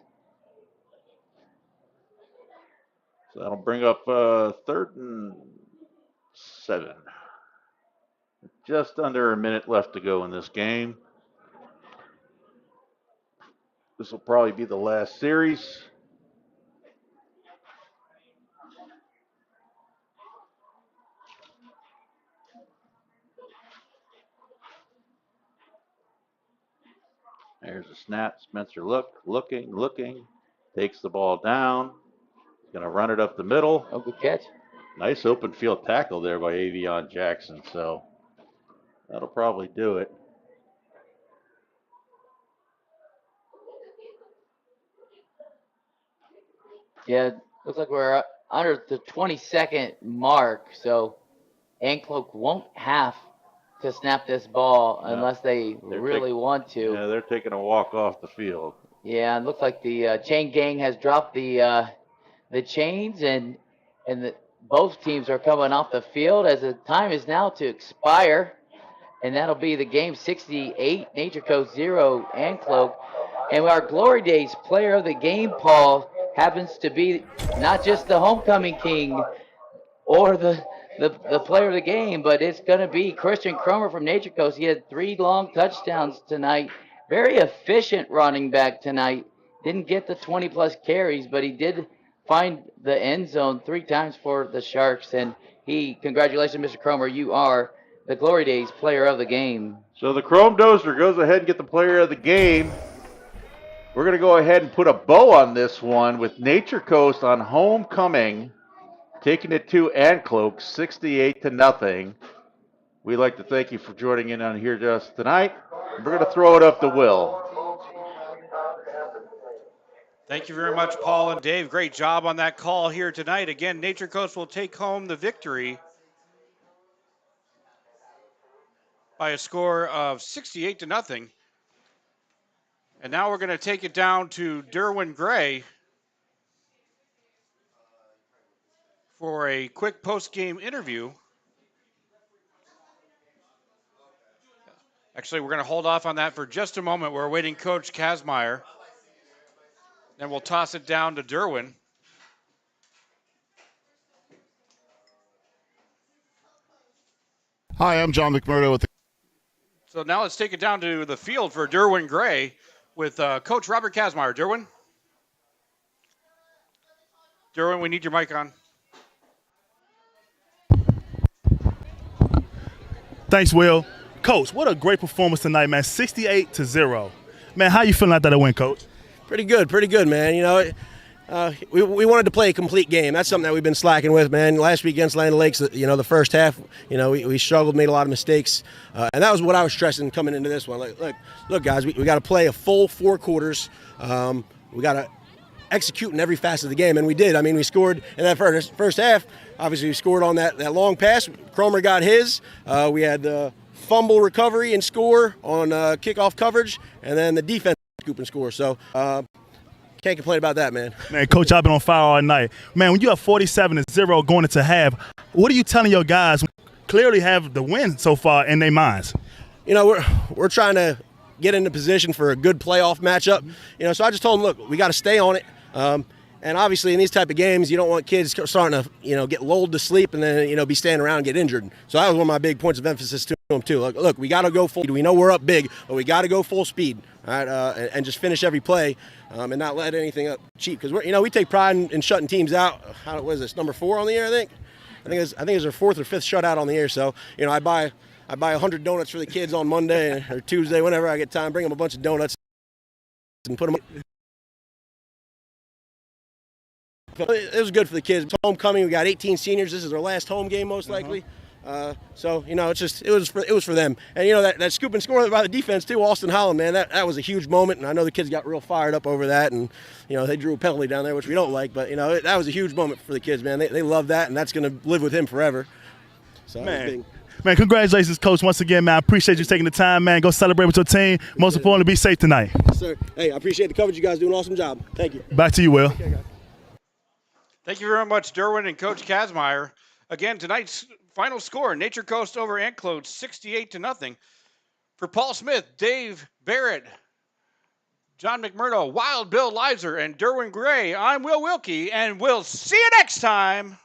So that'll bring up 3rd and 7. Just under a minute left to go in this game. This will probably be the last series. There's a snap. Spencer looking. Takes the ball down. He's going to run it up the middle. Oh, good catch. Nice open field tackle there by Avion Jackson. So that'll probably do it. Yeah, looks like we're under the 20-second mark, so Anclote won't have to snap this ball unless they really want to. Yeah, they're taking a walk off the field. Yeah, it looks like the chain gang has dropped the chains, and both teams are coming off the field as the time is now to expire, and that'll be the game. 68, Nature Coast 0, Anclote. And our Glory Days player of the game, Paul, happens to be not just the homecoming king or the player of the game, but it's going to be Christian Cromer from Nature Coast. He had 3 long touchdowns tonight. Very efficient running back tonight. Didn't get the 20-plus carries, but he did find the end zone 3 times for the Sharks. And congratulations, Mr. Cromer, you are the Glory Days player of the game. So the Chrome Dozer goes ahead and get the player of the game. We're going to go ahead and put a bow on this one with Nature Coast on homecoming, taking it to Anclote, 68-0. We'd like to thank you for joining in on here just tonight. We're going to throw it up to Will. Thank you very much, Paul and Dave. Great job on that call here tonight. Again, Nature Coast will take home the victory by a score of 68-0. And now we're going to take it down to Derwin Gray for a quick post-game interview. Actually, we're going to hold off on that for just a moment. We're awaiting Coach Kazmaier. Then we'll toss it down to Derwin. Hi, I'm John McMurdo with the... So now let's take it down to the field for Derwin Gray with Coach Robert Kazmaier. Derwin, we need your mic on. Thanks, Will. Coach, what a great performance tonight, man. 68-0. Man, how you feeling after that win, Coach? Pretty good, man. We wanted to play a complete game. That's something that we've been slacking with, man. Last week against Land O'Lakes, the first half, we struggled, made a lot of mistakes, and that was what I was stressing coming into this one. Look, guys, we got to play a full 4 quarters. We got to execute in every facet of the game, and we did. I mean, we scored in that first half. Obviously, we scored on that long pass. Cromer got his. We had the fumble recovery and score on kickoff coverage, and then the defense scoop and score. So. Can't complain about that, man. Man, Coach, I've been on fire all night. Man, when you have 47-0 going into half, what are you telling your guys who clearly have the win so far in their minds? We're trying to get into position for a good playoff matchup. So I just told them, look, we got to stay on it. And obviously in these type of games, you don't want kids starting to, get lulled to sleep and then, be standing around and get injured. So that was one of my big points of emphasis to them too. Look, we got to go full. We know we're up big, but we got to go full speed, all right, and just finish every play and not let anything up cheap. Because we take pride in shutting teams out. What is this, number 4 on the air? I think it's our 4th or 5th shutout on the air. So I buy 100 donuts for the kids on Monday or Tuesday, whenever I get time. Bring them a bunch of donuts and put them. It was good for the kids. It's homecoming. We got 18 seniors. This is their last home game, most likely. So it was for them. And that scoop and score by the defense too, Austin Holland, man, that was a huge moment. And I know the kids got real fired up over that. And they drew a penalty down there, which we don't like. But that was a huge moment for the kids, man. They love that, and that's going to live with him forever. So man, congratulations, Coach, once again, man. I appreciate you taking the time, man. Go celebrate with your team. Most importantly, be safe tonight. Yes, sir. Hey, I appreciate the coverage. You guys do an awesome job. Thank you. Back to you, Will. Okay, guys. Thank you very much, Derwin and Coach Kazmaier. Again, tonight's final score, Nature Coast over Anclote, 68-0. For Paul Smith, Dave Barrett, John McMurdo, Wild Bill Lizer, and Derwin Gray, I'm Will Wilkie, and we'll see you next time.